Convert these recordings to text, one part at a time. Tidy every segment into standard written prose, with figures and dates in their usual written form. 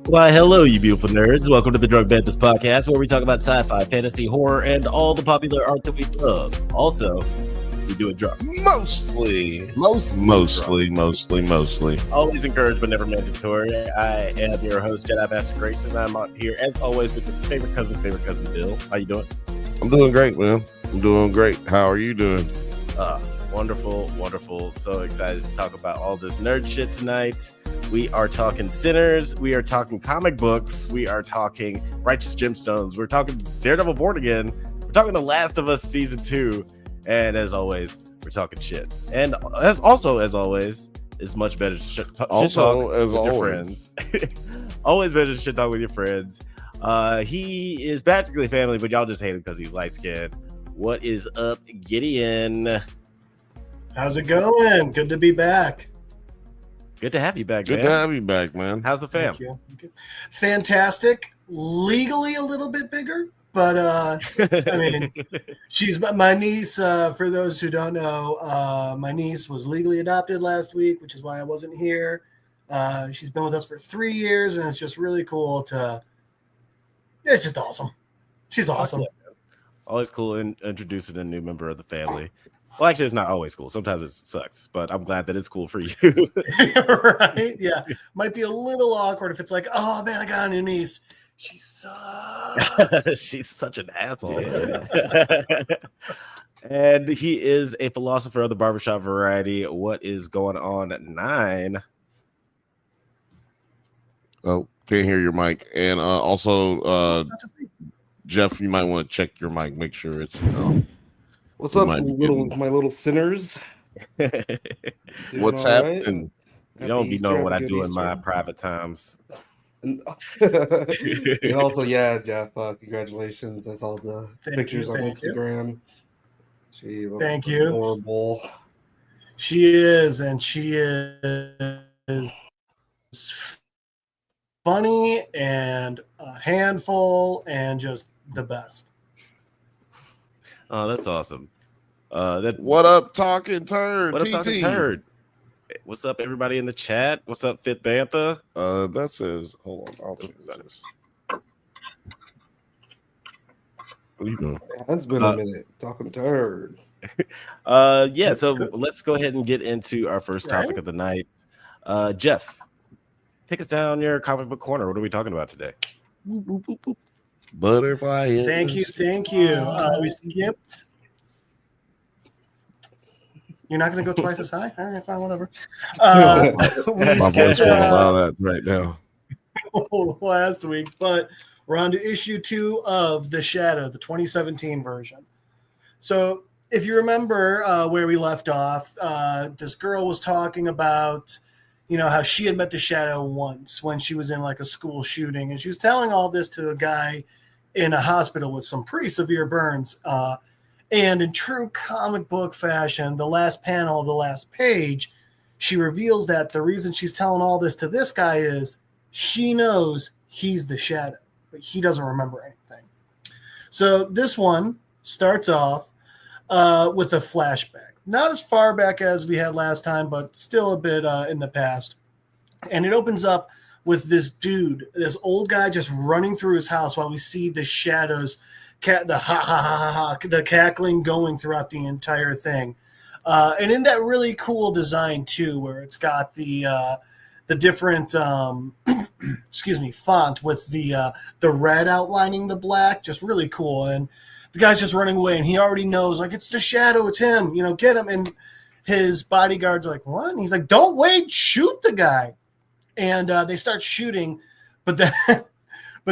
Why, hello, you beautiful nerds. Welcome to the Drunk Banthas podcast, where we talk about sci-fi, fantasy, horror, and all the popular art that we love. Also, we do it drunk. Mostly. Always encouraged, but never mandatory. I am your host, Jedi Master Grayson. I'm out here, as always, with your favorite cousin, Bill. How you doing? I'm doing great, man. I'm doing great. How are you doing? Wonderful. So excited to talk about all this nerd shit tonight. We are talking Sinners. We are talking comic books. We are talking Righteous Gemstones. We're talking Daredevil Born Again. We're talking The Last of Us Season 2. And as always, we're talking shit. And as always, it's much better to shit talk with your friends. Always better to shit talk with your friends. He is practically family, but y'all just hate him because he's light-skinned. What is up, Gideon? How's it going? Good to be back. Good to have you back, man. Good to have you back, man. How's the fam? Thank you. Fantastic. Legally a little bit bigger, but I mean, she's my niece. For those who don't know, my niece was legally adopted last week, which is why I wasn't here. She's been with us for 3 years, and it's just really cool to. It's just awesome. She's awesome. Always cool in introducing a new member of the family. Well, actually, it's not always cool. Sometimes it sucks, but I'm glad that it's cool for you. Right? Yeah. Might be a little awkward if it's like, oh, man, I got a new niece. She sucks. She's such an asshole. Yeah. And he is a philosopher of the barbershop variety. What is going on at 9? Oh, can't hear your mic. And also, Jeff, you might want to check your mic. Make sure it's... What's up, my little sinners? What's happening? You don't be knowing what I do in my private times. And also, yeah, Jeff, congratulations. I saw the pictures on Instagram. She looks adorable. She is, and she is funny and a handful and just the best. Oh, that's awesome. What up, Talking Turd? What up, Talking Turd? What's up, everybody in the chat? What's up, Fifth Bantha? That says, hold on, I'll change this. What are you doing? It's been a minute. Talking Turd. Yeah, so let's go ahead and get into our first topic of the night. Jeff, take us down your comic book corner. What are we talking about today? Boop, boop, boop, boop. Butterfly. Thank you. We skipped. You're not going to go twice as high? All right, fine, whatever. My voice won't allow that right now. Last week, but we're on to issue 2 of The Shadow, the 2017 version. So if you remember where we left off, this girl was talking about how she had met the Shadow once when she was in like a school shooting, and she was telling all this to a guy in a hospital with some pretty severe burns. And in true comic book fashion, the last panel of the last page, she reveals that the reason she's telling all this to this guy is she knows he's the Shadow, but he doesn't remember anything. So this one starts off with a flashback. Not as far back as we had last time, but still a bit in the past. And it opens up with this old guy just running through his house while we see the shadows, the cackling going throughout the entire thing. And in that really cool design, too, where it's got the different, font with the red outlining the black, just really cool. And the guy's just running away, and he already knows, like, it's the Shadow, it's him, get him. And his bodyguard's like, what? And he's like, don't wait, shoot the guy. And they start shooting, but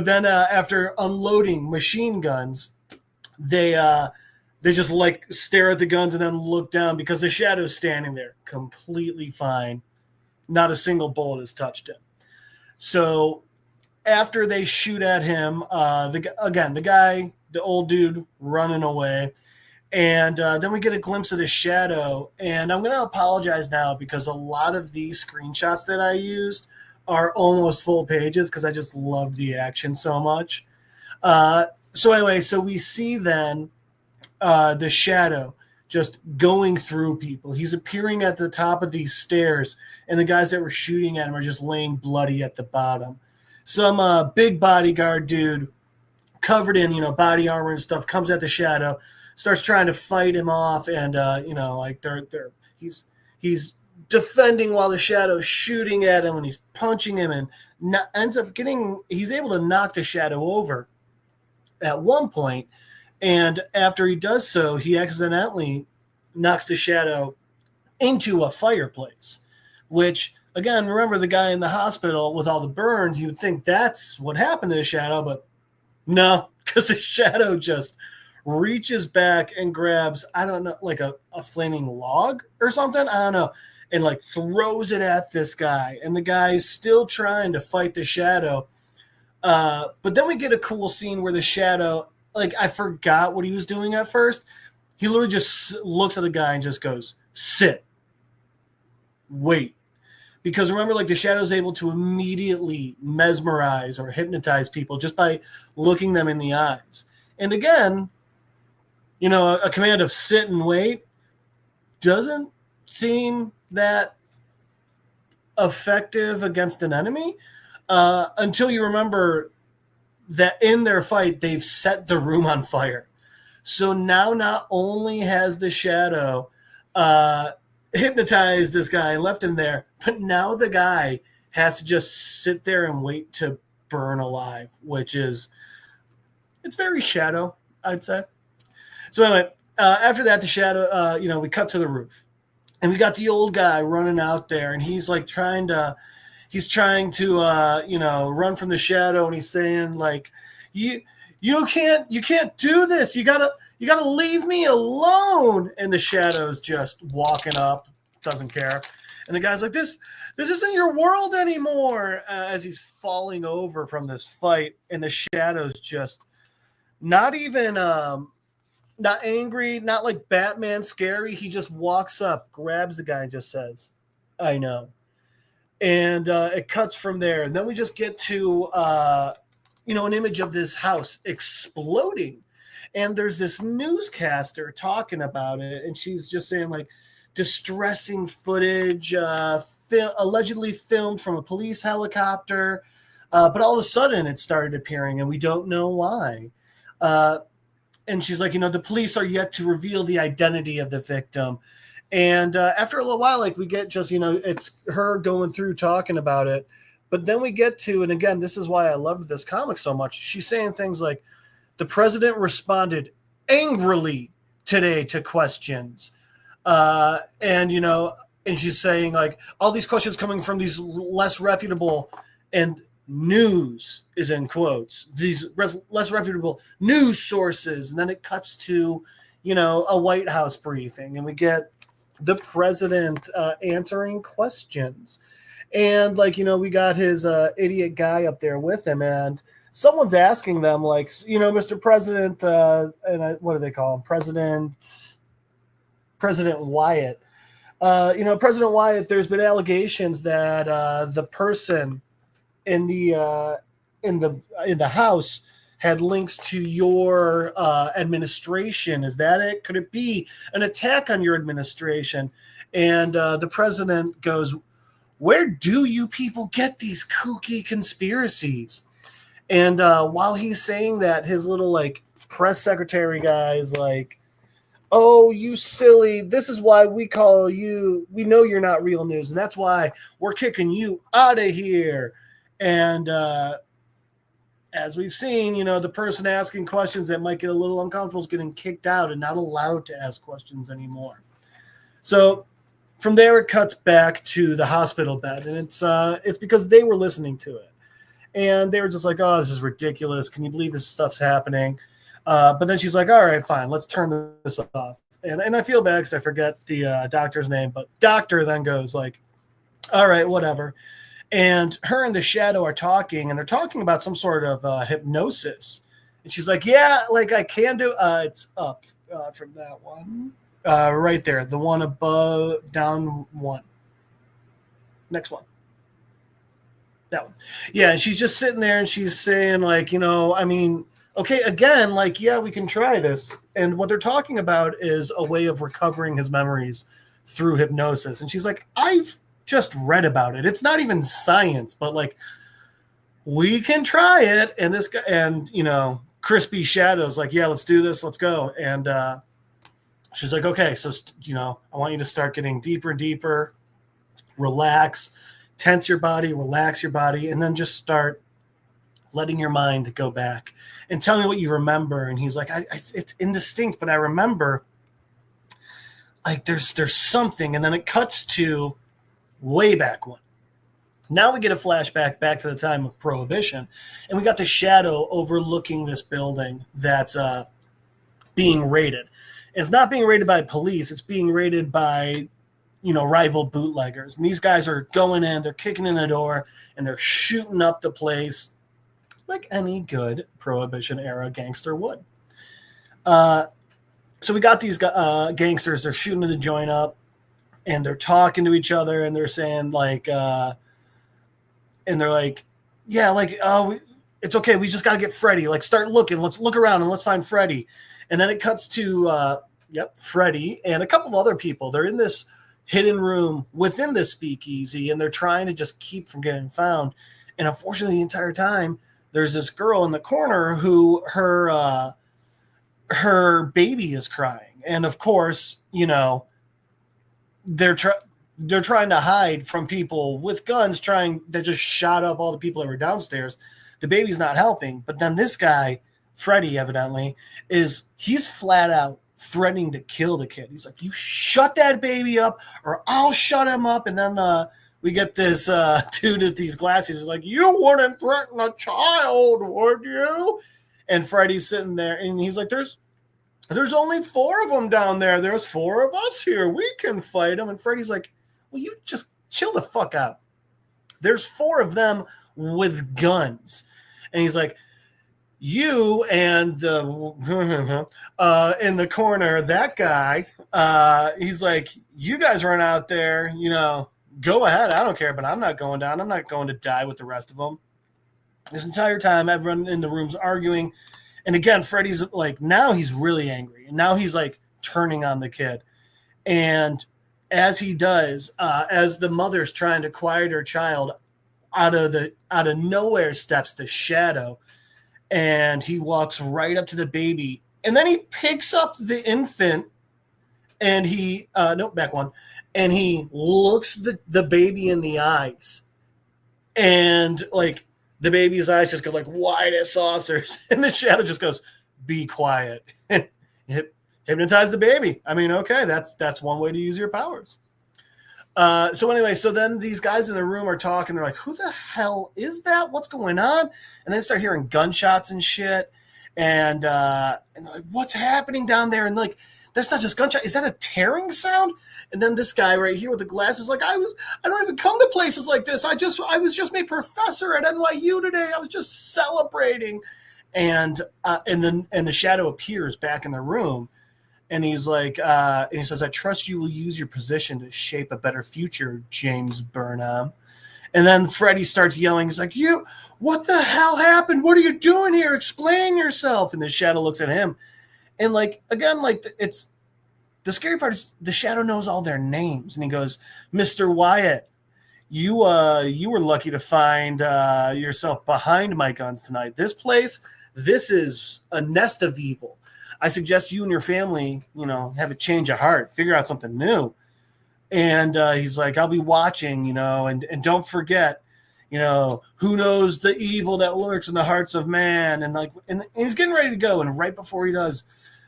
then after unloading machine guns, they just like stare at the guns and then look down because the Shadow's standing there completely fine. Not a single bullet has touched him. So after they shoot at him, the old dude running away, and then we get a glimpse of the Shadow. And I'm going to apologize now because a lot of these screenshots that I used are almost full pages because I just love the action so much. So we see then the Shadow just going through people. He's appearing at the top of these stairs, and the guys that were shooting at him are just laying bloody at the bottom. some big bodyguard dude covered in, body armor and stuff comes at the shadow, starts trying to fight him off, and like he's defending while the shadow's shooting at him, and he's punching him, and he's able to knock the shadow over at one point, and after he does so, he accidentally knocks the shadow into a fireplace, which, again, remember the guy in the hospital with all the burns, you would think that's what happened to the shadow, but no, because the shadow just reaches back and grabs, I don't know, like a flaming log or something, I don't know, and like throws it at this guy, and the guy's still trying to fight the shadow. But then we get a cool scene where the shadow, like, I forgot what he was doing at first. He literally just looks at the guy and just goes, sit, wait. Because remember, like, the shadow's able to immediately mesmerize or hypnotize people just by looking them in the eyes. And again, a command of sit and wait doesn't seem that effective against an enemy until you remember that in their fight, they've set the room on fire. So now not only has the shadow hypnotized this guy and left him there, but now the guy has to just sit there and wait to burn alive, which is, it's very shadow, I'd say. So anyway, after that, the shadow, we cut to the roof, and we got the old guy running out there, and he's like trying to run from the shadow, and he's saying like, you can't do this. You gotta leave me alone. And the shadow's just walking up, doesn't care. And the guy's like, this isn't your world anymore, as he's falling over from this fight. And the shadow's just not even, not angry, not like Batman scary. He just walks up, grabs the guy, and just says, I know. And it cuts from there. And then we just get to, an image of this house exploding. And there's this newscaster talking about it. And she's just saying, like, distressing footage, allegedly filmed from a police helicopter. But all of a sudden it started appearing, and we don't know why. And she's like, the police are yet to reveal the identity of the victim. And after a little while, like, we get just, it's her going through talking about it. But then we get to, and again, this is why I loved this comic so much. She's saying things like, the president responded angrily today to questions. And she's saying, like, all these questions coming from these less reputable, and news is in quotes, these less reputable news sources. And then it cuts to, a White House briefing, and we get the president answering questions. And, like, we got his idiot guy up there with him, and someone's asking them, like, Mr. President, what do they call him? President Wyatt. President Wyatt, there's been allegations that the person in the House had links to your administration. Is that it? Could it be an attack on your administration? And the president goes, where do you people get these kooky conspiracies? And while he's saying that, his little, like, press secretary guy is like, oh, you silly, this is why we call you, we know you're not real news, and that's why we're kicking you out of here. And as we've seen, the person asking questions that might get a little uncomfortable is getting kicked out and not allowed to ask questions anymore. So from there, it cuts back to the hospital bed, and it's because they were listening to it. And they were just like, oh, this is ridiculous. Can you believe this stuff's happening? But then she's like, all right, fine, let's turn this off. And I feel bad because I forget the doctor's name, but doctor then goes like, all right, whatever. And her and the shadow are talking, and they're talking about some sort of hypnosis. And she's like, yeah, like, I can do, it's up from that one. Right there, the one above, down one. Next one. That one. Yeah, and she's just sitting there, and she's saying, like, okay, again, like, yeah, we can try this. And what they're talking about is a way of recovering his memories through hypnosis. And she's like, I've just read about it. It's not even science, but, like, we can try it. And this guy, and Crispy Shadow's like, yeah, let's do this. Let's go. And she's like, okay, so, I want you to start getting deeper and deeper, relax, tense your body, relax your body, and then just start letting your mind go back and tell me what you remember. And he's like, it's indistinct, but I remember like there's something. And then it cuts to way back when. Now we get a flashback back to the time of Prohibition, and we got the shadow overlooking this building that's being raided. And it's not being raided by police. It's being raided by, rival bootleggers. And these guys are going in, they're kicking in the door, and they're shooting up the place like any good Prohibition era gangster would. So we got these gangsters, they're shooting the joint up, and they're talking to each other, and they're saying like, and they're like, yeah, like, it's okay. We just got to get Freddy. Like, start looking. Let's look around and let's find Freddy. And then it cuts to, Freddy and a couple of other people. They're in this hidden room within this speakeasy, and they're trying to just keep from getting found. And unfortunately, the entire time, there's this girl in the corner who her baby is crying. And of course, they're trying to hide from people with guns that just shot up all the people that were downstairs. The baby's not helping. But then this guy, Freddy, evidently, he's flat out threatening to kill the kid. He's like, you shut that baby up or I'll shut him up. And then we get this dude with these glasses. He's like, you wouldn't threaten a child, would you? And Freddy's sitting there and he's like, there's only 4 of them down there. There's 4 of us here. We can fight them. And Freddy's like, well, you just chill the fuck out. There's 4 of them with guns. And he's like, you and in the corner, that guy, he's like, you guys run out there, go ahead. I don't care, but I'm not going down. I'm not going to die with the rest of them. This entire time, everyone in the room's arguing. And again, Freddy's like, now he's really angry. And now he's like turning on the kid. And as he does, as the mother's trying to quiet her child, out of nowhere steps the shadow, and he walks right up to the baby, and then he picks up the infant, and and he looks the baby in the eyes, and like the baby's eyes just go like wide as saucers, and the shadow just goes, "Be quiet." And hypnotize the baby. I mean, okay, that's one way to use your powers. So anyway, so then these guys in the room are talking. They're like, who the hell is that? What's going on? And they start hearing gunshots and shit. And they're like, what's happening down there? And like, that's not just gunshot. Is that a tearing sound? And then this guy right here with the glasses, like, I don't even come to places like this. I was just made professor at NYU today. I was just celebrating. And the shadow appears back in the room. And he's like, and he says, I trust you will use your position to shape a better future, James Burnham. And then Freddy starts yelling. He's like, what the hell happened? What are you doing here? Explain yourself. And the shadow looks at him. And like, again, like it's the scary part is the shadow knows all their names. And he goes, Mr. Wyatt, you were lucky to find yourself behind my guns tonight. This is a nest of evil. I suggest you and your family, have a change of heart, figure out something new. And he's like, I'll be watching, and don't forget, who knows the evil that lurks in the hearts of man. And like, and he's getting ready to go. And right before he does,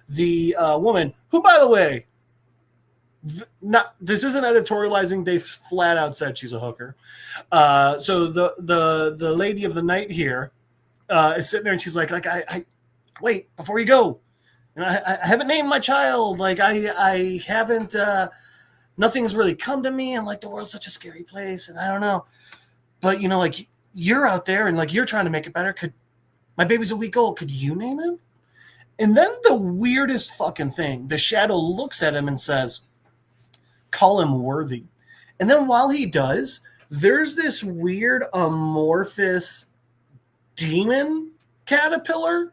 the woman, who, by the way, this isn't editorializing. They flat out said she's a hooker. So the lady of the night here is sitting there, and she's like I wait, before you go. And I haven't named my child. Like I haven't. Nothing's really come to me. And like the world's such a scary place, and I don't know. But like you're out there, and like you're trying to make it better. My baby's a week old. Could you name him? And then the weirdest fucking thing, the shadow looks at him and says, "Call him Worthy." And then while he does, there's this weird amorphous demon caterpillar.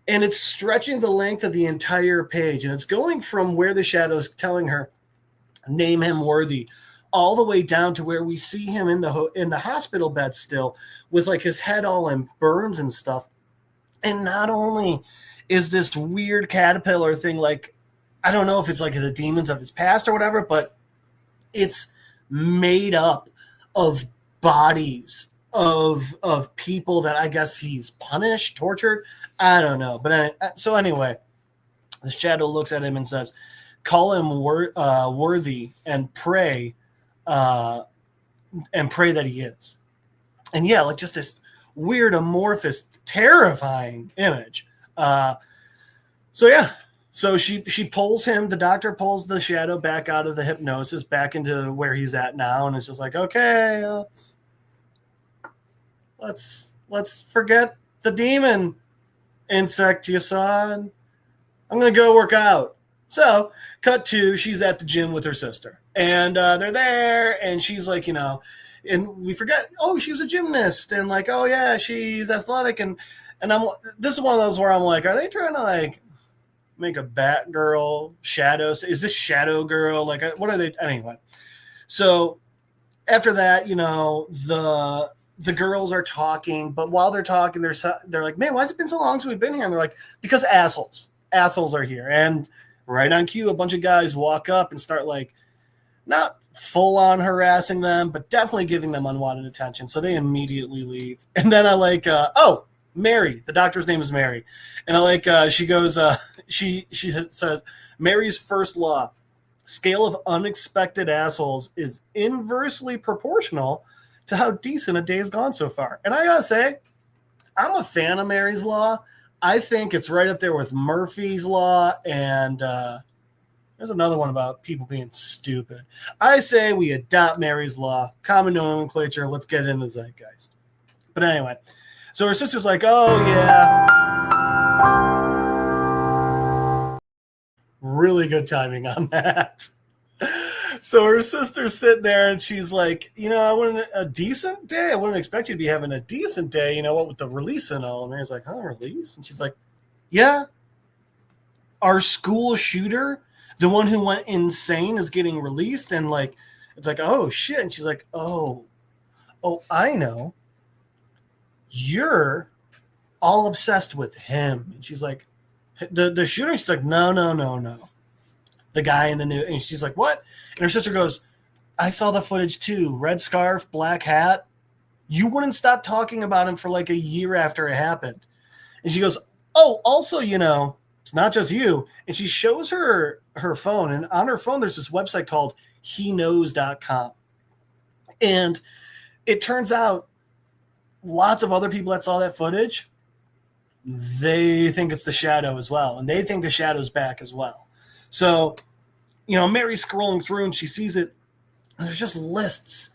And it's stretching the length of the entire page. And it's going from where the shadow's telling her, name him Worthy, all the way down to where we see him in the hospital bed still with like his head all in burns and stuff. And not only is this weird caterpillar thing, like, I don't know if it's like the demons of his past or whatever, but it's made up of bodies of people that I guess he's punished, tortured. I don't know. But so anyway, the shadow looks at him and says, call him worthy and pray that he is. And yeah, like just this weird, amorphous, terrifying image. So yeah. So she pulls him, the doctor pulls the shadow back out of the hypnosis, back into where he's at now, and it's just like, okay, let's forget the demon insect you saw, and I'm gonna go work out. So, cut to, she's at the gym with her sister, and they're there, and she's like, and we forget, oh, she was a gymnast, and like, oh yeah, she's athletic, and this is one of those where I'm like, are they trying to like make a Batgirl shadow? Is this Shadow Girl? Like, what are they? Anyway, so after that, the girls are talking, but while they're talking, they're like, man, why has it been so long since we've been here? And they're like, because assholes are here. And right on cue, a bunch of guys walk up and start like, not full on harassing them, but definitely giving them unwanted attention. So they immediately leave. And then I like, Mary, the doctor's name is Mary. And I like, she goes, she says, Mary's first law, scale of unexpected assholes is inversely proportional to how decent a day has gone so far. And I gotta say, I'm a fan of Mary's law. I think it's right up there with Murphy's law, and there's another one about people being stupid. I say we adopt Mary's law, common nomenclature, let's get it in the zeitgeist. But anyway, so her sister's like, oh yeah. Really good timing on that. So her sister's sitting there and she's like, I want a decent day. I wouldn't expect you to be having a decent day, what with the release and all. And Mary's like, release? And she's like, yeah, our school shooter, the one who went insane, is getting released. And like, it's like, oh shit. And she's like, oh, I know. You're all obsessed with him. And she's like, the shooter, she's like, no. The guy in the new, and she's like, what? And her sister goes, I saw the footage too. Red scarf, black hat. You wouldn't stop talking about him for like a year after it happened. And she goes, oh, also, it's not just you. And she shows her phone, and on her phone, there's this website called heknows.com. And it turns out lots of other people that saw that footage, they think it's the shadow as well. And they think the shadow's back as well. So, Mary's scrolling through and she sees it. And there's just lists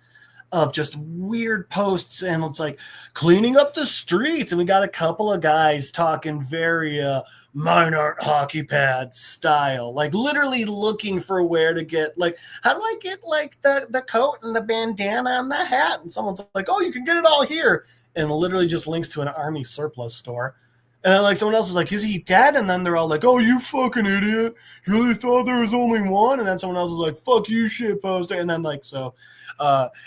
of just weird posts. And it's like cleaning up the streets. And we got a couple of guys talking very mine art hockey pad style, like literally looking for where to get, like, how do I get like the coat and the bandana and the hat? And someone's like, oh, you can get it all here. And literally just links to an army surplus store. And then, like, someone else is like, is he dead? And then they're all like, oh, you fucking idiot. You really thought there was only one? And then someone else is like, fuck you, shit poster. And then, like, so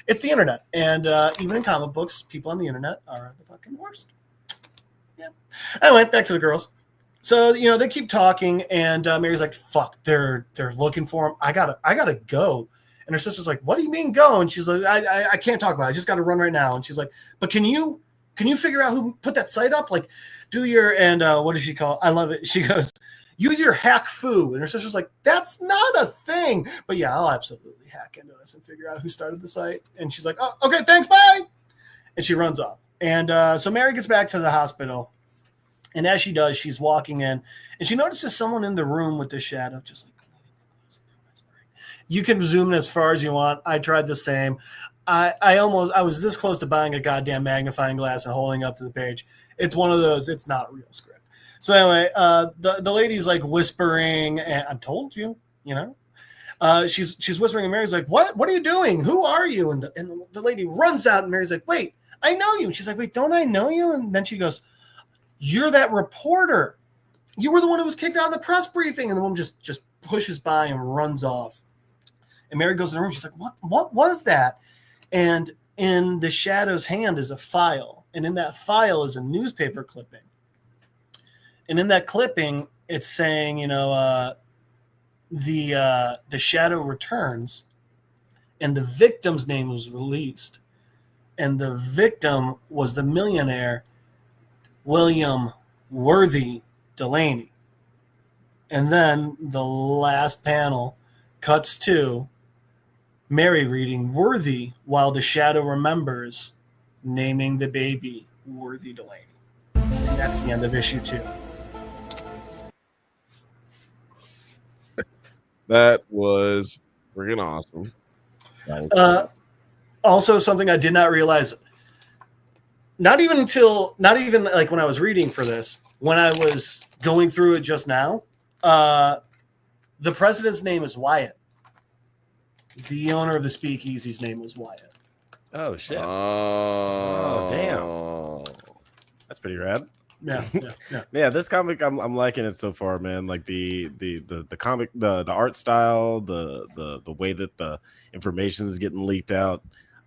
it's the internet. And even in comic books, people on the internet are the fucking worst. Yeah. Anyway, back to the girls. So, they keep talking. And Mary's like, fuck, they're looking for him. I gotta go. And her sister's like, what do you mean go? And she's like, I can't talk about it. I just got to run right now. And she's like, but can you figure out who put that site up? Like, do your, and what does she call? I love it. She goes, use your hack foo. And her sister's like, that's not a thing. But yeah, I'll absolutely hack into this and figure out who started the site. And she's like, oh, okay, thanks, bye. And she runs off. And so Mary gets back to the hospital. And as she does, she's walking in. And she notices someone in the room with the shadow, just like, you can zoom in as far as you want. I tried the same. I was this close to buying a goddamn magnifying glass and holding up to the page. It's one of those, it's not real script. So anyway, the lady's like whispering, and I told you, she's whispering, and Mary's like, what are you doing? Who are you? And the lady runs out, and Mary's like, wait, I know you. And she's like, wait, don't I know you? And then she goes, you're that reporter. You were the one who was kicked out of the press briefing. And the woman just pushes by and runs off. And Mary goes in the room. She's like, what was that? And in the Shadow's hand is a file. And in that file is a newspaper clipping. And in that clipping, it's saying, the Shadow returns, and the victim's name was released. And the victim was the millionaire William Worthy Delaney. And then the last panel cuts to Mary reading Worthy while the Shadow remembers naming the baby Worthy Delaney. And that's the end of issue 2. That was freaking awesome. Also, something I did not realize, not even like when I was reading for this, when I was going through it just now, the president's name is Wyatt. The owner of the speakeasy's name was Wyatt. Oh, shit. Oh, damn. That's pretty rad. Yeah. This comic, I'm liking it so far, man. Like the comic, the art style, the way that the information is getting leaked out.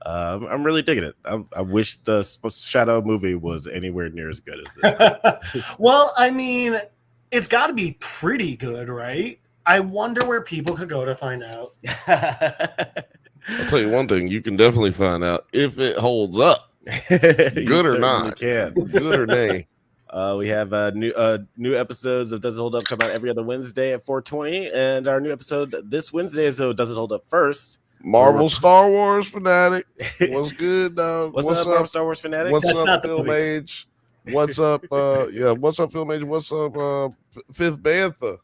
I'm really digging it. I wish the Shadow movie was anywhere near as good as this. Well, I mean, it's got to be pretty good, right? I wonder where people could go to find out. I'll tell you one thing: you can definitely find out if it holds up, good or not. Good or nay. We have new episodes of Does It Hold Up come out every other Wednesday at 4:20, and our new episode this Wednesday is Does It Hold Up first. Marvel Star Wars fanatic. What's good, dog? What's up, Marvel Star Wars fanatic? What's up, Film Age? What's up? What's up, Film Age? What's up, Fifth Bantha?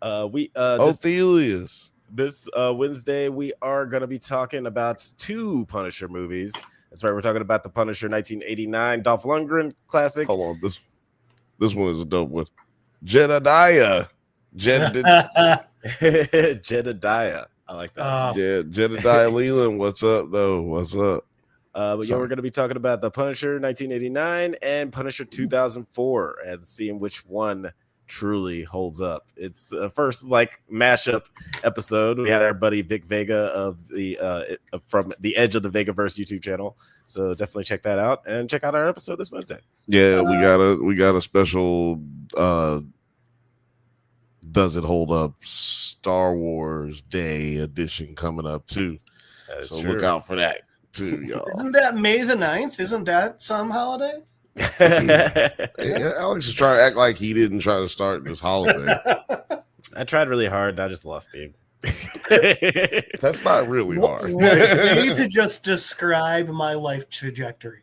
Othelius. This Wednesday we are going to be talking about 2 Punisher movies. That's right. We're talking about the Punisher 1989 Dolph Lundgren classic. Hold on, this one is a dope one. Jedediah. Jedediah. I like that. Jedediah Leland. What's up, though? What's up? But yeah, we're going to be talking about the Punisher 1989 and Punisher 2004 and seeing which one truly holds up. It's first like mashup episode. We had our buddy Vic Vega of the from the Edge of the Vegaverse YouTube channel, so definitely check that out and check out our episode this Wednesday. Yeah, we got a special Does It Hold Up Star Wars Day edition coming up too, so true. Look out for that too, y'all. Isn't that May the 9th? Isn't that some holiday? Alex is trying to act like he didn't try to start this holiday. I tried really hard, and I just lost steam. That's not really hard. You need to just describe my life trajectory.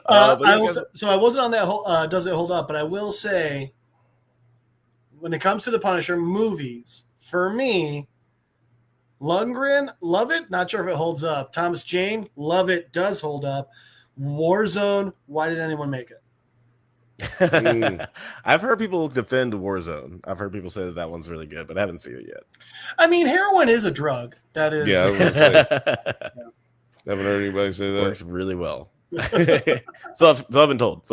I wasn't on that whole Does It Hold Up, but I will say, when it comes to the Punisher movies, for me, Lundgren, love it. Not sure if it holds up. Thomas Jane, love it. Does hold up. Warzone, why did anyone make it? I've heard people defend Warzone. I've heard people say that one's really good, but I haven't seen it yet. I mean, heroin is a drug. That is. Yeah, I was gonna say. Haven't heard anybody say that. Works really well. so I've been told.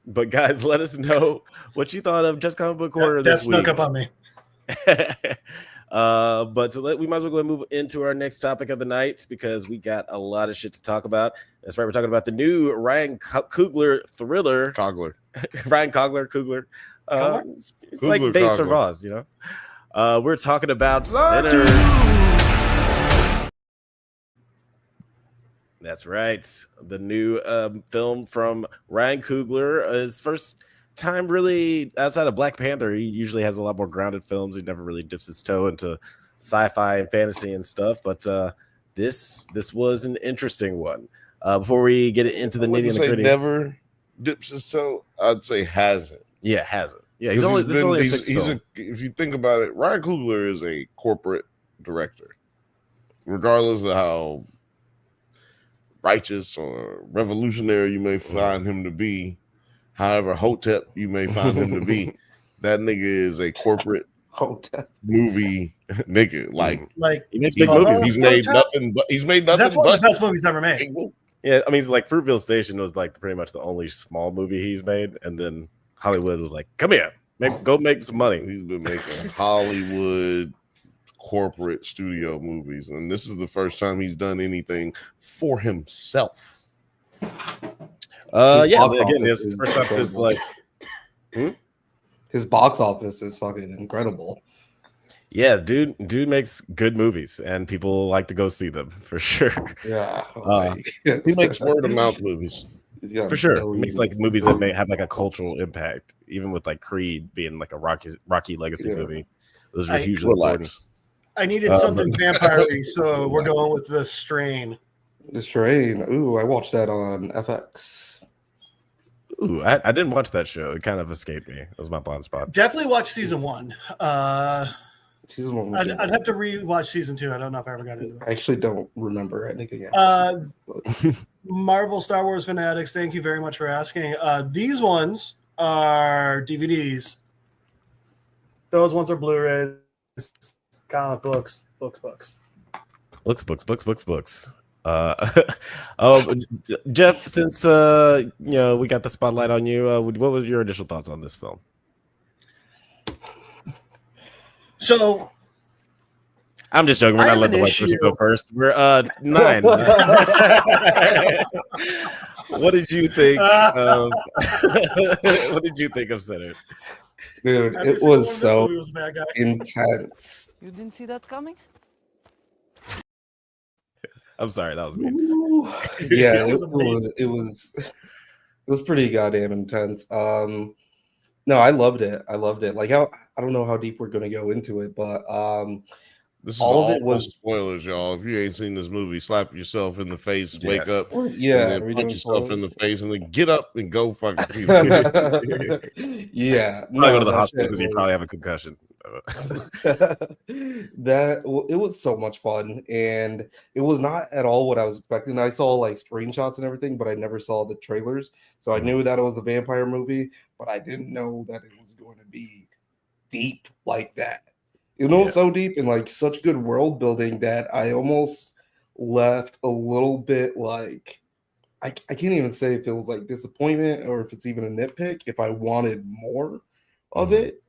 But guys, let us know what you thought of Just Comic Book Corner this week. That snuck up on me. We might as well go and move into our next topic of the night because we got a lot of shit to talk about. That's right. We're talking about the new Ryan Coogler thriller. Ryan Coogler. It's Coogler, like Base or Voz, you know. We're talking about Sinner. That's right. The new film from Ryan Coogler, his first time really outside of Black Panther. He usually has a lot more grounded films. He never really dips his toe into sci-fi and fantasy and stuff, but this was an interesting one. Before we get into the nitty and the gritty, never dips his toe. I'd say hasn't. Yeah, hasn't. Yeah, he's only a sixth film. If you think about it, Ryan Coogler is a corporate director, regardless of how righteous or revolutionary you may find him to be. However, Hotep you may find him to be, that nigga is a corporate movie nigga. Like he makes big movies. He's made nothing but That's one of the best movies ever made. Yeah, I mean, it's like Fruitville Station was like pretty much the only small movie he's made, and then Hollywood was like, "Come here, Go make some money. He's been making Hollywood corporate studio movies, and this is the first time he's done anything for himself. Yeah, again, it's the first time since like his box office is fucking incredible. Yeah, dude makes good movies, and people like to go see them for sure. Yeah, he makes word of mouth movies. For sure, he makes like movies that may have like a cultural impact, even with like Creed being like a Rocky Legacy movie. Those are hugely important. I needed something vampire-y, so we're going with The Strain. The Strain. Ooh, I watched that on FX. Ooh, I didn't watch that show. It kind of escaped me. That was my blind spot. Definitely watch season 1. Season 1. I'd have to rewatch season 2. I don't know if I ever got into it. I actually don't remember anything else. Marvel Star Wars fanatics, thank you very much for asking. These ones are DVDs. Those ones are Blu-rays, comic books. Books. Jeff, since we got the spotlight on you, what were your initial thoughts on this film? So, I'm just joking. We're not letting the white person go first. We're 9. What did you think? What did you think of Sinners? Dude, it was so intense. You didn't see that coming? I'm sorry, that was me. Yeah, it was pretty goddamn intense. No, I loved it. Like, I don't know how deep we're gonna go into it, but this is all of it was spoilers, y'all. If you ain't seen this movie, slap yourself in the face, wake up, and then punch yourself in the face, and then get up and go fucking see it. Yeah, probably go to the hospital because you probably have a concussion. It was so much fun, and it was not at all what I was expecting. I saw like screenshots and everything, but I never saw the trailers, so I knew that it was a vampire movie, but I didn't know that it was going to be deep like that. So deep and like such good world building that I almost left a little bit like I can't even say if it was like disappointment or if it's even a nitpick, if I wanted more of it.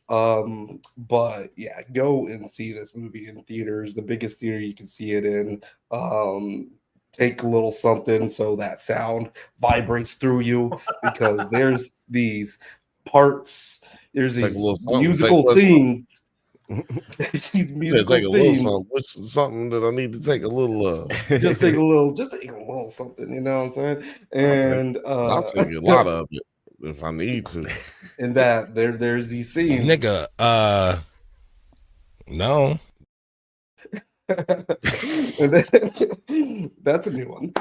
But yeah, go and see this movie in theaters, the biggest theater you can see it in. Take a little something so that sound vibrates through you, because there's these parts, there's these musical scenes. There's these musical take a little something that I need to take a little just take a little something, you know what I'm saying? And I'll take a lot of it if I need to. And that there's these scenes. Nigga, no. That's a new one.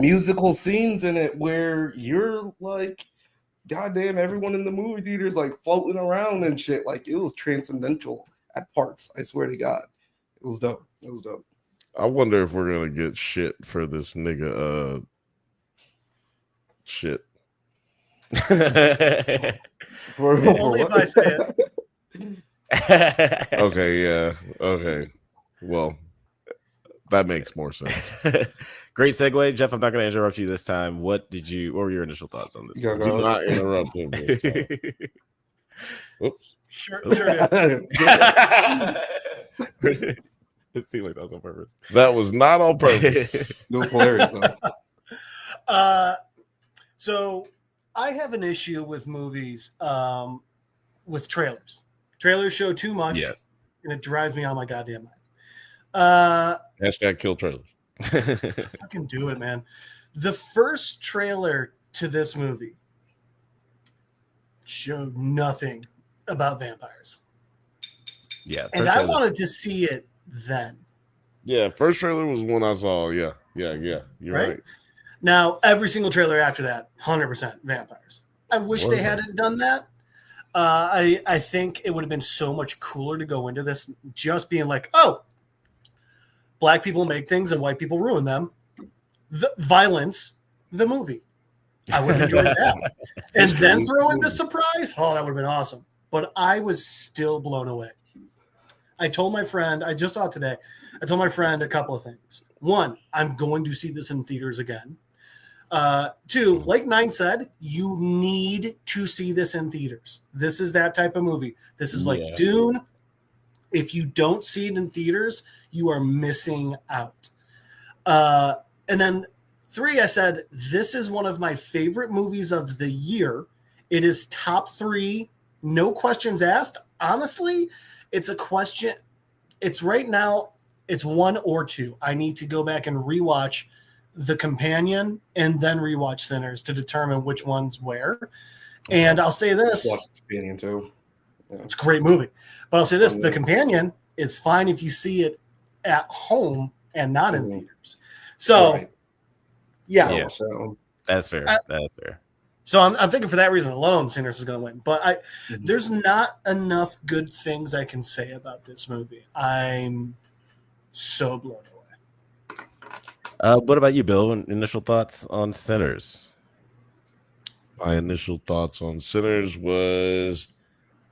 Musical scenes in it where you're like, goddamn, everyone in the movie theater is like floating around and shit. Like, it was transcendental at parts. I swear to God, it was dope. I wonder if we're gonna get shit for this nigga. Shit. Only if I say it. Okay, yeah. Okay. Well, that makes more sense. Great segue, Jeff. I'm not going to interrupt you this time. What were your initial thoughts on this? Do not interrupt him this time. Whoops. Sure. It seemed like that was on purpose. That was not on purpose. No hilarious. So I have an issue with movies with trailers. Trailers show too much, and it drives me on my goddamn mind. Hashtag kill trailers. Fucking do it, man. The first trailer to this movie showed nothing about vampires. Yeah, and I wanted to see it then. Yeah, first trailer was one I saw. Yeah. You're right. Now, every single trailer after that, 100% vampires. I wish they hadn't done that. I think it would have been so much cooler to go into this just being like, oh, black people make things and white people ruin them. The violence, the movie. I would have enjoyed that. And then throw in the surprise. Oh, that would have been awesome. But I was still blown away. I told my friend, I just saw it today. I told my friend a couple of things. One, I'm going to see this in theaters again. Two, like Nine said, you need to see this in theaters. This is that type of movie. This is like Dune. If you don't see it in theaters, you are missing out. And then three, I said, this is one of my favorite movies of the year. It is top 3, no questions asked. Honestly, it's a question. It's right now, it's 1 or 2. I need to go back and rewatch The Companion and then rewatch Sinners to determine which one's where. And I'll say this. Watch The Companion too. Yeah. It's a great movie. But I'll say this. The Companion is fine if you see it at home and not in theaters. So, yeah. So that's fair. That's fair. So I'm thinking for that reason alone, Sinners is going to win. But there's not enough good things I can say about this movie. I'm so blown away. What about you, Bill? Initial thoughts on Sinners? My initial thoughts on Sinners was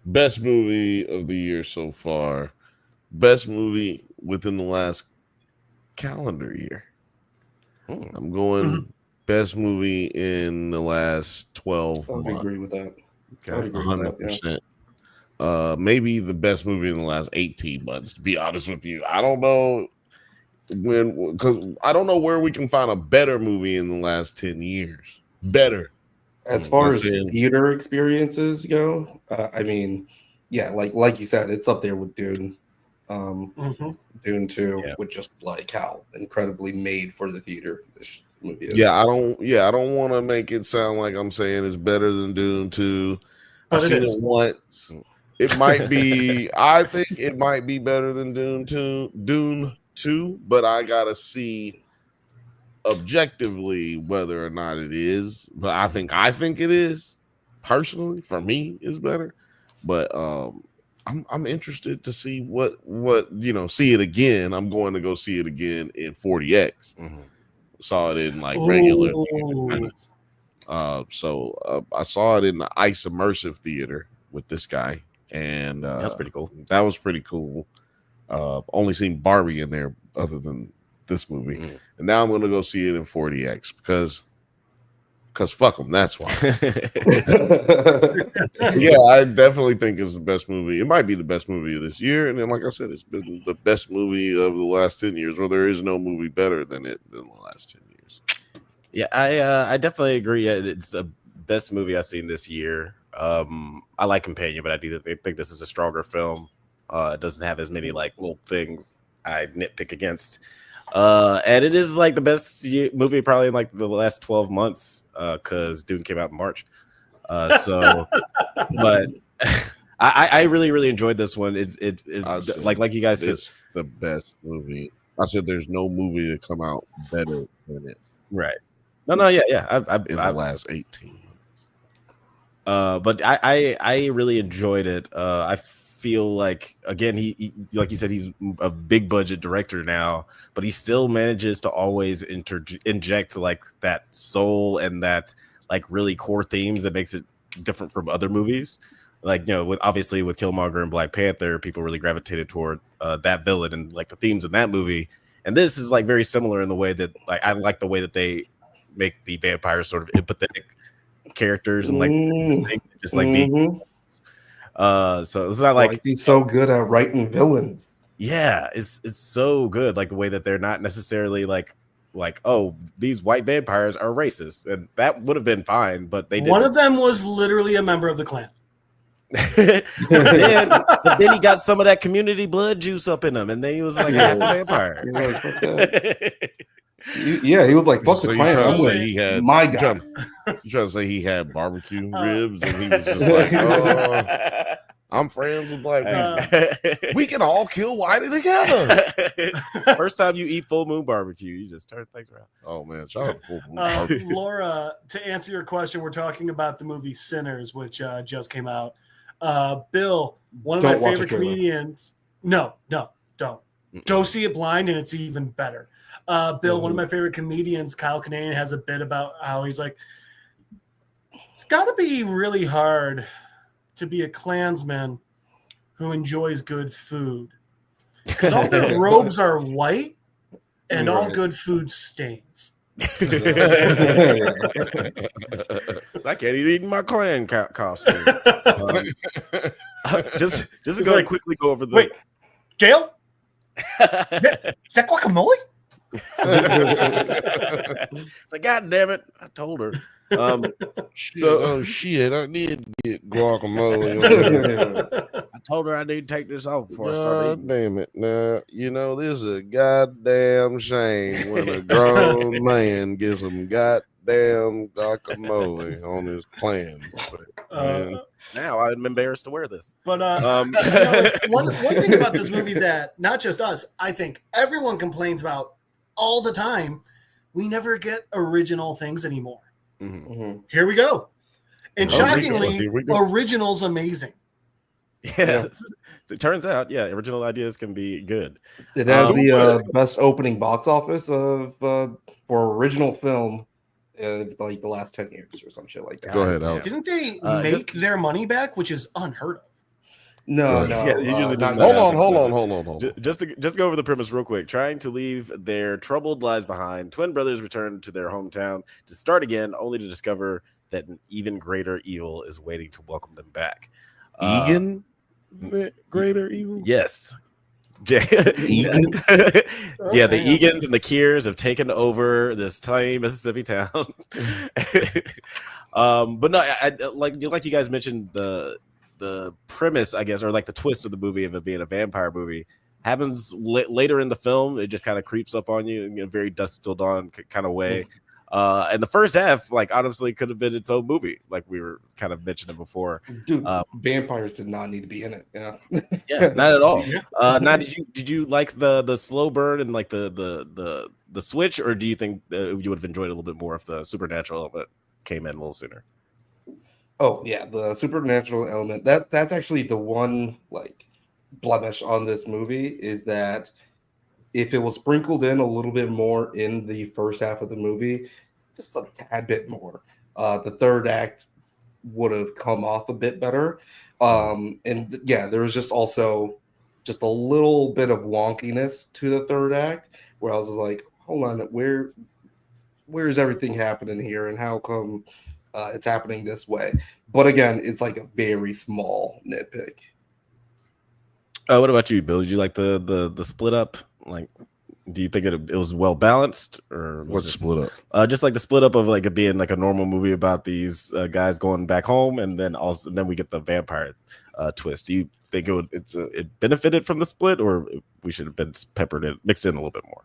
best movie of the year so far. Best movie within the last calendar year. I'm going best movie in the last 12 months. I would agree with that. Okay, 100%. Maybe the best movie in the last 18 months, to be honest with you. I don't know because I don't know where we can find a better movie in the last 10 years. Better. As far as theater experiences go, I mean, yeah, like you said, it's up there with Dune. Dune 2 with just like how incredibly made for the theater this movie is. I don't want to make it sound like I'm saying it's better than Dune 2. I've seen it once. It might be, I think it might be better than Dune 2, but I gotta see objectively whether or not it is. But I think it is. Personally, for me, is better. But I'm interested to see what see it again. I'm going to go see it again in 40X. Saw it in like regular. So I saw it in the Ice Immersive Theater with this guy, and that's pretty cool. That was pretty cool. Only seen Barbie in there other than this movie, and now I'm going to go see it in 40X because fuck them. That's why. Yeah, I definitely think it's the best movie. It might be the best movie of this year, and then like I said, it's been the best movie of the last 10 years, or there is no movie better than it than the last 10 years. Yeah, I definitely agree. It's the best movie I've seen this year. I like Companion, but I do think this is a stronger film. It doesn't have as many like little things I nitpick against. And it is like the best movie probably in like the last 12 months because Dune came out in March. But I really enjoyed this one. It like you guys said, it's the best movie. I said there's no movie to come out better than it. Right. No, yeah. In the last 18 months. But I really enjoyed it. I feel like, again, he like you said, he's a big budget director now, but he still manages to always inject like that soul and that like really core themes that makes it different from other movies. Like, obviously with Killmonger and Black Panther, people really gravitated toward that villain and like the themes in that movie. And this is like very similar in the way that like I like the way that they make the vampires sort of empathetic characters and like just like being. So it's not like he's so good at writing villains. Yeah, it's so good. Like the way that they're not necessarily like oh, these white vampires are racist, and that would have been fine, but they didn't. One of them was literally a member of the Klan. but then he got some of that community blood juice up in him, and then he was like a vampire. He was like, fuck the Klan. I'm with he had my guy. You trying to say he had barbecue ribs, and he was just like, oh, I'm friends with black people. We can all kill whitey together. First time you eat full moon barbecue, you just turn things around. Oh man, shout out to full moon barbecue. Laura, to answer your question, we're talking about the movie Sinners, which just came out. Bill, one of my favorite comedians. No, don't. Go see it blind, and it's even better. Bill, one of my favorite comedians, Kyle Kinane, has a bit about how he's like, it's got to be really hard to be a Klansman who enjoys good food because all their robes are white and all good food stains. I can't eat my clan costume. Just to go like, quickly go over the. Wait, Gail? Is that guacamole? Like, God damn it! I told her. Shit, I did get guacamole. I told her I need to take this off before I start eating. Damn it! Now this is a goddamn shame when a grown man gets some goddamn guacamole on his plan. Now I'm embarrassed to wear this. But one thing about this movie that not just us, I think everyone complains about all the time, we never get original things anymore. Mm-hmm. Mm-hmm. Here we go. And shockingly, here we go. original's amazing. Yes. It turns out, original ideas can be good. It has the best opening box office of for original film in like the last 10 years or some shit like that. Go ahead, Alex. Didn't they make their money back, which is unheard of? No. Yeah, he usually does Hold not. on. Just to go over the premise real quick. Trying to leave their troubled lives behind, twin brothers return to their hometown to start again, only to discover that an even greater evil is waiting to welcome them back. Egan? Greater evil? Yes. The Egans and the Keers have taken over this tiny Mississippi town. But no, like you guys mentioned, the premise, I guess, or like the twist of the movie of it being a vampire movie happens later in the film. It just kind of creeps up on you in a very Dusk Till Dawn kind of way. And the first half, like, honestly, could have been its own movie, like we were kind of mentioning before. Dude, vampires did not need to be in it. Yeah, not at all. Now, did you like the slow burn and like the switch, or do you think you would have enjoyed it a little bit more if the supernatural element came in a little sooner? Oh yeah, the supernatural element. That's actually the one like blemish on this movie is that if it was sprinkled in a little bit more in the first half of the movie, just a tad bit more, the third act would have come off a bit better. There was just also just a little bit of wonkiness to the third act where I was like, hold on, where is everything happening here and how come it's happening this way? But again, it's like a very small nitpick. What about you, Bill? Did you like the split up? Like, do you think it was well balanced, or what's split up? Just like the split up of like it being like a normal movie about these guys going back home, and then we get the vampire twist. Do you think it benefited from the split, or we should have been mixed in a little bit more?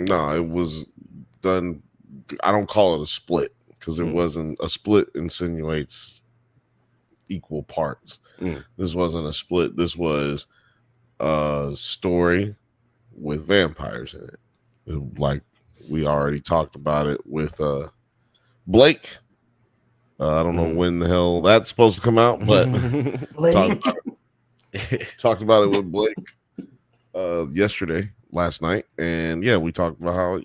No, it was done. I don't call it a split because it wasn't a split. Insinuates equal parts. This wasn't a split. This was a story with vampires in it. Like we already talked about it with Blake. I don't know when the hell that's supposed to come out, but talked about it with Blake last night, and we talked about how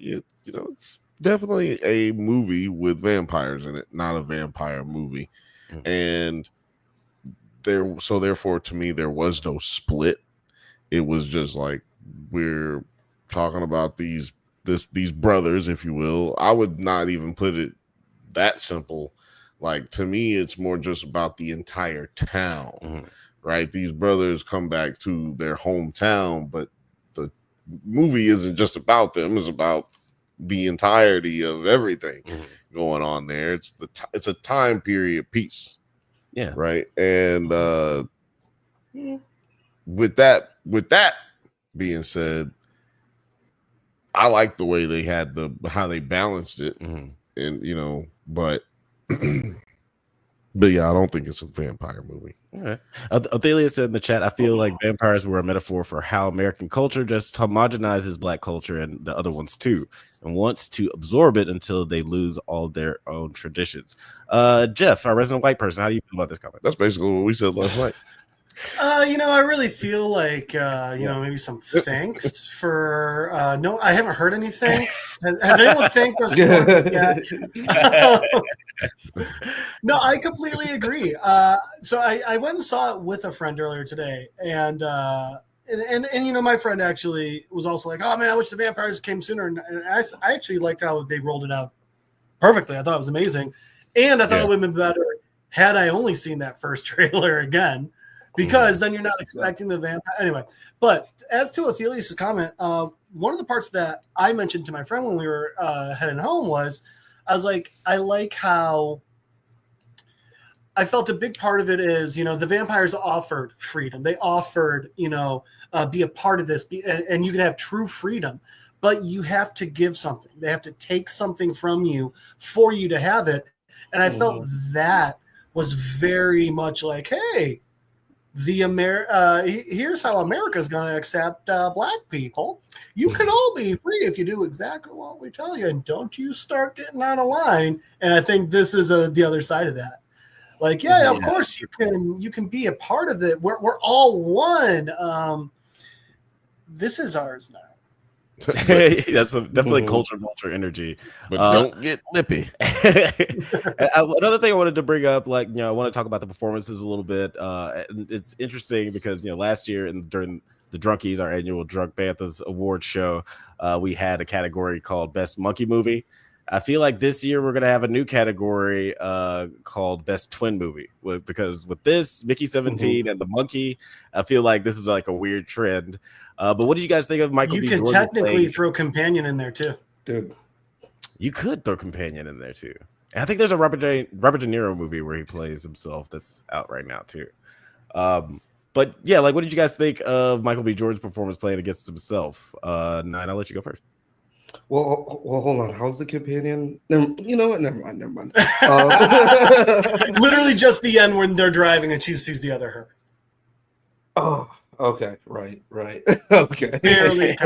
it's definitely a movie with vampires in it, not a vampire movie, and therefore to me there was no split. It was just like we're talking about these brothers, if you will. I would not even put it that simple. Like, to me, it's more just about the entire town, right? These brothers come back to their hometown, but the movie isn't just about them. It's about the entirety of everything going on there. It's a time period piece. Yeah. Right. And with that being said, I like the way they had how they balanced it. And but yeah, I don't think it's a vampire movie. All right. Athelia said in the chat, I feel like vampires were a metaphor for how American culture just homogenizes Black culture and the other ones too, and wants to absorb it until they lose all their own traditions. Jeff, our resident white person, how do you feel about this comment? That's basically what we said last night. I really feel like, maybe some thanks for, no, I haven't heard any thanks. Has anyone thanked us once yet? No, I completely agree. So I went and saw it with a friend earlier today, and and you know, my friend actually was also like, oh man, I wish the vampires came sooner. And I actually liked how they rolled it out perfectly. I thought it was amazing. And I thought it would have been better had I only seen that first trailer again, because then you're not expecting the vampire. Anyway, but as to Athelius' comment, one of the parts that I mentioned to my friend when we were heading home was, I was like, I like how I felt a big part of it is, you know, the vampires offered freedom. They offered, you know, be a part of this, and you can have true freedom, but you have to give something. They have to take something from you for you to have it. And I felt that was very much like, hey, here's how America's going to accept black people. You can all be free if you do exactly what we tell you, and don't you start getting out of line. And I think this is the other side of that. Like, yeah, of course you can be a part of it. We're all one. This is ours now. That's definitely culture vulture energy, but don't get lippy. Another thing I wanted to bring up, like, you know, I want to talk about the performances a little bit. And it's interesting because, you know, last year and during the Drunkies, our annual Drunk Banthas award show, we had a category called Best Monkey Movie. I feel like this year we're gonna have a new category called Best Twin Movie, because with this Mickey 17 and the monkey, I feel like this is like a weird trend. But what do you guys think of Michael B. Jordan? You can technically throw Companion in there too, dude. You could throw Companion in there too. And I think there's a Robert De Niro movie where he plays himself that's out right now too. But yeah, like, what did you guys think of Michael B. Jordan's performance playing against himself? Nine, I'll let you go first. Well, hold on. How's the Companion? You know what? Never mind. Literally just the end when they're driving and she sees the other her. Oh, okay. Right. Okay. Barely.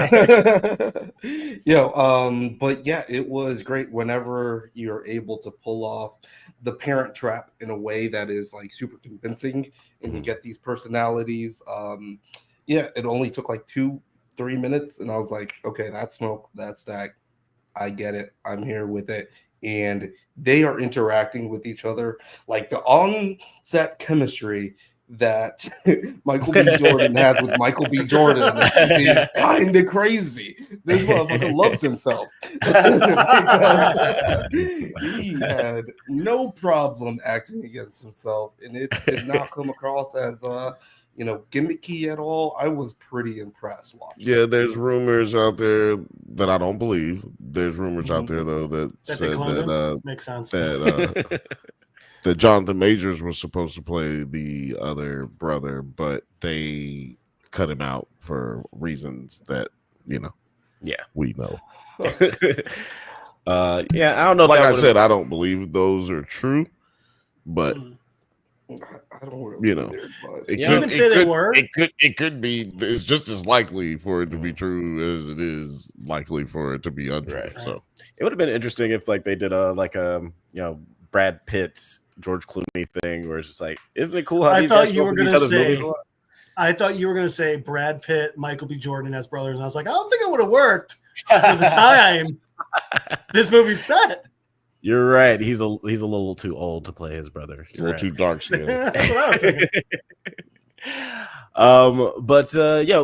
But yeah, it was great whenever you're able to pull off the Parent Trap in a way that is like super convincing, and you get these personalities. It only took like 2-3 minutes, and I was like, okay, that's Smoke, that's Stack. I get it. I'm here with it. And they are interacting with each other. Like the on-set chemistry that Michael B. Jordan has with Michael B. Jordan is kind of crazy. This motherfucker loves himself. He had no problem acting against himself, and it did not come across as gimmicky at all. I was pretty impressed watching. Yeah, there's rumors out there that I don't believe. There's rumors out there though that said that makes sense. That Jonathan Majors was supposed to play the other brother, but they cut him out for reasons that we know. I don't know. Like I said, I don't believe those are true, but I don't really it could be. It's just as likely for it to be true as it is likely for it to be untrue. Right. So it would have been interesting if like they did Brad Pitt, George Clooney thing, where it's just like, isn't it cool how I thought you were going to say Brad Pitt, Michael B. Jordan as brothers, and I was like, I don't think it would have worked for the time this movie's set. You're right. He's a little too old to play his brother. He's a little too dark skinned. That's what I was thinking.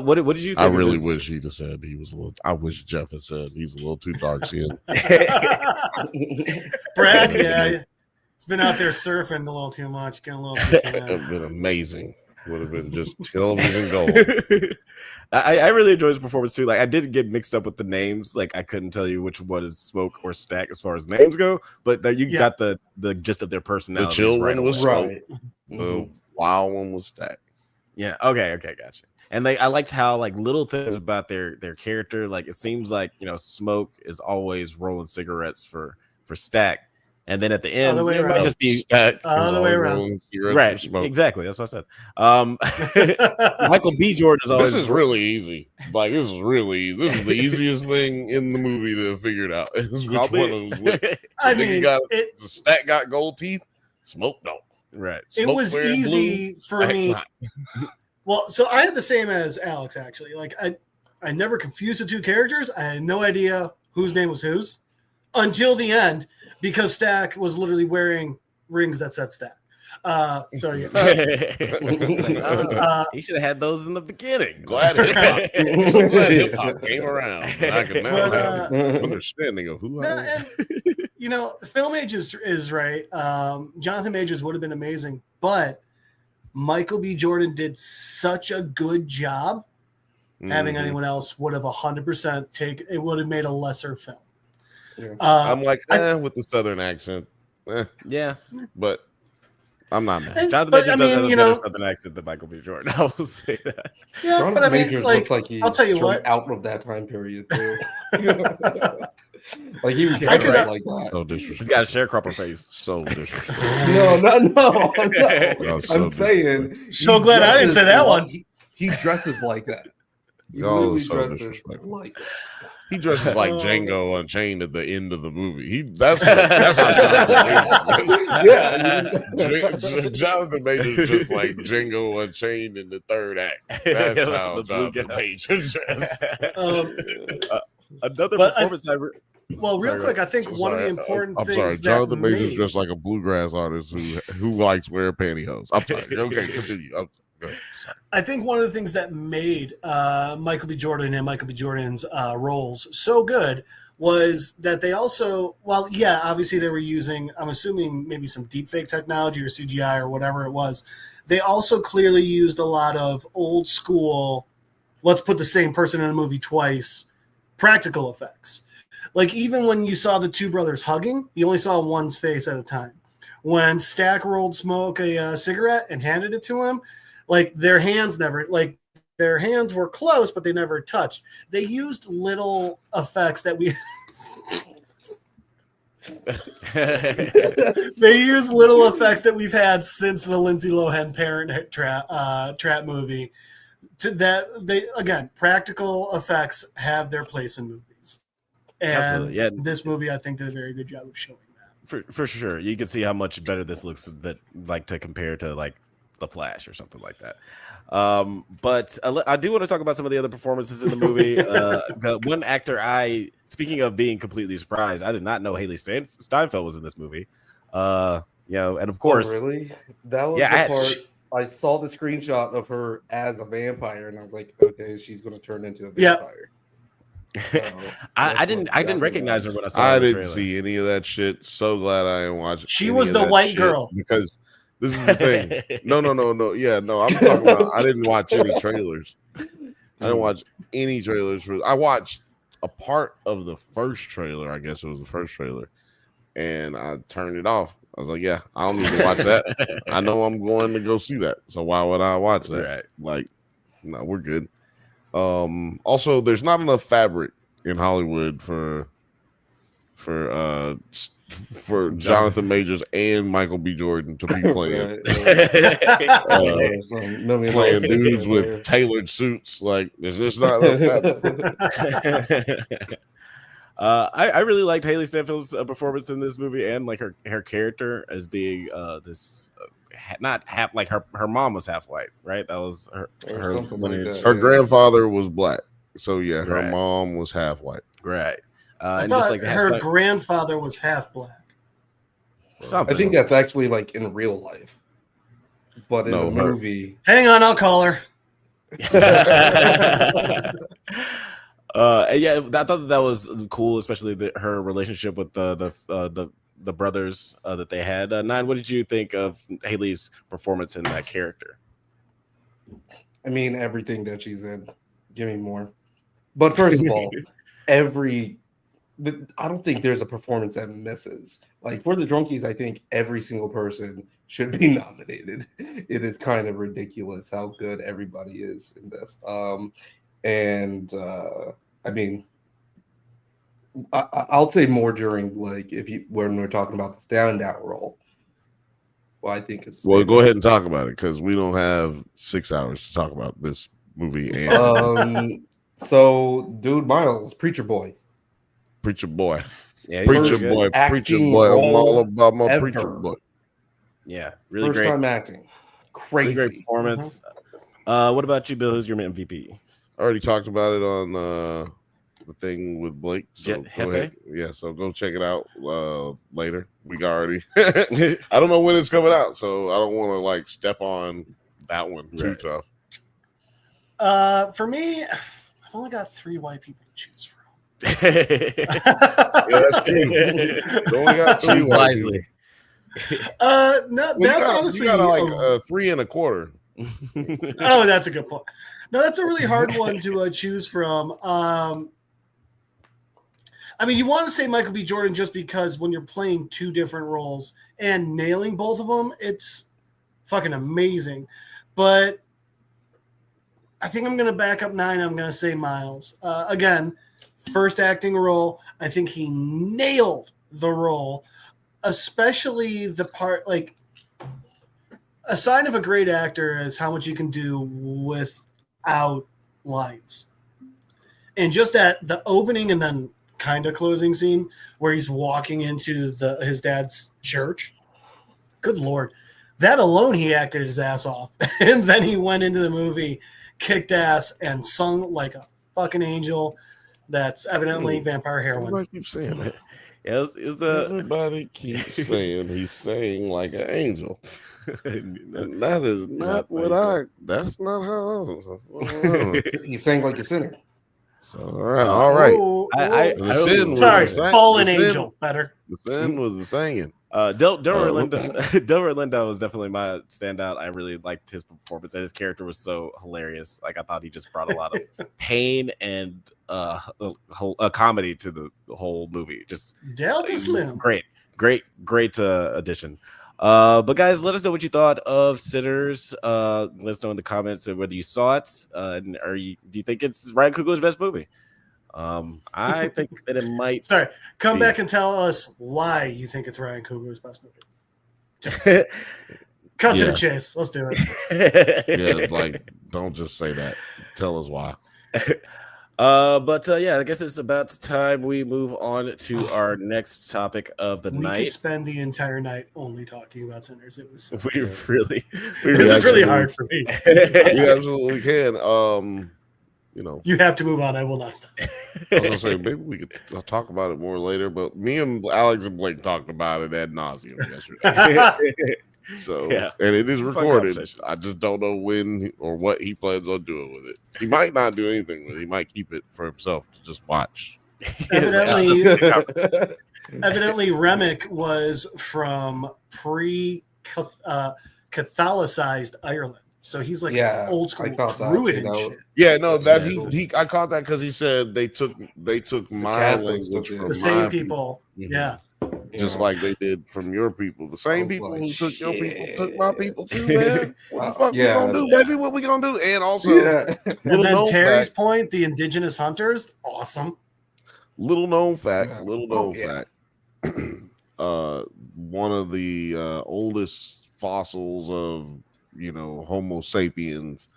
What did you think? I really wish he'd have said he was a little. I wish Jeff had said he's a little too dark skinned. Brad, it's been out there surfing a little too much, getting a little too It would have been amazing. Would have been just television gold. I really enjoyed his performance too. Like, I did get mixed up with the names. Like, I couldn't tell you which one is Smoke or Stack as far as names go, but you got the gist of their personality. The chill one was Smoke. Right. The wild one was Stack. Yeah. Okay. Gotcha. And I liked how like little things about their character. Like, it seems like, Smoke is always rolling cigarettes for Stack. And then at the end, it might just be the way around. Right. Exactly. That's what I said. Michael B. Jordan is always. This is really easy. Like, this is really easy. This is the easiest thing in the movie to figure it out. Is which one of them. The Stack got gold teeth. Smoke don't. Right. It was easy for me. Well, so I had the same as Alex, actually. Like, I never confused the two characters. I had no idea whose name was whose until the end, because Stack was literally wearing rings that said Stack. So yeah. He should have had those in the beginning. Glad hip hop. So glad hip hop came around. And I can now But, have an understanding of who I No, am. and Film Age is right. Jonathan Majors would have been amazing, but Michael B. Jordan did such a good job. Having anyone else would have 100% it would have made a lesser film. Yeah. I'm like, with the southern accent. Yeah. But I'm not mad. Jonathan Majors does have a better southern accent than Michael B. Jordan. I will say that. Yeah, Jonathan but I mean, Majors like, looks like he's I'll tell you straight what. out of that time period too. Like he was I could- right like that. So He's got a sharecropper face. So disrespectful. No. No, so I'm saying. So he glad I didn't dresses say that one. He dresses like that. He Oh, literally so dresses disrespectful. like that. He dresses like Django Unchained at the end of the movie. That's how Jonathan Majors just like Django Unchained in the third act. That's how The blue Jonathan guy. Majors dresses. Another But performance Well, real quick, I think one of the important I'm things sorry, that Jonathan Majors made, dressed like a bluegrass artist who likes wearing pantyhose. I'm sorry. Okay, continue. Go ahead. Sorry. I think one of the things that made Michael B. Jordan and Michael B. Jordan's roles so good was that they also, obviously they were using, I'm assuming maybe some deepfake technology or CGI or whatever it was. They also clearly used a lot of old school, let's put the same person in a movie twice, practical effects. Like even when you saw the two brothers hugging, you only saw one's face at a time. When Stack rolled Smoke a cigarette and handed it to him, like their hands were close, but they never touched. They used little effects that we they used little effects that we've had since the Lindsay Lohan Parent Trap movie. To that, they again, practical effects have their place in movies, and Absolutely, yeah. This movie I think did a very good job of showing that. For sure, you can see how much better this looks to compare to like The Flash or something like that. But I do want to talk about some of the other performances in the movie. The one actor speaking of being completely surprised, I did not know Haley Steinfeld was in this movie. And of course, really, that was yeah, the part. I saw the screenshot of her as a vampire, and I was like, okay, she's going to turn into a vampire. So, I didn't recognize her when I saw. I the didn't trailer. see any of that shit. So glad I didn't watch it. She was the white girl because this is the thing. No. Yeah, no. I'm talking about. I didn't watch any trailers. I didn't watch any trailers for. I watched a part of the first trailer. I guess it was the first trailer, and I turned it off. I was like, yeah, I don't need to watch that. I know I'm going to go see that. So why would I watch that? Right. Like, no, we're good. Also, there's not enough fabric in Hollywood for Jonathan Majors and Michael B. Jordan to be playing playing dudes with tailored suits. Like, there's just not enough fabric. I really liked Haley Steinfeld's performance in this movie, and like her character as being not half, like her mom was half white, right? That was her Her grandfather was black, so yeah, her mom was half white, right? I and thought just like her grandfather was half black. Something. I think that's actually like in real life, but in the movie. Hang on, I'll call her. Yeah, I thought that was cool, especially her relationship with the brothers that they had. Nine, what did you think of Haley's performance in that character? I mean, everything that she's in. Give me more. But first of all, I don't think there's a performance that misses. Like for the Drunkies, I think every single person should be nominated. It is kind of ridiculous how good everybody is in this. I mean, I'll say more during like when we're talking about the standout role. Well, I think it's go ahead and talk about it because we don't have 6 hours to talk about this movie. And so, dude, Miles, Preacher Boy. Yeah, Preacher boy. I'm all about my Preacher Boy. Yeah, really First great. time acting, crazy, really great performance. What about you, Bill? Who's your MVP? I already talked about it on the the thing with Blake. So Jet go Hefe? ahead. Yeah, so go check it out later. We got already. I don't know when it's coming out, so I don't want to like step on that one too tough. For me, I've only got 3 white people to choose from. Yeah, that's true. You only got 2 Choose white wisely. No, people. that's honestly. You got like 3 1/4. Oh, that's a good point. No, that's a really hard one to choose from. I mean, you want to say Michael B. Jordan just because when you're playing 2 different roles and nailing both of them, it's fucking amazing. But I think I'm going to back up 9. I'm going to say Miles. Again, first acting role. I think he nailed the role, especially the part, like, a sign of a great actor is how much you can do without lines. And just that, the opening and then kind of closing scene where he's walking into his dad's church. Good Lord. That alone, he acted his ass off. And then he went into the movie, kicked ass, and sung like a fucking angel. That's evidently vampire heroin. Everybody keeps saying that. Yeah, Everybody keeps saying he's saying like an angel. And that is not what that's not how He's saying like a sinner. So all right. Sorry, fallen angel. Better. The sin was the singing. Delroy Lindo was definitely my standout. I really liked his performance, and his character was so hilarious. Like, I thought he just brought a lot of pain and a comedy to the whole movie. Just Delta Slim. Great addition. But guys, let us know what you thought of Sinners. Let us know in the comments whether you saw it, and do you think it's Ryan Coogler's best movie? I think that it might. Sorry, come back and tell us why you think it's Ryan Coogler's best movie. Cut to the chase. Let's do it. Yeah, like, don't just say that. Tell us why. But I guess it's about time we move on to our next topic of the night. We could spend the entire night only talking about Sinners. It was it's really hard for me. You absolutely can. You have to move on. I will not stop. I was gonna say maybe we could talk about it more later, but me and Alex and Blake talked about it ad nauseum yesterday. So, and it is recorded. I just don't know when or what he plans on doing with it. He might not do anything with it. He might keep it for himself to just watch. Evidently, Remick was from pre-Catholicized Ireland. So he's like old school Druid and shit. Yeah, no, that he I caught that because he said they took my language from the same people. Yeah. Just like they did from your people. The same people who took your people took my people too, man. What the fuck we gonna do, baby? What we gonna do? And also, and then Terry's point, the indigenous hunters, awesome. Little known fact. One of the oldest fossils of Homo sapiens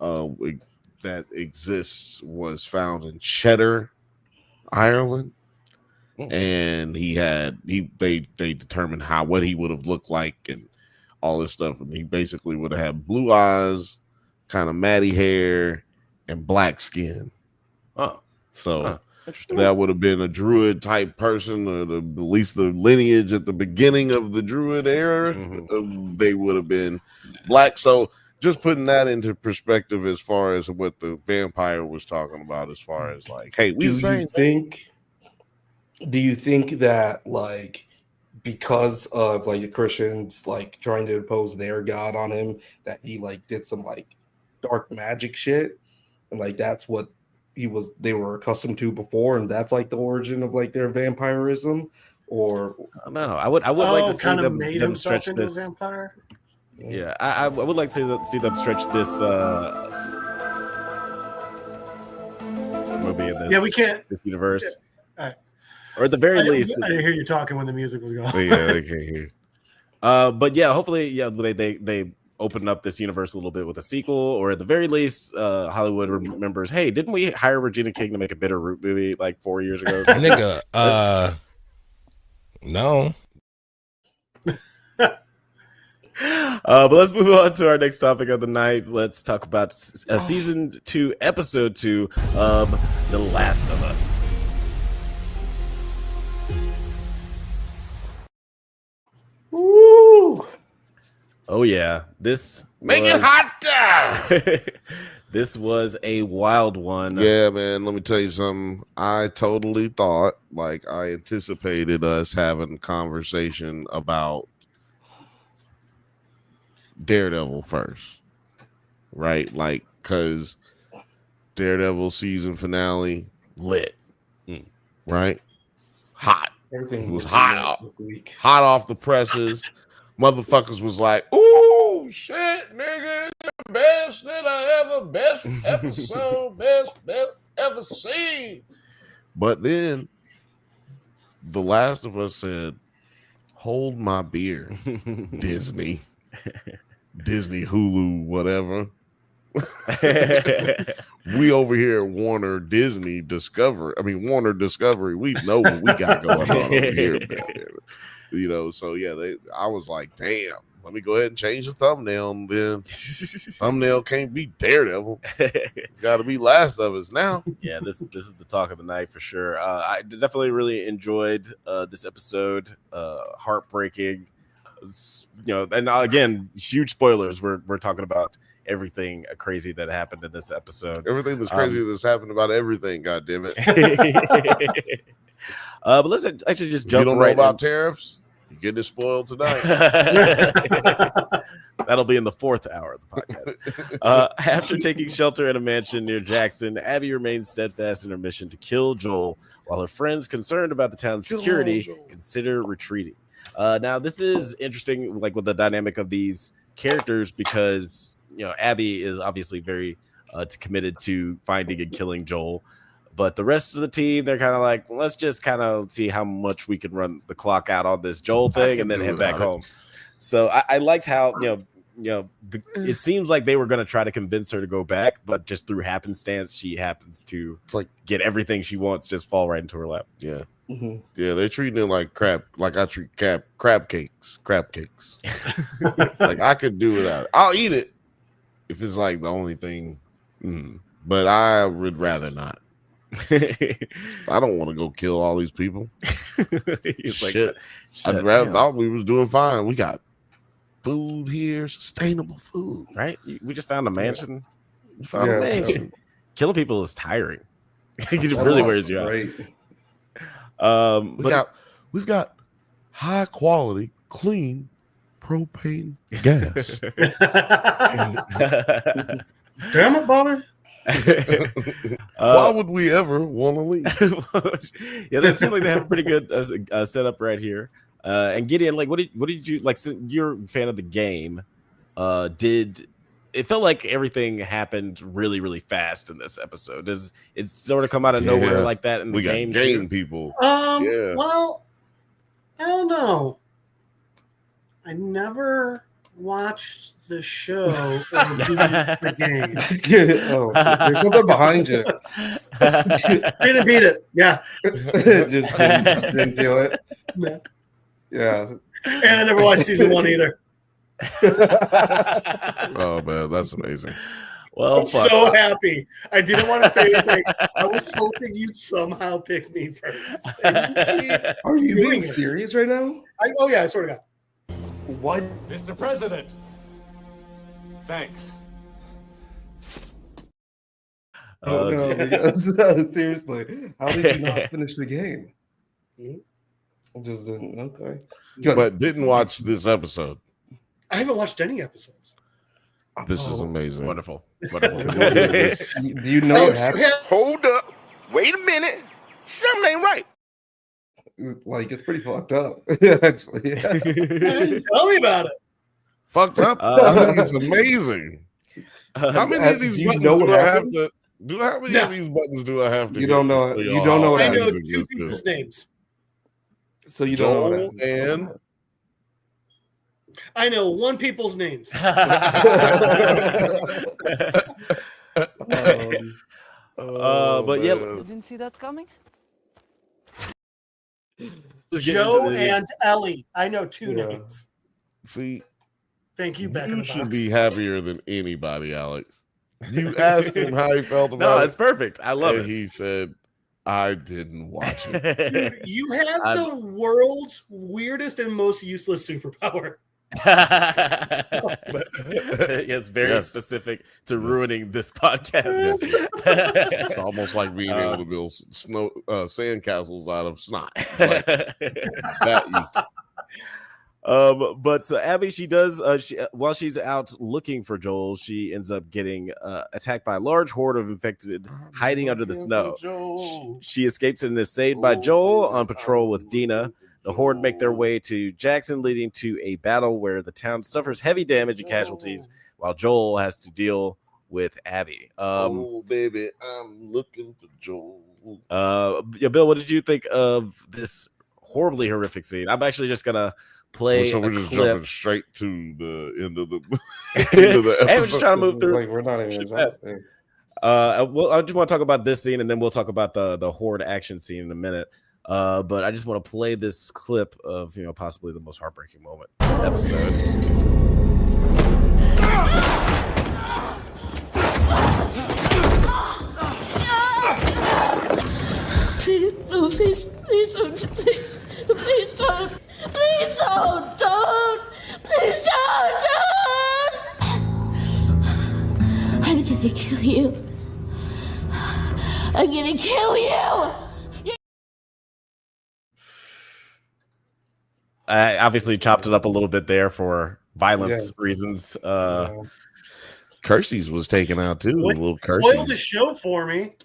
that exists was found in Cheddar, Ireland. And they determined what he would have looked like and all this stuff, and he basically would have had blue eyes, kind of matty hair, and black skin. That would have been a druid type person, or at least the lineage at the beginning of the druid era. They would have been black. So just putting that into perspective as far as what the vampire was talking about, as far as like, hey, do you think that, like, because of like the Christians like trying to impose their god on him, that he like did some like dark magic shit, and like that's what they were accustomed to before, and that's like the origin of like their vampirism? Or no, I would like to see them stretch this. Vampire? Yeah, I would like to see them stretch this movie in this. Yeah, we can't. This universe. All right. Or at the very least, I didn't hear you talking when the music was going. Yeah, they can't hear. But yeah, hopefully, they open up this universe a little bit with a sequel, or at the very least, Hollywood remembers, hey, didn't we hire Regina King to make a Bitter Root movie like 4 years ago? Nigga, no. But let's move on to our next topic of the night. Let's talk about season 2, episode 2 of The Last of Us. Woo! Oh yeah, this Make was, it hot. this was a wild one. Yeah, man. Let me tell you something. I totally thought, like, I anticipated us having a conversation about Daredevil first, right? Like, because Daredevil season finale lit, right? Hot. Everything It was was hot. this week. Hot off the presses. Motherfuckers was like, "Ooh, shit, nigga, the best that I ever, best episode, best ever seen." But then The Last of Us said, "Hold my beer, Disney, Hulu, whatever." We over here at Warner Discovery. We know what we got going on over here, man. You know, so yeah, I was like, damn, let me go ahead and change the thumbnail. And then thumbnail can't be Daredevil. It's got to be Last of Us now. Yeah, this is the talk of the night for sure. I definitely really enjoyed this episode. Heartbreaking, and again, huge spoilers. We're talking about everything crazy that happened in this episode. Everything that's crazy that's happened about everything. God damn it. But let's actually just jump. You don't know about tariffs? You're getting it spoiled tonight. That'll be in the 4th hour of the podcast. After taking shelter in a mansion near Jackson, Abby remains steadfast in her mission to kill Joel, while her friends, concerned about the town's security, consider retreating. Now, this is interesting, like with the dynamic of these characters, because Abby is obviously very committed to finding and killing Joel. But the rest of the team, they're kind of like, let's just kind of see how much we can run the clock out on this Joel thing and then head back home. So I liked how, it seems like they were going to try to convince her to go back, but just through happenstance, she happens to get everything she wants, just fall right into her lap. Yeah. Mm-hmm. Yeah, they're treating it like crap, like I treat crab cakes. Like I could do without it. I'll eat it if it's like the only thing, but I would rather not. I don't want to go kill all these people. Shit. I'd rather thought we was doing fine. We got food here, sustainable food. Right? We just found a mansion. We found a mansion. Killing people is tiring. It really wears you out. Right. We've got high quality, clean propane gas. Damn it, Bobby. Why would we ever want to leave? Yeah, that seems like they have a pretty good setup right here. And Gideon, like, what did you like? Since you're a fan of the game, did it felt like everything happened really, really fast in this episode? Does it sort of come out of nowhere like that in the game? We got game people. Well, I don't know. I never watched the show or the game. There's something behind you. Didn't beat it. Yeah. Just didn't feel it. Yeah. And I never watched season 1 either. Oh man, that's amazing. Well, I'm so happy. I didn't want to say anything. I was hoping you'd somehow pick me first. Are you being serious right now? Oh yeah, I swear to God. What? Mr. President, thanks. Oh no, because, seriously, how did you not finish the game? Just didn't. Okay, but didn't watch this episode. I haven't watched any episodes. This is amazing. Wonderful. Do you know what happened? Hold up. Wait a minute. Something ain't right. Like, it's pretty fucked up, actually. Tell me about it. Fucked up? I think it's amazing. How many of these buttons do I have to? How many of these buttons do I have to? You don't know. You don't know what I know happens. 2 people's names. So you don't know what Joel happens. and I know 1 people's names. But yeah, You didn't see that coming? Joe and Ellie. I know 2 names. see, Thank you, back in You the should box. be happier than anybody, Alex. You asked him how he felt about No, it. it's perfect. I love and it. he said, I didn't watch it. Dude, you have the world's weirdest and most useless superpower. It's very Yes. specific to ruining this podcast. It's almost like being able to build sandcastles out of snot. It's like that easy. But Abby, she does. While she's out looking for Joel, she ends up getting attacked by a large horde of infected, hiding under the snow. She escapes and is saved by Joel on patrol with Dina. The horde make their way to Jackson, leading to a battle where the town suffers heavy damage and casualties, while Joel has to deal with Abby. Oh, baby, I'm looking for Joel. Bill, what did you think of this horribly horrific scene? I'm actually just gonna play So a we're just clip. jumping straight to the end of the, Hey, we're just trying to move through. Like, we're not even exhausted. Well, I just want to talk about this scene, and then we'll talk about the horde action scene in a minute. But I just want to play this clip of possibly the most heartbreaking moment of the episode. Please, no, please don't, please don't, please don't, please don't. I'm gonna kill you. I'm gonna kill you. I obviously chopped it up a little bit there for violence reasons. Kirsty's was taken out too. Spoil Little the Kirsty's. show for me.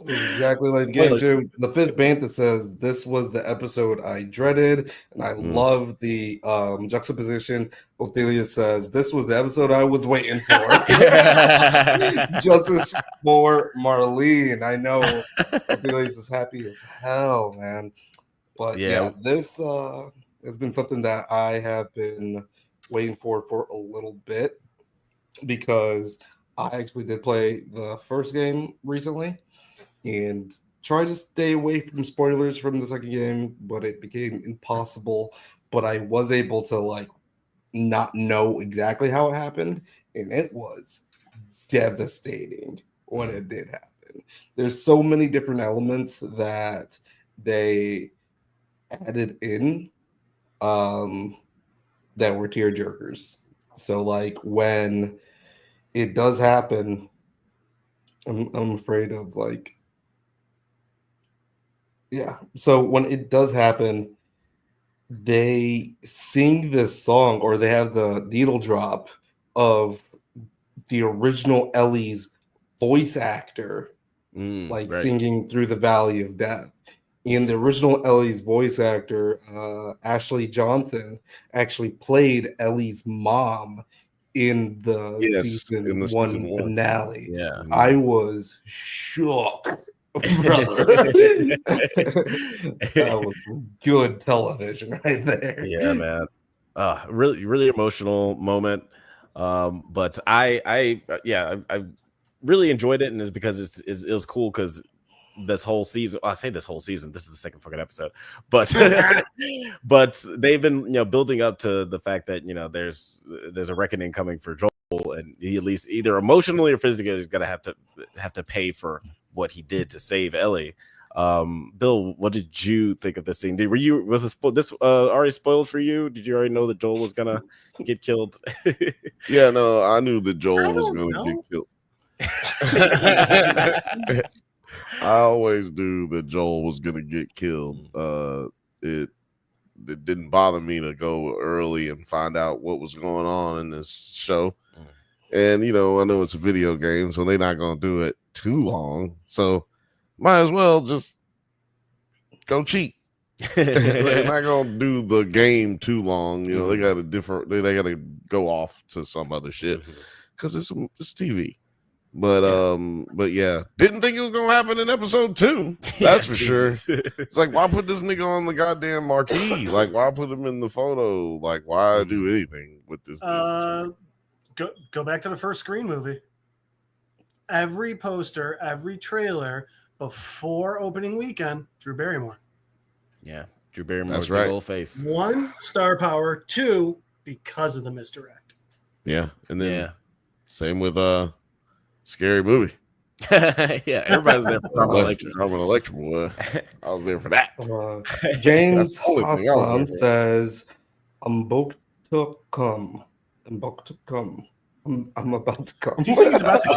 Exactly like the game, too. The fifth Bantha says this was the episode I dreaded, and I love the juxtaposition. Othelia says this was the episode I was waiting for. Justice for Marlene. I know Othelia's is happy as hell, man. But yeah, this has been something that I have been waiting for a little bit, because I actually did play the first game recently and try to stay away from spoilers from the second game, but it became impossible. But I was able to not know exactly how it happened, and it was devastating when it did happen. There's so many different elements that they added in that were tear jerkers. So when it does happen, I'm afraid of so when it does happen, they sing this song, or they have the needle drop of the original Ellie's voice actor singing Through the Valley of Death. And the original Ellie's voice actor, Ashley Johnson, actually played Ellie's mom in the season one finale. Yeah, I was shook, brother. That was good television right there. Yeah, man. Really, really emotional moment. But I really enjoyed it, and it's because it was cool because this whole season, I say this whole season, this is the second fucking episode, but but they've been building up to the fact that there's a reckoning coming for Joel, and he at least either emotionally or physically is gonna have to pay for what he did to save Ellie. Bill, what did you think of this scene? Was this already spoiled for you? Did you already know that Joel was gonna get killed? Yeah, no, I knew that Joel was gonna get killed. I always knew that Joel was gonna get killed. It didn't bother me to go early and find out what was going on in this show. And I know it's a video game, so they're not gonna do it too long. So might as well just go cheat. They're not gonna do the game too long. They got they got to go off to some other shit because it's TV. But yeah, didn't think it was gonna happen in episode 2. That's for sure. It's like, why put this nigga on the goddamn marquee? Why put him in the photo? Why do anything with this? Go back to the first Screen movie. Every poster, every trailer before opening weekend, Drew Barrymore. Yeah, Drew Barrymore's That's big right. old face. 1, star power. 2, because of the misdirect. Yeah, and then Yeah. same with Scary Movie. Yeah, everybody's there for Carmen Electra. Carmen Electra, boy. I was there for that. James That's the only thing I was Haslam there for. says, I'm booked to come. I'm booked to come. I'm about to come. Did you say he's about to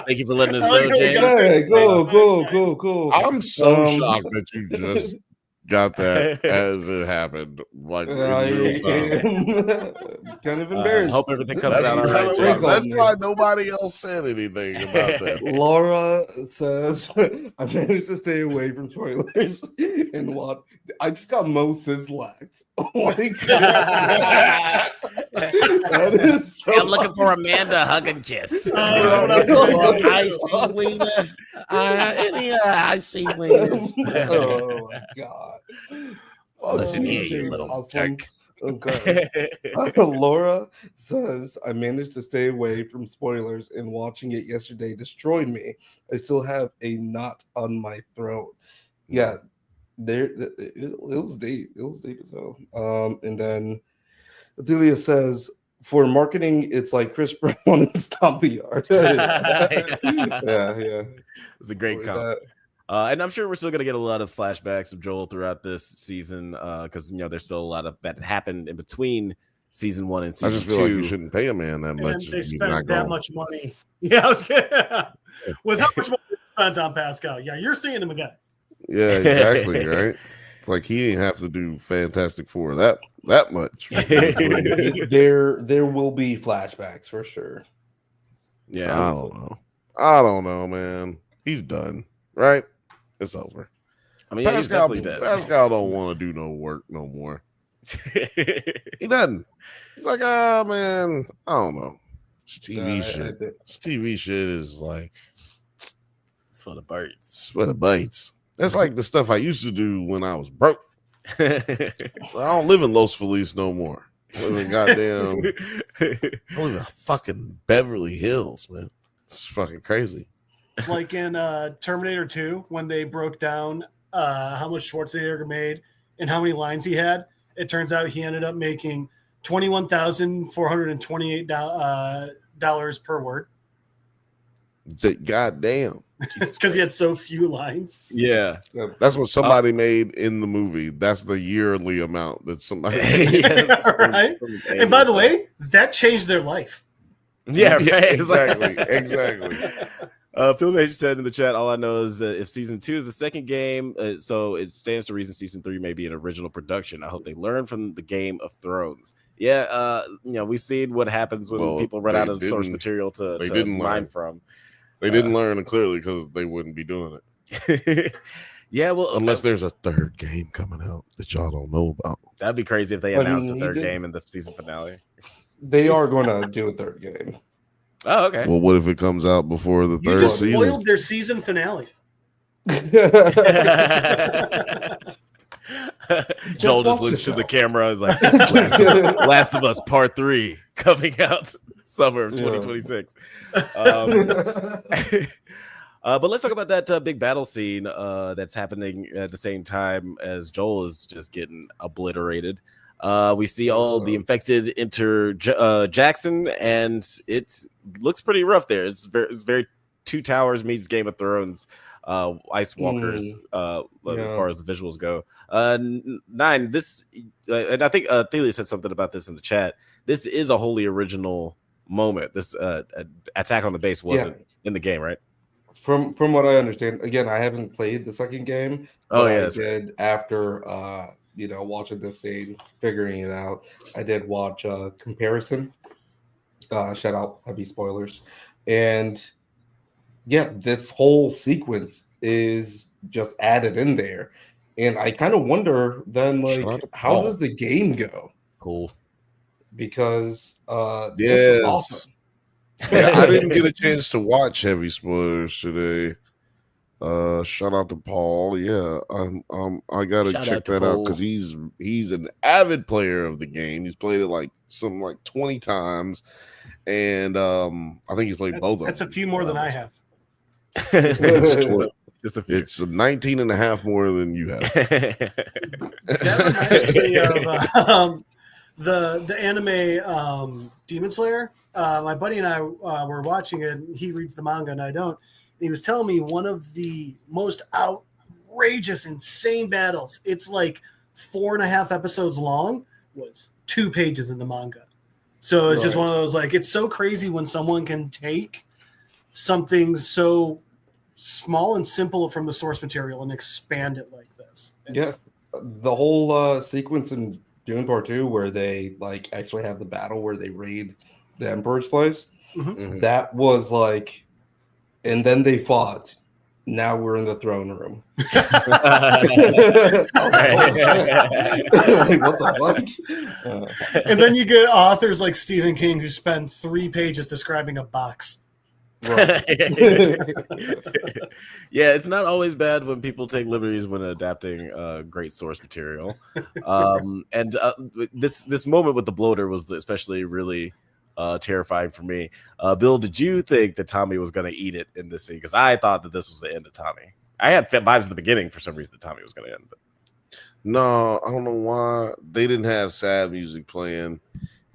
Thank you for letting us I know, like how we James. gotta say Cool. I'm so Um, shocked that you just got that as it happened. Like, in real time. Kind of embarrassed. Hope everything comes That's, out all right, why, James. that's why nobody else said anything about that. Laura says, I managed to stay away from spoilers and what I just got Moses lax. Oh my god. That is so I'm looking for Amanda hug and kiss. I wiener. Icy wieners. Oh my god. Listen here, you James little Osborne. jerk. Okay. Laura says, I managed to stay away from spoilers and watching it yesterday destroyed me. I still have a knot on my throat. Yeah, it was deep. It was deep as hell. And then Adelia says, for marketing, it's like Chris Brown and Stomp the Yard. Yeah. It's a great comp. And I'm sure we're still going to get a lot of flashbacks of Joel throughout this season because, there's still a lot of that happened in between season 1 and season 2. I just feel like you shouldn't pay a man that much. And they if he's spent not that going. much money. Yeah, with how much money they spent on Pascal. Yeah, you're seeing him again. Yeah, exactly, right? It's like he didn't have to do Fantastic Four that much. There will be flashbacks for sure. Yeah, I don't know, man. He's done, right? It's over. I mean, he's Pascal, definitely dead. Pascal don't want to do no work no more. He doesn't. He's like, man, I don't know. It's TV shit. It's TV shit is like It's for the birds. it's for the bites. That's like the stuff I used to do when I was broke. I don't live in Los Feliz no more. I live in goddamn. I live in fucking Beverly Hills, man. It's fucking crazy. Like in Terminator 2, when they broke down how much Schwarzenegger made and how many lines he had, it turns out he ended up making $21,428 per word. Goddamn. Because he had so few lines. Yeah. That's what somebody made in the movie. That's the yearly amount that somebody Yes. Right? And by the way, that changed their life. Yeah, right. Exactly. Phil Major said in the chat, all I know is that if season 2 is the second game, so it stands to reason season 3 may be an original production. I hope they learn from the Game of Thrones. Yeah, we've seen what happens when people run out of source material to mine from. They didn't learn clearly because they wouldn't be doing it. Yeah, well, unless there's a third game coming out that y'all don't know about. That'd be crazy if they announced a third game in the season finale. They are going to do a third game. Oh, okay. Well, what if it comes out before the You third just season? spoiled their season finale. Joel just looks to the camera and is like, Last of Us Part 3 coming out summer of 2026. But let's talk about that big battle scene that's happening at the same time as Joel is just getting obliterated. We see all the infected enter Jackson, and it looks pretty rough there. It's very Two Towers meets Game of Thrones. Ice Walkers as far as the visuals go. 9, this and I think Thelia said something about this in the chat. This is a wholly original moment. This attack on the base wasn't in the game, right? From what I understand, again, I haven't played the second game. I did after watching this scene, figuring it out. I did watch a comparison. Shout out, heavy spoilers. And yeah, this whole sequence is just added in there. And I kind of wonder then, like, how does the game go? Cool. Because this was awesome. Yeah, I didn't get a chance to watch heavy spoilers today. Shout out to Paul. Yeah, I gotta check that out because he's an avid player of the game. He's played it like 20 times, and I think he's played both of them. That's a few more than I have. Just a few. It's 19 and a half more than you have. That reminds me of the anime Demon Slayer. My buddy and I were watching it. He reads the manga and I don't. And he was telling me one of the most outrageous, insane battles. It's like 4.5 episodes long. Was 2 pages in the manga. So it's just one of those, like, it's so crazy when someone can take something so small and simple from the source material and expand it like this. The whole sequence in Dune Part 2 where they like actually have the battle where they raid the Emperor's place. Mm-hmm. That was like, and then they fought. Now we're in the throne room. Like, what the fuck? And then you get authors like Stephen King who spend 3 pages describing a box. Right. Yeah, it's not always bad when people take liberties when adapting great source material. And this moment with the bloater was especially really terrifying for me. Bill, did you think that Tommy was going to eat it in this scene? Because I thought that this was the end of Tommy. I had vibes at the beginning for some reason that Tommy was going to end. But No, I don't know why they didn't have sad music playing,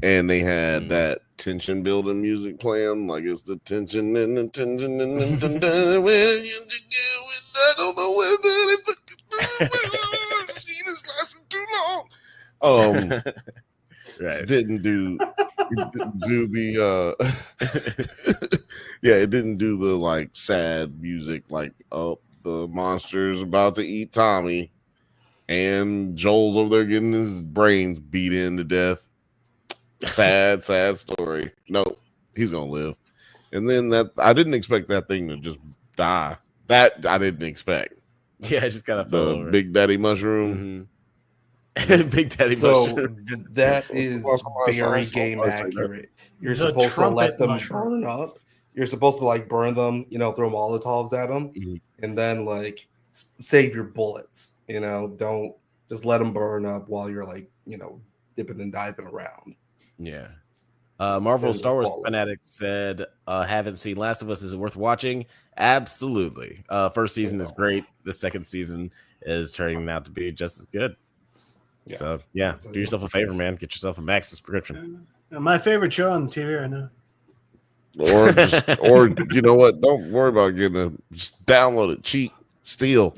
and they had that tension building music playing. Like it's the tension and the tension and the tension. When you do it, I don't know whether it's seen this lasting too long. right. Didn't do the it didn't do the like sad music like the monster's about to eat Tommy and Joel's over there getting his brains beat in to death. Sad story. No, he's gonna live. And then that I didn't expect that thing to just die. That I didn't expect. Yeah, it just kind of fell The over. Big Daddy Mushroom. Big Daddy Mushroom. That is very game accurate. You're The supposed to let trumpet them mushroom. burn up. You're supposed to like burn them, throw Molotovs at them, and then like save your bullets. Don't just let them burn up while you're like, dipping and diving around. Yeah. Marvel There's Star Wars quality. fanatic said, haven't seen Last of Us. Is it worth watching? Absolutely. First season is great. The second season is turning out to be just as good. Yeah. So yeah, do yourself a favor, man. Get yourself a Max subscription. My favorite show on the TV right now. Or you know what? Don't worry about getting it. Just download it cheap. Steal.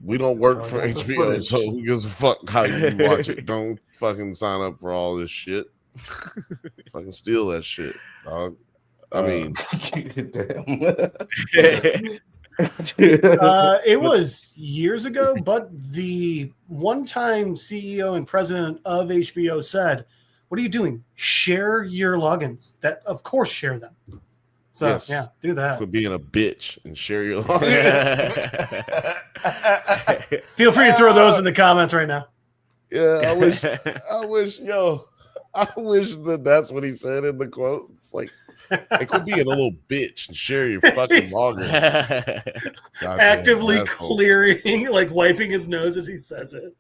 We don't work for HBO, so who gives a fuck how you watch it? Don't fucking sign up for all this shit. Fucking steal that shit, dog. I mean, Damn. It was years ago, but the one-time CEO and president of HBO said, "What are you doing? Share your logins." That, of course, share them. So Yes. yeah, do that. quit being a bitch and share your Feel free to throw those in the comments right now. Yeah, I wish that that's what he said in the quote. It's like, quit being a little bitch and share your fucking login. Goddamn Actively asshole. clearing, like wiping his nose as he says it.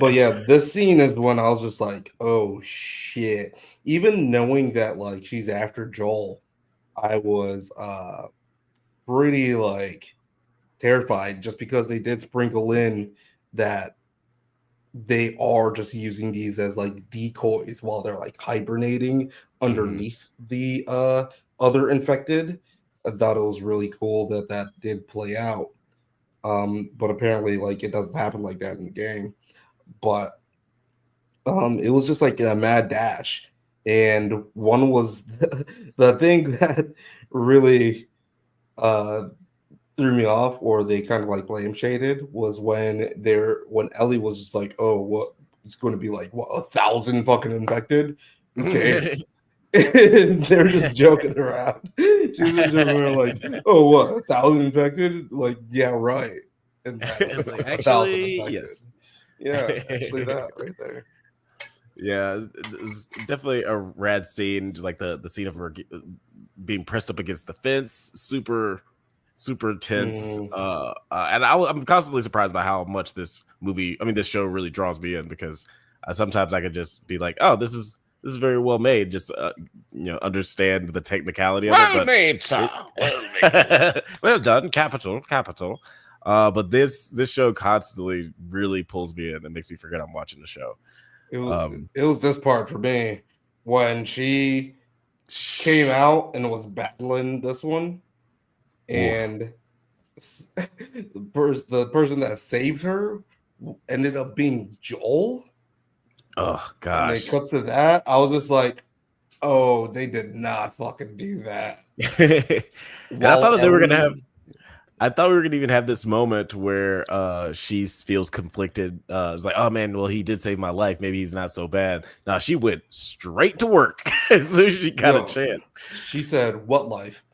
But yeah, this scene is when I was just like, oh shit. Even knowing that like she's after Joel, I was pretty like terrified just because they did sprinkle in that they are just using these as like decoys while they're like hibernating underneath the other infected. I thought it was really cool that did play out. But apparently like it doesn't happen like that in the game. But it was just like a mad dash. And one was the thing that really threw me off, or they kind of like blame shaded, was when Ellie was just like, oh, what it's going to be like, what, 1,000 fucking infected? Who cares? They're just joking around. She was just like, oh, what, 1,000 infected? Like, yeah, right. And It's like, 1,000 actually, infected. yes. Yeah, actually that right there. Yeah, it was definitely a rad scene, just like the scene of her being pressed up against the fence, super tense. And I'm constantly surprised by how much this show really draws me in, because sometimes I could just be like, oh, this is this is very well made. Just understand the technicality of Well it. made, sir. Well made. Well done, capital. But this show constantly really pulls me in and makes me forget I'm watching the show. It was this part for me when she came out and was battling this one, and the person that saved her ended up being Joel. Oh And gosh! it cuts to that. I was just like, "Oh, they did not fucking do that." And I thought that they were gonna have. I thought we were gonna even have this moment where she feels conflicted. It's like, oh man, well he did save my life. Maybe he's not so bad. No, she went straight to work as soon as she got a chance. She said, "What life?"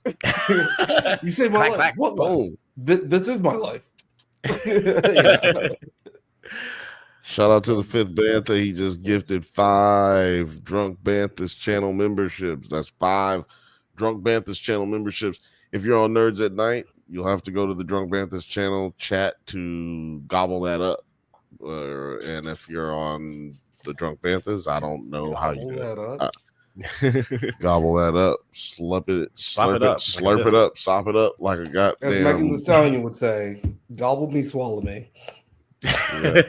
You say my life. Clack. What life? Oh. This is my life. Yeah. Shout out to the fifth Bantha. He just gifted 5 Drunk Banthas channel memberships. That's 5 Drunk Banthas channel memberships. If you're on Nerds at Night, you'll have to go to the Drunk Banthas channel chat to gobble that up. And if you're on the Drunk Banthas, I don't know how you that up. Gobble that up, slurp it up, sop it up like a goddamn. As Megan Thee Stallion would say, "Gobble me, swallow me." Yeah.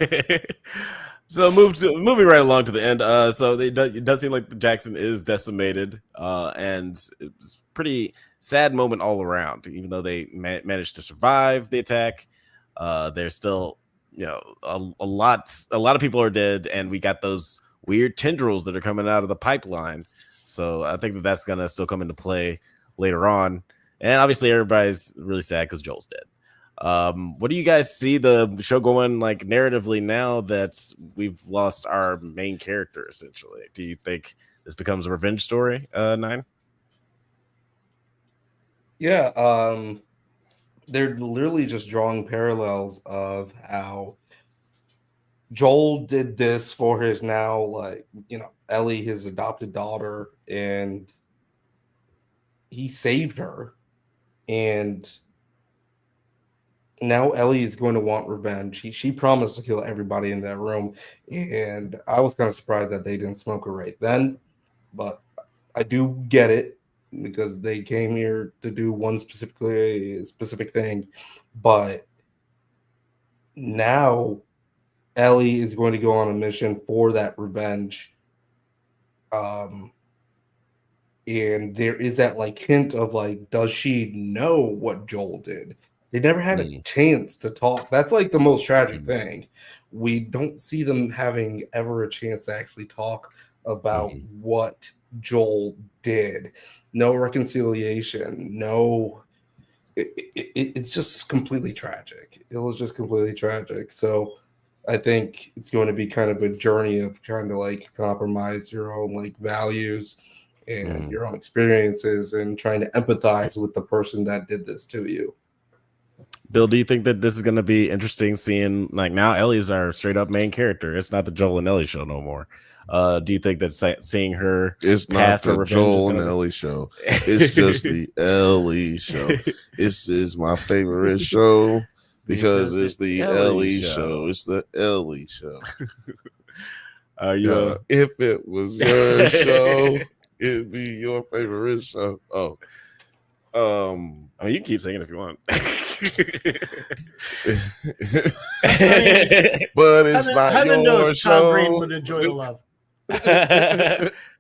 So moving right along to the end. So it does seem like Jackson is decimated, and it's pretty sad moment all around. Even though they managed to survive the attack, there's still a lot of people are dead, and we got those weird tendrils that are coming out of the pipeline. So I think that's gonna still come into play later on, and obviously everybody's really sad because Joel's dead. What do you guys see the show going like narratively now that we've lost our main character essentially? Do you think this becomes a revenge story, Nine? Yeah, they're literally just drawing parallels of how Joel did this for his now, Ellie, his adopted daughter, and he saved her. And now Ellie is going to want revenge. She promised to kill everybody in that room. And I was kind of surprised that they didn't smoke her right then. But I do get it because they came here to do one specific thing. But now Ellie is going to go on a mission for that revenge. And there is that hint of does she know what Joel did? They never had a chance to talk. That's the most tragic thing. We don't see them having ever a chance to actually talk about what Joel did. No reconciliation. No. It's just completely tragic. It was just completely tragic. So I think it's going to be kind of a journey of trying to compromise your own values and your own experiences and trying to empathize with the person that did this to you. Bill, do you think that this is going to be interesting seeing now Ellie's our straight up main character? It's not the Joel and Ellie show no more. Do you think that seeing her it's not the Joel and Ellie show? It's just the Ellie show. This is my favorite show. Because it's the Ellie show. It's the Ellie show. If it was your show, it'd be your favorite show. Oh. I mean, you can keep singing if you want. But it's not your show. Tom Green would enjoy the love.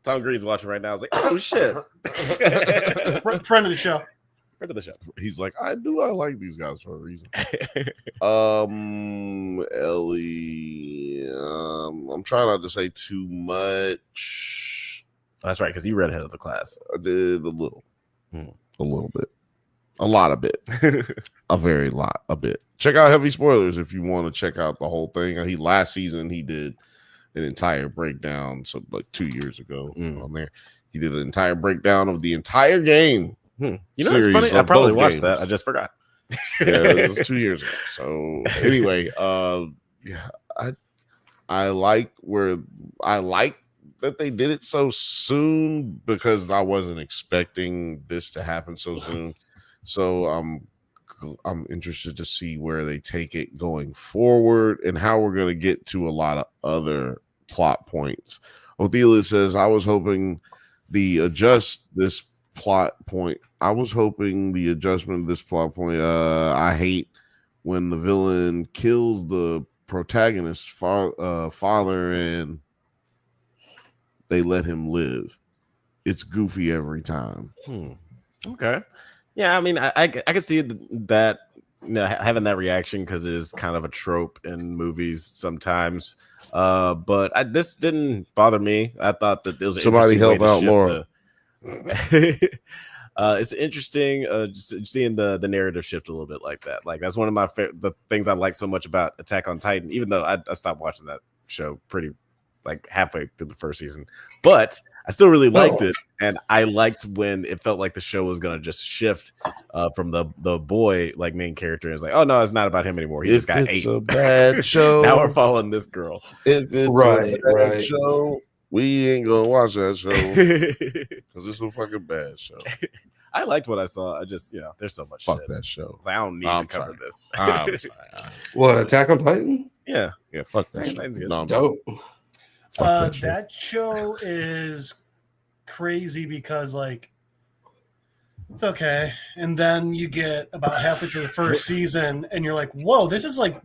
Tom Green's watching right now. I was like, oh shit. Friend of the show. Friend of the show. He's like, I like these guys for a reason. Ellie. I'm trying not to say too much. That's right, because you read ahead of the class. I did a little. A little bit. A lot of bit. A very lot. A bit. Check out Heavy Spoilers if you want to check out the whole thing. Last season he did an entire breakdown. So 2 years ago on there. He did an entire breakdown of the entire game. It's funny. I probably watched that. I just forgot. Yeah, it was 2 years ago. So anyway, I like that they did it so soon because I wasn't expecting this to happen so soon. So I'm interested to see where they take it going forward and how we're going to get to a lot of other plot points Othelia says, I was hoping the adjustment of this plot point. I hate when the villain kills the protagonist's father and they let him live. It's goofy every time. Okay. Yeah, I mean, I could see that, having that reaction because it is kind of a trope in movies sometimes. But this didn't bother me. I thought that there was Somebody help out Laura. It's interesting just seeing the narrative shift a little bit like that. Like that's one of the things I like so much about Attack on Titan, even though I stopped watching that show pretty like halfway through the first season, but I still really liked it. And I liked when it felt like the show was going to just shift from the boy like main character. It's like, oh no, it's not about him anymore. He just got ate. It's a bad show. Now we're following this girl. If it's a bad show, we ain't gonna watch that show because it's a fucking bad show. I liked what I saw. I just, there's so much Fuck shit. that show. I don't need to cover this. I'm sorry. What, Attack on Titan? Yeah. Fuck that Attack show. on Titan's good. No, Dope. That show is crazy because like it's okay, and then you get about halfway through the first season and you're like, whoa, this is like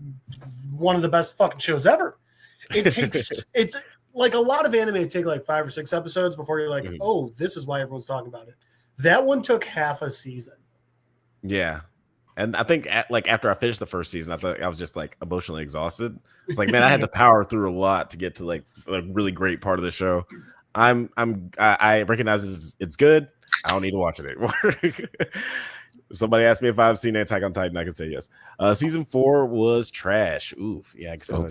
one of the best fucking shows ever. It takes it's like a lot of anime take like 5 or 6 episodes before you're like, oh, this is why everyone's talking about it. That one took half a season. Yeah. And I think after I finished the first season, I thought I was just like emotionally exhausted. It's like, man, I had to power through a lot to get to like a really great part of the show. I recognize it's good. I don't need to watch it anymore. If somebody asked me if I've seen Attack on Titan, I can say yes. Season 4 was trash. Oof. Yeah. I fell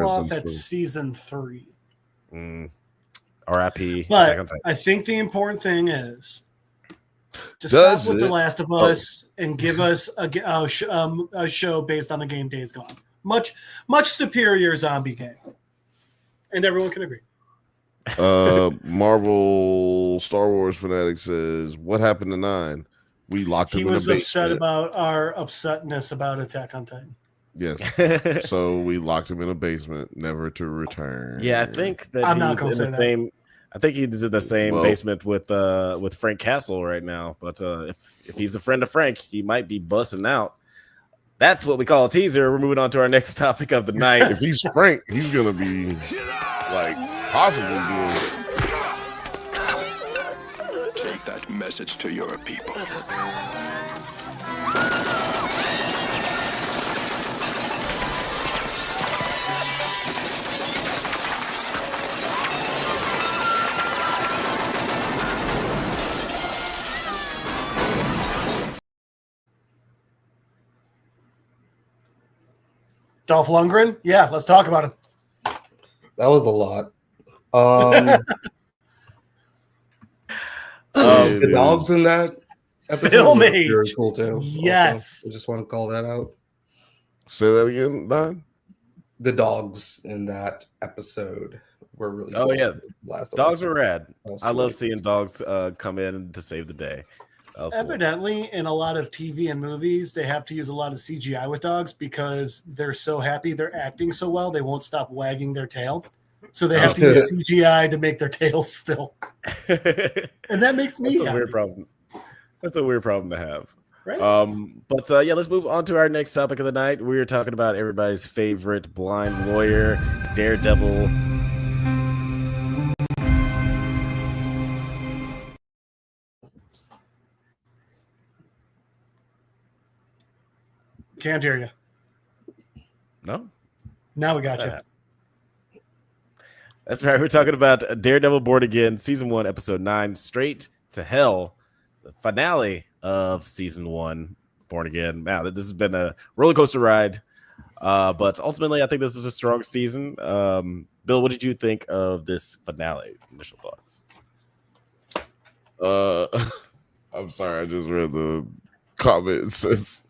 off at too. season 3. R.I.P. But I think the important thing is to stop with The Last of Us and give us a show based on the game Days Gone. Much superior zombie game. And everyone can agree. Marvel Star Wars fanatic says, what happened to 9? We locked him in a basement. He was upset about our upsetness about Attack on Titan. Yes. So we locked him in a basement, never to return. Yeah, I think that I'm not going to say that. I think he's in the same basement with Frank Castle right now. But if he's a friend of Frank, he might be busting out. That's what we call a teaser. We're moving on to our next topic of the night. If he's Frank, he's gonna be like possibly doing it. Take that message to your people. Dolph Lundgren? Yeah, let's talk about him. That was a lot. The dogs in that episode were very cool too. Yes. Also, I just want to call that out. Say that again, Don. The dogs in that episode were really cool. Yeah. Dogs are rad. I love seeing dogs come in to save the day. Evidently, in a lot of TV and movies, they have to use a lot of CGI with dogs because they're so happy they're acting so well, they won't stop wagging their tail. So they have to use CGI to make their tails still. And that makes me happy. A weird problem. That's a weird problem to have. Right? But let's move on to our next topic of the night. We are talking about everybody's favorite blind lawyer, Daredevil. Can't hear you. No? Now we got you. That's right. We're talking about Daredevil Born Again, Season 1, Episode 9, Straight to Hell, the finale of Season 1, Born Again. Wow, this has been a roller coaster ride. But ultimately, I think this is a strong season. Bill, what did you think of this finale? Initial thoughts? I'm sorry. I just read the comment. It says,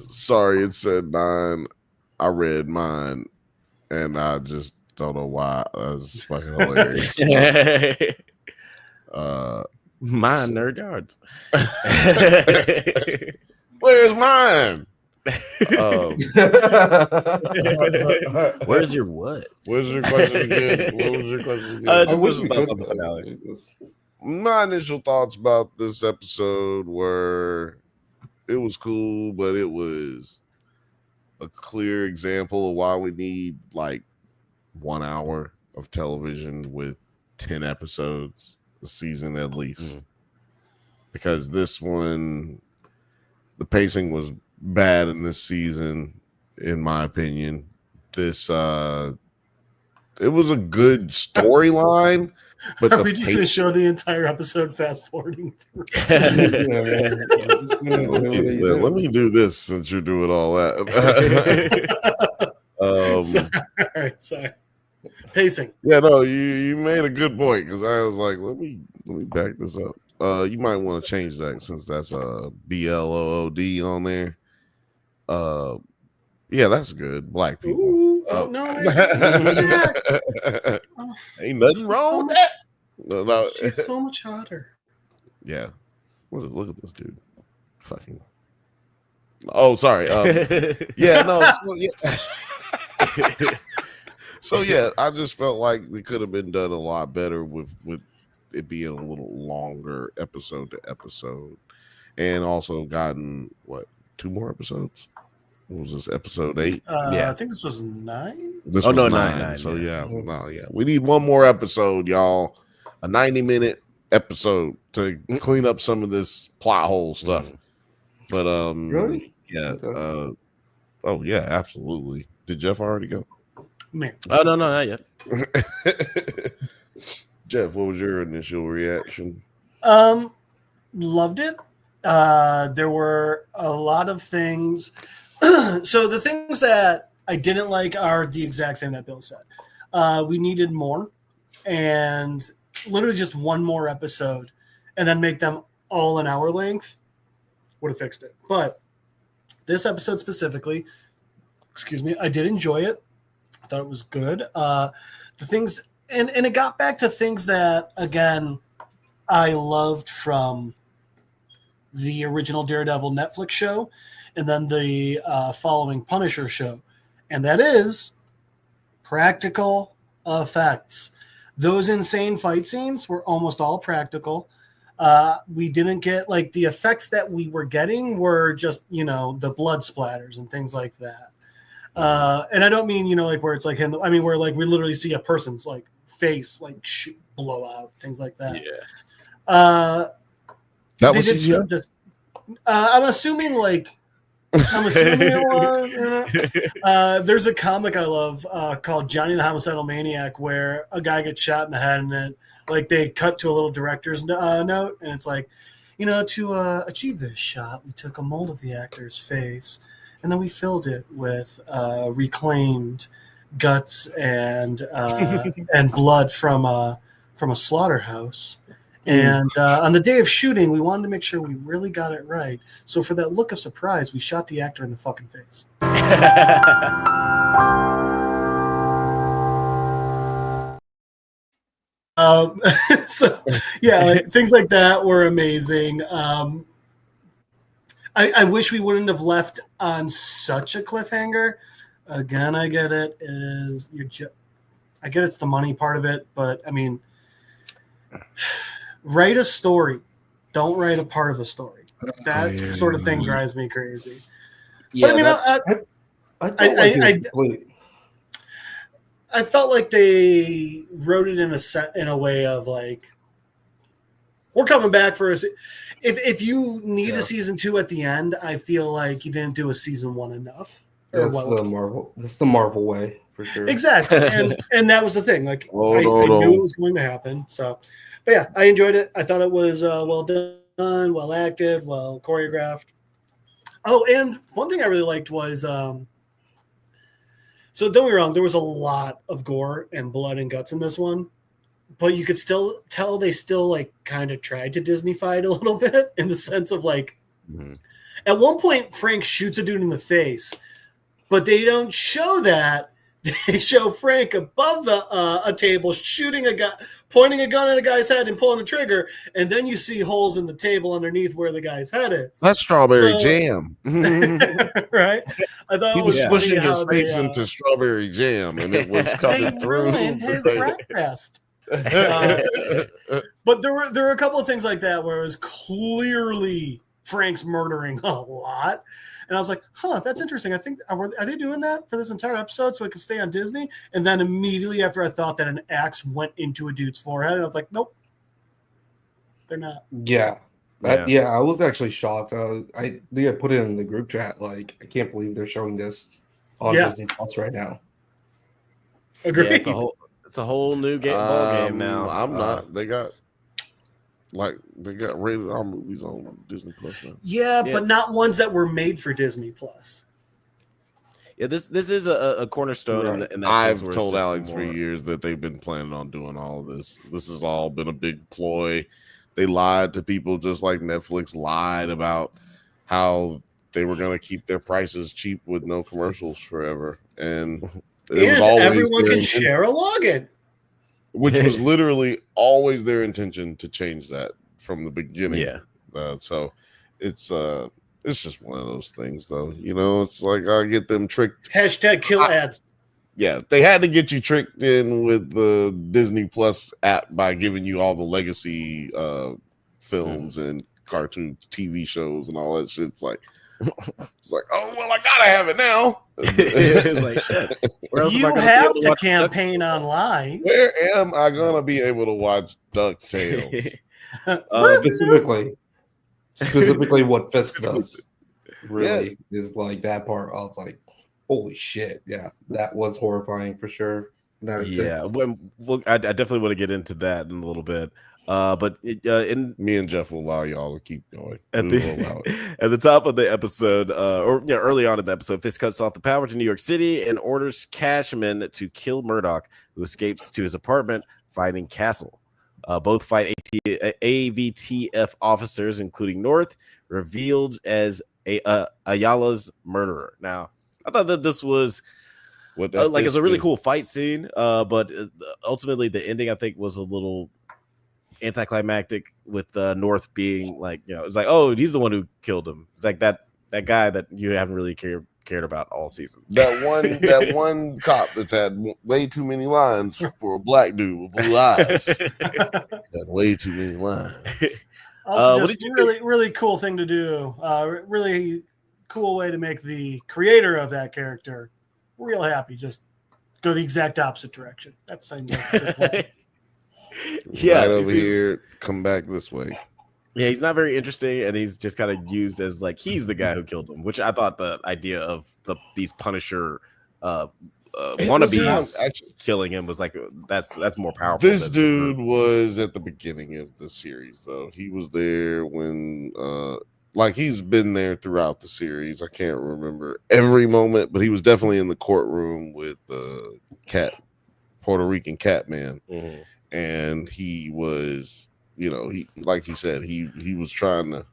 sorry, it said 9. I read mine, and I just don't know why. That's fucking hilarious. Mine, nerd yards. Where's mine? Where's your what? Where's your question again? What was your question again? I Just wish those we thoughts could. on the finale. Jesus. My initial thoughts about this episode were it was cool, but it was a clear example of why we need like 1 hour of television with 10 episodes a season at least. Because this one, the pacing was bad in this season, in my opinion. This it was a good storyline, but Are we just going to show the entire episode fast forwarding through? Let me do this since you're doing all that. Sorry. Pacing. Yeah, no, you made a good point because I was like, let me back this up. You might want to change that since that's a BLOOD on there. Yeah, that's good. Black people. Ooh, no. Ain't nothing wrong with that. No. She's so much hotter. Yeah. Look at this dude. Fucking. Oh, sorry. Yeah, no. So yeah, I just felt like it could have been done a lot better with it being a little longer episode to episode, and also gotten 2 more episodes. What was this, episode 8? I think this was 9. This was 9. So yeah, we need 1 more episode, y'all. A 90-minute episode to clean up some of this plot hole stuff. But Really? Yeah. Oh yeah, absolutely. Did Jeff already go? Man. Oh no, not yet. Jeff, what was your initial reaction? Loved it. There were a lot of things. So the things that I didn't like are the exact same that Bill said. We needed more, and literally just 1 more episode, and then make them all an hour length would have fixed it. But this episode specifically, I did enjoy it. I thought it was good. The things, and it got back to things that, again, I loved from the original Daredevil Netflix show and then the following Punisher show. And that is practical effects. Those insane fight scenes were almost all practical. We didn't get, like, the effects that we were getting were just, the blood splatters and things like that. And I don't mean, like where it's like him. I mean, where like we literally see a person's like face like blow out, things like that. Yeah. That was CGI? Just, I'm assuming it was. There's a comic I love called Johnny the Homicidal Maniac where a guy gets shot in the head and then like they cut to a little director's note and it's like, to achieve this shot, we took a mold of the actor's face. And then we filled it with reclaimed guts and blood from a slaughterhouse. And on the day of shooting, we wanted to make sure we really got it right. So for that look of surprise, we shot the actor in the fucking face. So yeah, like, things like that were amazing. I wish we wouldn't have left on such a cliffhanger. Again, I get it. I get it's the money part of it, but I mean, write a story. Don't write a part of a story. That sort of thing drives me crazy. Yeah, but I mean, I felt like they wrote it in a way of like, we're coming back for us. If you need a season 2 at the end, I feel like you didn't do a season 1 enough. That's the Marvel way for sure. Exactly, and that was the thing. Like I knew it was going to happen. So, but yeah, I enjoyed it. I thought it was well done, well acted, well choreographed. Oh, and one thing I really liked was, so don't get me wrong, there was a lot of gore and blood and guts in this one. But you could still tell they still like kind of tried to Disney-fy it a little bit in the sense of like, at one point Frank shoots a dude in the face, but they don't show that. they show Frank above a table shooting a guy, pointing a gun at a guy's head and pulling the trigger, and then you see holes in the table underneath where the guy's head is. That's strawberry So- jam. Right? I thought He it was was funny pushing his how face they, into strawberry jam, and it was they coming through. ruined his breakfast. But there were a couple of things like that where it was clearly Frank's murdering a lot. And I was like, that's interesting. I think, are they doing that for this entire episode so it could stay on Disney? And then immediately after I thought that an axe went into a dude's forehead, and I was like, nope, they're not. Yeah. I was actually shocked. I think I put it in the group chat. Like, I can't believe they're showing this on Disney Plus right now. Agreed. Yeah, it's a whole new ball game now. I'm not. They got rated R movies on Disney Plus now. Yeah, but not ones that were made for Disney Plus. Yeah, this is a cornerstone. Right. In that I've sense where it's told just Alex for years that they've been planning on doing all of this. This has all been a big ploy. They lied to people just like Netflix lied about how they were going to keep their prices cheap with no commercials forever. And was always everyone can intention, share a login. which was literally always their intention to change that from the beginning. Yeah. So it's just one of those things, though. You know, it's like I get them tricked. Hashtag kill ads. Yeah, they had to get you tricked in with the Disney Plus app by giving you all the legacy films and cartoons, TV shows, and all that shit. It's like, oh well, I gotta have it now. It's like, shit. Where else am I You gonna be have able to watch campaign on lies. Where am I gonna be able to watch DuckTales? Specifically what Fisk does really is like that part. I was like, holy shit. Yeah, that was horrifying for sure. Yeah, I definitely want to get into that in a little bit. But in Me and Jeff will allow y'all to keep going. at the top of the episode, early on in the episode, Fisk cuts off the power to New York City and orders Cashman to kill Murdoch, who escapes to his apartment fighting Castle. Both fight AVTF officers, including North, revealed as Ayala's murderer. Now, I thought that this was it's a really cool fight scene, but ultimately the ending I think was a little anticlimactic with North being like, it's like, oh, he's the one who killed him. It's like that guy that you haven't really cared about all season. That one cop that's had way too many lines for a black dude with blue eyes. Had way too many lines. Also, just really cool thing to do. Really cool way to make the creator of that character real happy. Just go the exact opposite direction. That's the same. Yeah, right over here, come back this way. Yeah, he's not very interesting, and he's just kind of used as like he's the guy who killed him, which I thought the idea of these Punisher wannabes killing him was like that's more powerful. This dude was at the beginning of the series, though. He was there when he's been there throughout the series. I can't remember every moment, but he was definitely in the courtroom with the Puerto Rican cat man. Mm-hmm. And he was, he like he said, he was trying to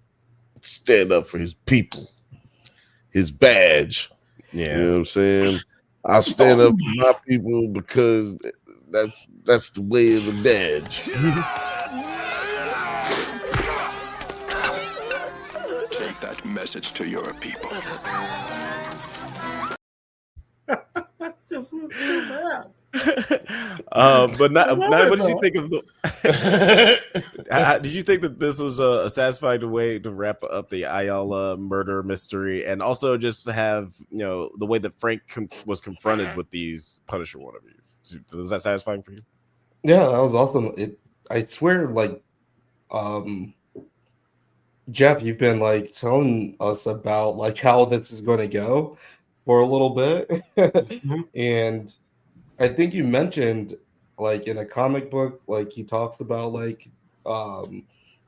stand up for his people, his badge. Yeah, you know what I'm saying? I'll stand up for my people because that's the way of the badge. Take that message to your people. Just so bad. But what did you think of did you think that this was a satisfying way to wrap up the Ayala murder mystery, and also just have the way that Frank was confronted with these Punisher wannabes? Was that satisfying for you? Yeah, that was awesome. I swear, Jeff, you've been telling us about how this is going to go for a little bit, Mm-hmm. and I think you mentioned in a comic book, he talks about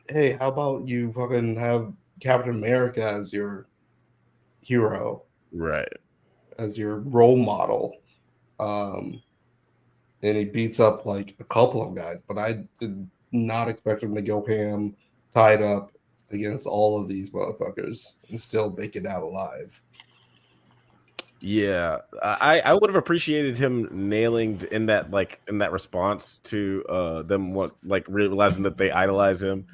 hey, how about you fucking have Captain America as your hero, right? As your role model. And he beats up a couple of guys, but I did not expect him to go ham, tied up against all of these motherfuckers and still make it out alive. Yeah, I would have appreciated him nailing in that response to them realizing that they idolize him.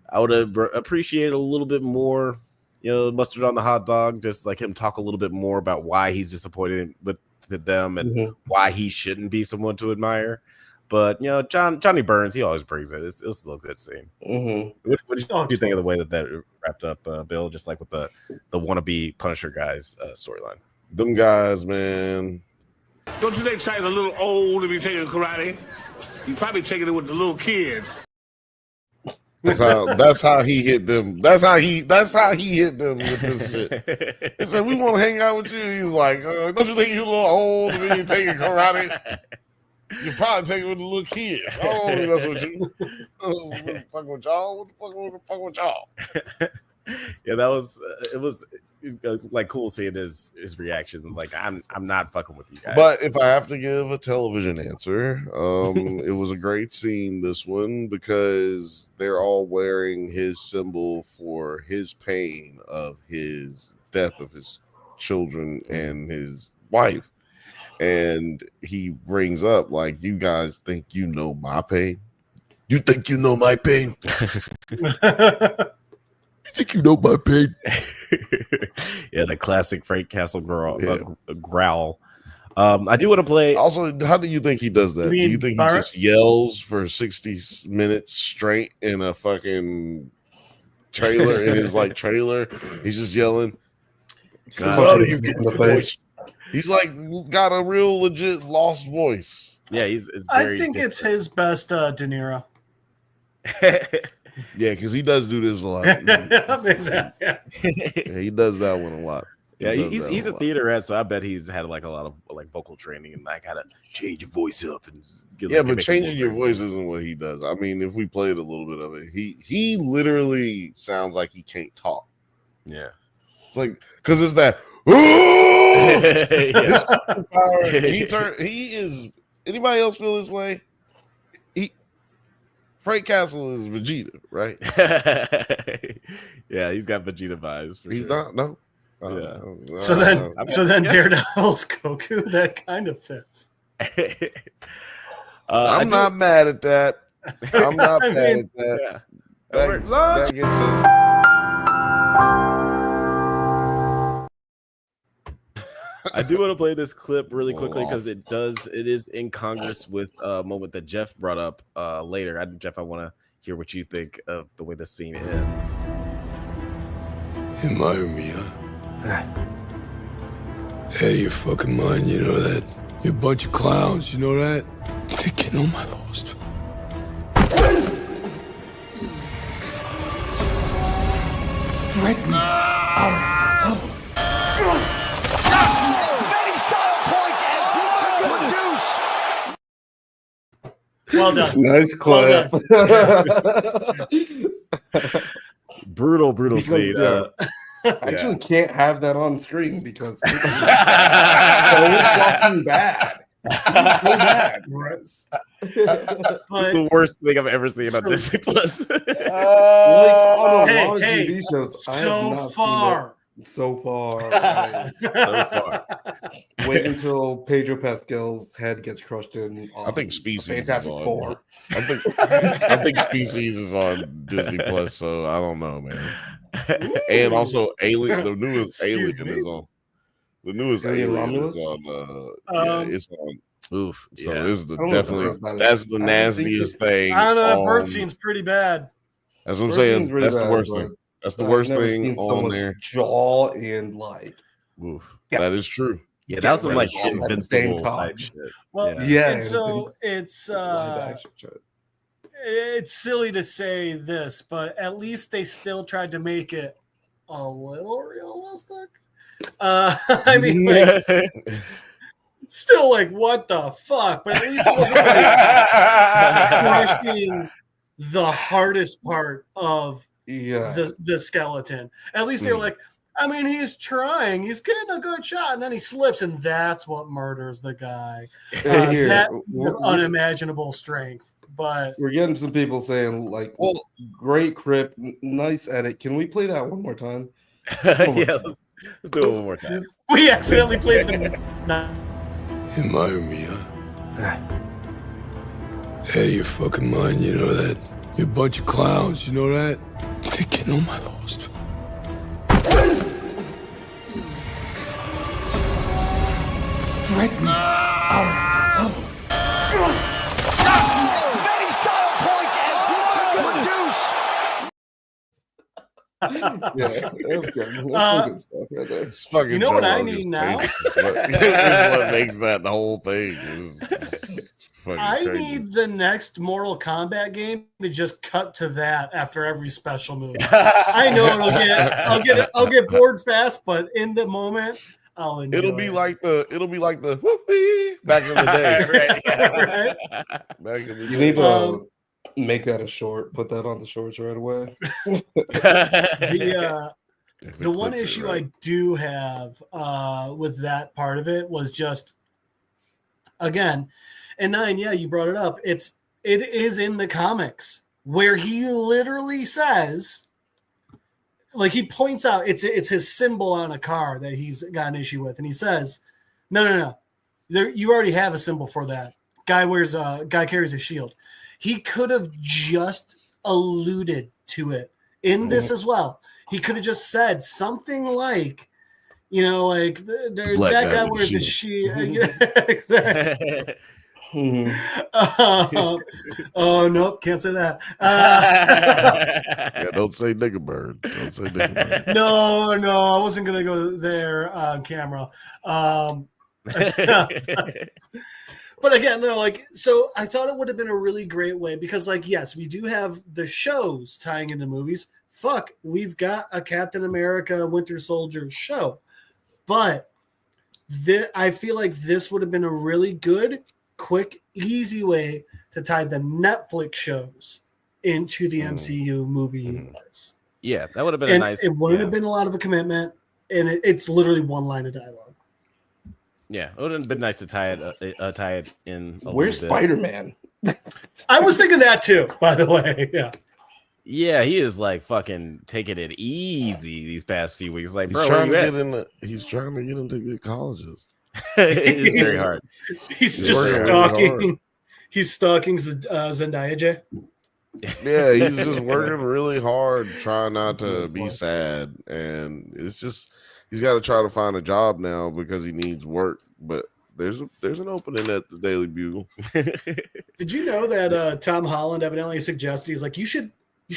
I would have appreciated a little bit more, mustard on the hot dog, just like him talk a little bit more about why he's disappointed with them and why he shouldn't be someone to admire. But Johnny Burns, he always brings it. It's a little good scene. What did you think of the way that wrapped up, Bill? Just like with the wannabe Punisher guys storyline. Them guys, man. Don't you think China's a little old to be taking karate? You probably taking it with the little kids. That's how he hit them. That's how he hit them with this shit. He said, "We want to hang out with you." He's like, "Don't you think you're a little old to be taking karate? You probably take it with the little kids. I don't want to mess with you. Fucking with y'all. What the fuck with y'all?" Yeah, that was it was like cool seeing his reactions. Like, I'm not fucking with you guys. But if I have to give a television answer, it was a great scene, this one, because they're all wearing his symbol for his pain of his death of his children and his wife. And he brings up, like, you guys think you know my pain? You think you know my pain? Think you know my pain? Yeah, the classic Frank Castle growl. I do want to play. Also, how do you think he does that? Do you think he just yells for 60 minutes straight in a fucking trailer? In his trailer, he's just yelling. God, you get the voice. He's like got a real legit lost voice. Yeah, I think it's his best De Niro. Yeah, because he does do this a lot. Exactly. Yeah, he does that one a lot. He's a theater rat, so I bet he's had a lot of vocal training and how to change your voice up and but changing your voice isn't what he does. I mean, if we played a little bit of it, he literally sounds like he can't talk. Yeah, it's like because it's that. He is. Anybody else feel this way? Frank Castle is Vegeta, right? Yeah, he's got Vegeta vibes. He's not. No. Yeah. So then Daredevil's Goku. That kind of fits. I'm not mad at that. I'm not mad at that. Yeah, that gets it. I do want to play this clip really quickly because it is incongruous with a moment that Jeff brought up later. Jeff, I want to hear what you think of the way the scene ends. Admire me, huh? Out of your fucking mind, you know that? You're a bunch of clowns, you know that? You think you know my laws? Threaten our home. Well done. Nice clip. Well brutal scene. I actually can't have that on screen because it's so fucking bad. It's so bad. It's the worst thing I've ever seen on Disney Plus. On a lot of TV shows, So far. Right. So far. Wait until Pedro Pascal's head gets crushed in. I think Species Fantastic is on. Four. I think Species is on Disney Plus, so I don't know, man. And also Alien, the newest Alien is on. The newest Alien is on. It's on. Oof. So yeah. this is that's the nastiest thing. I don't know. That birth scene's pretty bad. That's what I'm saying. Really that's bad, the worst thing. That's the worst thing on there. Jaw and oof. Yeah. That is true. Yeah, that was some Invincible type shit. Well, yeah. So it's silly to say this, but at least they still tried to make it a little realistic. I mean, still what the fuck? But at least it wasn't crushing the hardest part of the skeleton. At least they were I mean, he's trying. He's getting a good shot, and then he slips, and that's what murders the guy. That unimaginable strength. But we're getting some people saying great crip, nice edit. Can we play that one more time? Yeah, Let's do it one more time. We accidentally played the. You admire me, huh? Out of your fucking mind, you know that? You're a bunch of clowns, you know that? You're getting on my lowest. Threaten our home. As many style points as you can produce. Yeah, that was good. That's some good stuff right there. It's fucking You know what Joe I Rogan's need now? face is what makes that the whole thing. Is fucking I crazy. need the next Mortal Kombat game to just cut to that after every special move. I know I'll get bored fast, but in the moment, I'll enjoy It'll be it. like the whoopee back in the day. Right? Back in the You day. need to make that a short. Put that on the shorts right away. The If it the one clips it issue right. I do have with that part of it was just, again, and Nine, yeah, you brought it up. It is in the comics where he literally says, like, he points out it's his symbol on a car that he's got an issue with, and he says, no, you already have a symbol for that. Guy carries a shield. He could have just alluded to it in this as well. He could have just said something like, like there's Black that guy guy with a wears a shield. exactly. Oh nope, can't say that. Yeah, don't say nigga bird. Don't say nigga bird. No, I wasn't gonna go there on camera. But again, so I thought it would have been a really great way because, yes, we do have the shows tying into movies. Fuck, we've got a Captain America Winter Soldier show, but I feel like this would have been a really good, quick, easy way to tie the Netflix shows into the MCU movie universe. Yeah, that would have been And a nice. it wouldn't have been a lot of a commitment, and it's literally one line of dialogue. Yeah, it would have been nice to tie it in. Where's Spider-Man? I was thinking that too, by the way. Yeah. Yeah, he is like fucking taking it easy these past few weeks. Like, He's bro, trying to where get you in. He's trying to get into good colleges. at? It is very hard. He's He's just working really stalking. hard. He's stalking Zendaya J. Yeah, he's just working really hard, trying not to be sad, and it's just he's got to try to find a job now because he needs work. But there's an opening at the Daily Bugle. Did you know that Tom Holland evidently suggested he's like, you should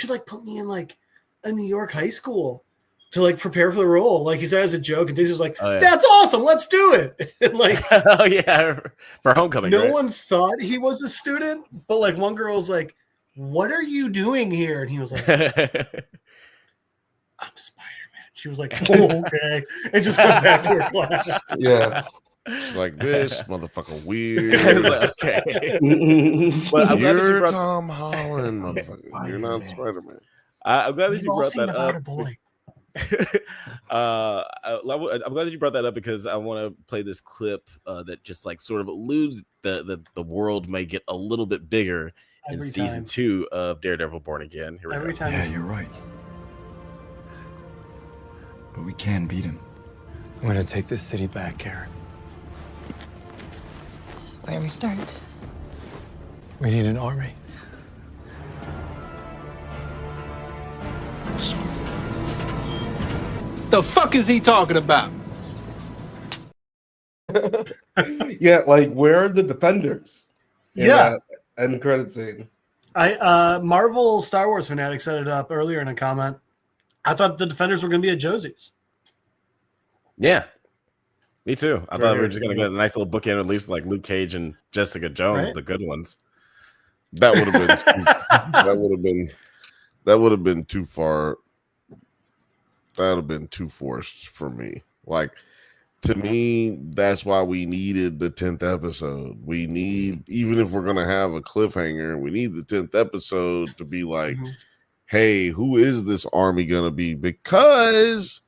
like put me in like a New York high school to like prepare for the role. Like he said as a joke, and Disney was like, Oh, yeah. that's awesome, let's do it. And like Oh yeah, for homecoming. no right? one thought he was a student, but like one girl was like, what are you doing here? And he was like, I'm Spider-Man. She was like, oh, okay. And just went back to her class. Yeah. It's like this motherfucker weird. It's like, okay. But I'm glad that you You're brought. Tom Holland, motherfucker. You're not Spider-Man. I'm glad that We've you all brought seen that About up. a Boy. I'm glad that you brought that up because I want to play this clip that just like sort of alludes the world may get a little bit bigger in Every season time. 2 of Daredevil Born Again. Here we Every go. time. Yeah, you're right. But we can beat him. I'm gonna take this city back, Karen. Where do we start? We need an army. The fuck is he talking about? Yeah, like where are the defenders? in Yeah. that end credit scene. Marvel Star Wars fanatic set it up earlier in a comment. I thought the defenders were going to be at Josie's. Yeah, me too. I Right thought we here. were just gonna get a nice little bookend, at least like Luke Cage and Jessica Jones, Right. the good ones. That would have been that would have been too far. That would have been too forced for me. Like, to me, that's why we needed the 10th episode. We need, even if we're gonna have a cliffhanger, we need the 10th episode to be like, Mhm. hey, who is this army gonna be? Because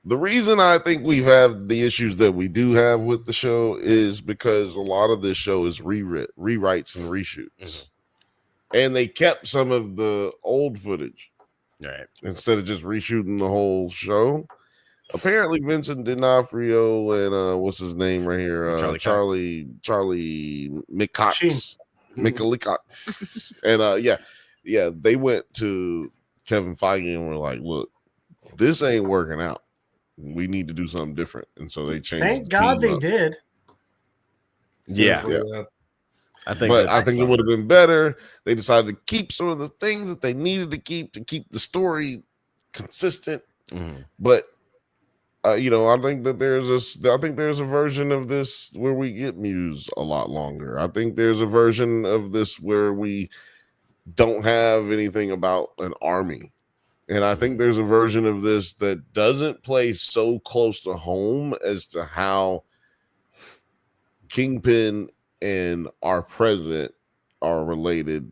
the reason I think we've had the issues that we do have with the show is because a lot of this show is rewrites and reshoots. And they kept some of the old footage Right. instead of just reshooting the whole show. apparently Vincent D'Onofrio and what's his name right here? Charlie McCox. McCox. And yeah, they went to Kevin Feige and were like, look, this ain't working out. We need to do something different. And so they changed. Thank God they did. Yeah. I think it would have been better. They decided to keep some of the things that they needed to keep the story consistent. But I think that there's a version of this where we get Muse a lot longer. I think there's a version of this where we don't have anything about an army. And I think there's a version of this that doesn't play so close to home as to how Kingpin and our president are related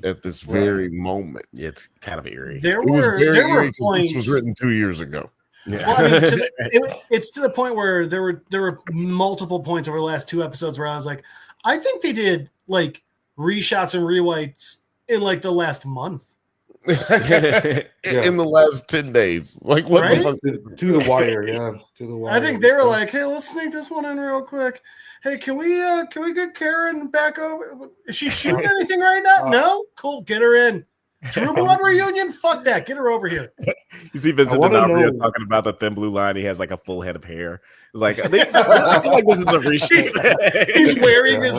at this very moment. It's kind of eerie. There were points. This was written 2 years ago. Yeah. Well, I mean, it's to the point where there were multiple points over the last 2 episodes where I was like, I think they did like reshots and rewrites in like the last month. In the last 10 days. Like what the fuck? To the wire, to the wire. I think they were like, hey, let's sneak this one in real quick. Hey, can we get Karen back over? Is she shooting anything right now? No? Cool, get her in. True Blood reunion? Fuck that. Get her over here. You see Vincent D'Onofrio talking about the thin blue line. He has like a full head of hair. It's like, I feel like this is a reshoot. He's wearing his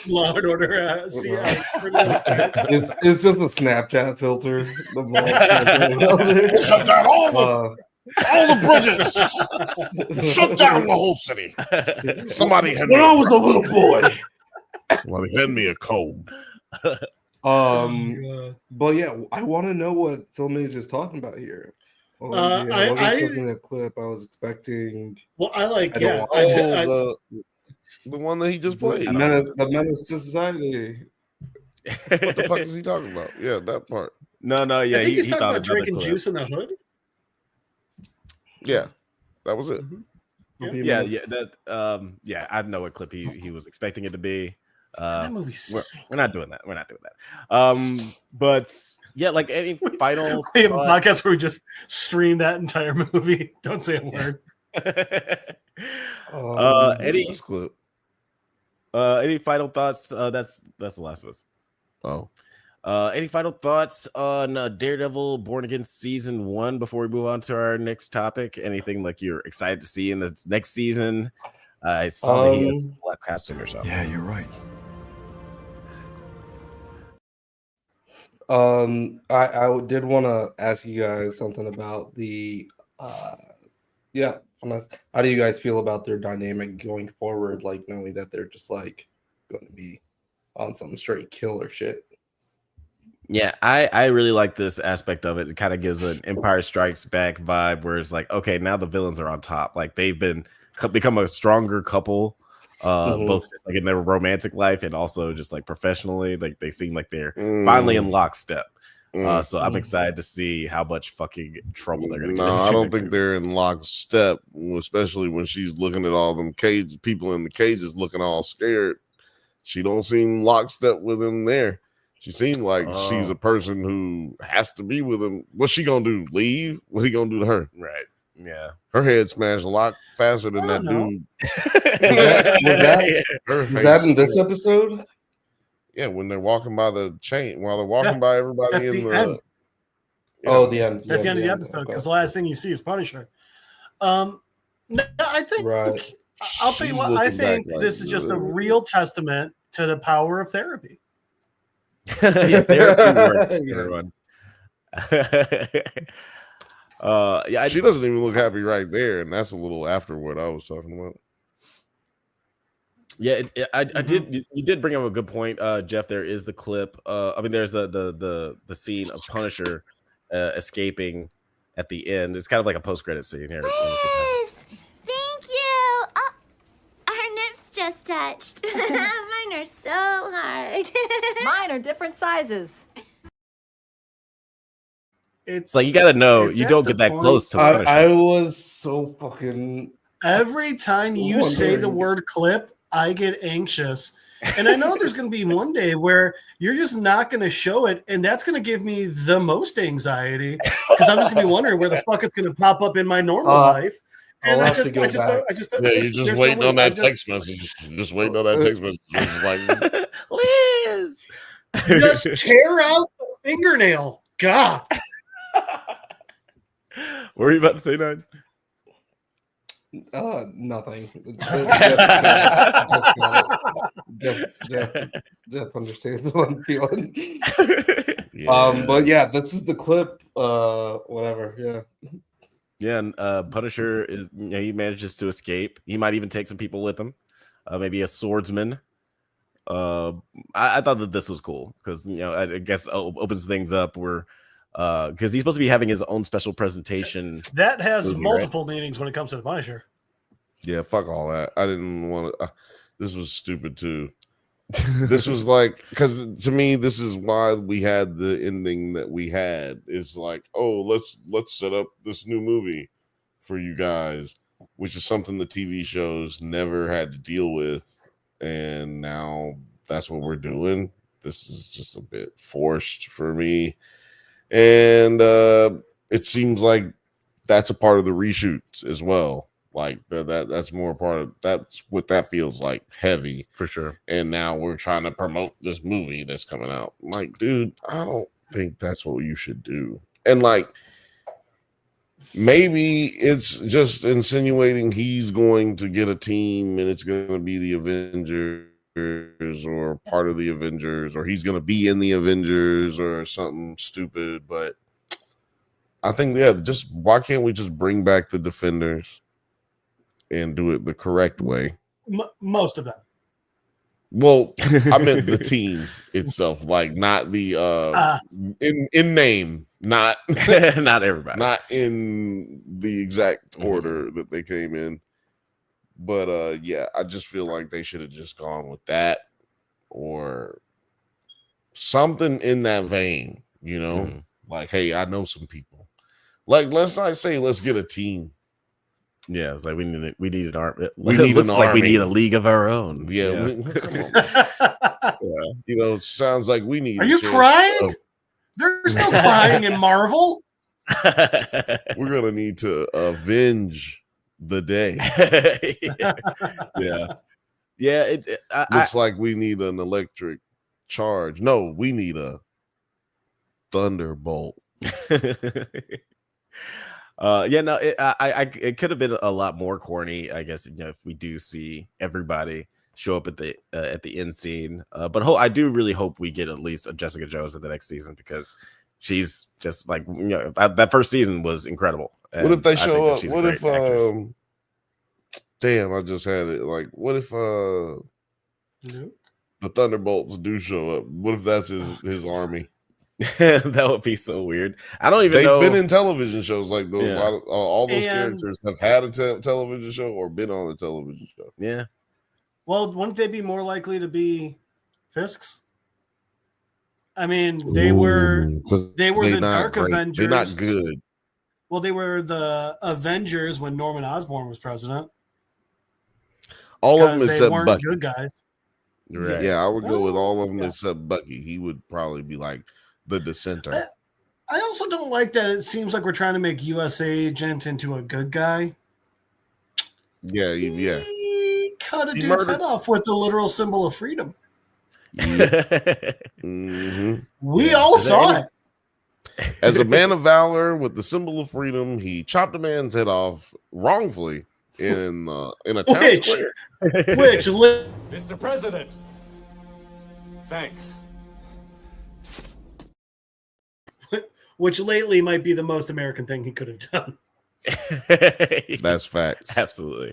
Law and Order it's just a Snapchat filter. Shut down all the bridges. Shut down the whole city. Somebody had when I was a little boy. Somebody hand me a comb. But yeah, I want to know what Filmage is talking about here. I wasn't expecting a clip. I was expecting. Well, I like the one that he just played. The Menace to Society. What the fuck is he talking about? Yeah, that part. No, yeah, I think he's talking thought about drinking juice in the hood. Yeah, that was it. Yeah, I know what clip he was expecting it to be. That movie's we're not doing that. We're not doing that. But yeah, like any final. We have a podcast where we just stream that entire movie. Don't say a word. Any final thoughts? That's The Last of Us. Any final thoughts on Daredevil Born Again season 1 before we move on to our next topic? Anything like you're excited to see in the next season? I saw that he has a black costume or something. Yeah, you're right. I did want to ask you guys something about the how do you guys feel about their dynamic going forward, like knowing that they're just like going to be on some straight killer shit? Yeah, I really like this aspect of it. It kind of gives an Empire Strikes Back vibe where it's like, okay, now the villains are on top. Like they've become a stronger couple, both just like in their romantic life and also just like professionally. Like they seem like they're finally in lockstep. So I'm excited to see how much fucking trouble they're gonna get. No, I don't think they're in lockstep, especially when she's looking at all them people in the cages looking all scared. She don't seem lockstep with them there. She seemed like she's a person who has to be with him. What's she gonna do? Leave? What's he gonna do to her? Right. Yeah. Her head smashed a lot faster than that dude. Was that in this episode? Yeah, when they're walking by the chain, while they're walking by everybody That's in the the end. The end. That's the end of the episode because the last thing you see is Punisher. No, I think I'll tell you what, I think this is just a real testament to the power of therapy. Yeah, therapy everyone. She doesn't even look happy right there, and that's a little after what I was talking about. Yeah, you did bring up a good point, Jeff. There is the clip. There's the scene of Punisher escaping at the end. It's kind of like a post-credit scene here. Yes, thank you. Oh, our nips just touched. Mine are so hard. Mine are different sizes. It's like you got to know you don't get that close to Punisher. I was so fucking. Every time you say the word clip, I get anxious. And I know there's going to be one day where you're just not going to show it. And that's going to give me the most anxiety because I'm just going to be wondering where the fuck it's going to pop up in my normal life. I'll I have to just, go I just, back. I just, Yeah, you're just there's no waiting way- on I that just- text message. Just waiting on that text message. It's like, Liz. Just tear out the fingernail. God. What were you about to say, Nine? Nothing. Jeff understands what I'm feeling. yeah. But yeah, this is the clip. Whatever. Yeah. Yeah, and Punisher is he manages to escape. He might even take some people with him, maybe a swordsman. I thought that this was cool because I guess opens things up where because he's supposed to be having his own special presentation. That has movie, multiple meanings when it comes to the Punisher. Yeah, fuck all that. I didn't want to. This was stupid too. This was like, because to me, this is why we had the ending that we had. It's like, oh, let's set up this new movie for you guys, which is something the TV shows never had to deal with, and now that's what we're doing. This is just a bit forced for me, and it seems like that's a part of the reshoots as well. Like that's more part of that's what that feels like, heavy For sure. and now we're trying to promote this movie that's coming out. Like, dude, I don't think that's what you should do. And like, maybe it's just insinuating he's going to get a team and it's going to be the Avengers or part of the Avengers, or he's going to be in the Avengers or something stupid. But I think, yeah, just why can't we just bring back the Defenders and do it the correct way? Most of them. Well, I meant the team itself, like not the in name, not Not everybody. not in the exact order that they came in. But yeah, I just feel like they should have just gone with that or something in that vein, like, hey, I know some people. Like, let's not say let's get a team. Yeah, it's like we need an army. We need Looks an like we army. need a league of our own. Yeah, come on. Sounds like we need. Are a you chance crying? of- There's no crying in Marvel. We're gonna need to avenge the day. Yeah. Yeah. Looks like we need an electric charge. No, we need a thunderbolt. Yeah, no, it could have been a lot more corny, I guess, if we do see everybody show up at the end scene. But I do really hope we get at least a Jessica Jones in the next season because she's just like, that first season was incredible. What if they show up? she's a What great if actress. damn, I just had it. Like, what if the Thunderbolts do show up? What if that's his army? That would be so weird. I don't even know. They've been in television shows like those. Yeah. All those And- characters have had a television show or been on a television show. Yeah. Well, wouldn't they be more likely to be Fisks? I mean, they were the Dark Avengers. They're not good. Well, they were the Avengers when Norman Osborn was president. All of them because they except weren't Bucky. good guys. Right. Yeah, I would go with all of them Yeah. except Bucky. He would probably be like the dissenter. I also don't like that it seems like we're trying to make US Agent into a good guy. Yeah. He cut a He dude's murdered- head off with the literal symbol of freedom. Mhm. We Yeah. all Is there saw any- it. As a man of valor with the symbol of freedom, he chopped a man's head off wrongfully in a town Which- square. Which Mr. President, thanks. lately might be the most American thing he could have done. That's facts. Absolutely.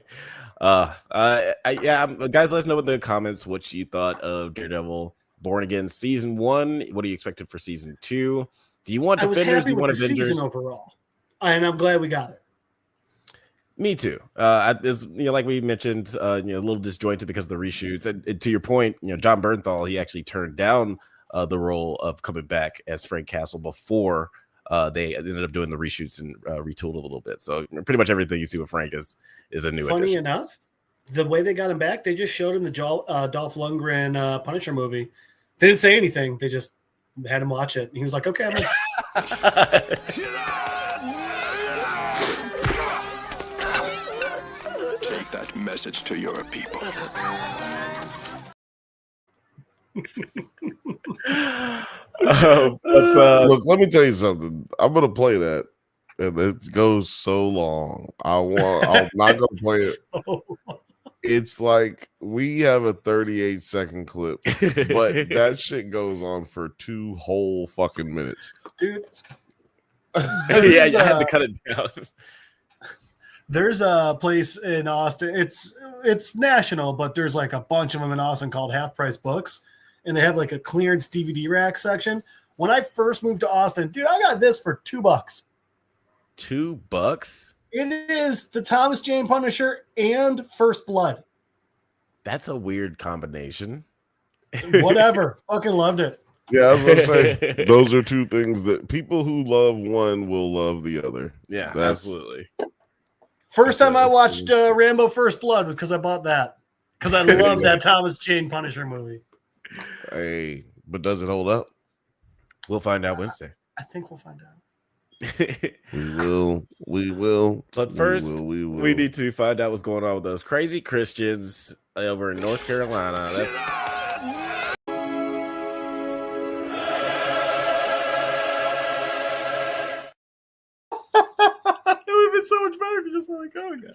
Guys, let us know in the comments what you thought of Daredevil Born Again season 1. What are you expected for season 2? Do you want I was Defenders? Do happy you with want the Avengers? season overall, and I'm glad we got it. Me too. Like we mentioned, a little disjointed because of the reshoots. And to your point, John Bernthal, he actually turned down the role of coming back as Frank Castle before they ended up doing the reshoots and retooled a little bit. So pretty much everything you see with Frank is a new Funny addition. enough, the way they got him back, they just showed him the Dolph Lundgren Punisher movie. They didn't say anything. They just had him watch it. And he was like, okay, I'm in. message to your people. Look, let me tell you something. I'm gonna play that, and it goes so long. I'm not gonna play it. It's like we have a 38-second clip, but that shit goes on for 2 whole fucking minutes, dude. Yeah, you had to cut it down. There's a place in Austin. It's national, but there's like a bunch of them in Austin called Half Price Books, and they have like a clearance DVD rack section. When I first moved to Austin, dude, I got this for $2. $2? It is the Thomas Jane Punisher and First Blood. That's a weird combination. Whatever. Fucking loved it. Yeah, I was gonna say those are 2 things that people who love one will love the other. Yeah, absolutely. First time I watched Rambo First Blood was because I bought that. Because I love that Thomas Jane Punisher movie. Hey, but does it hold up? We'll find out Wednesday. I think we'll find out. We will. But first, we will. we need to find out what's going on with those crazy Christians over in North Carolina. That's It would have been so much better if you just let it go again.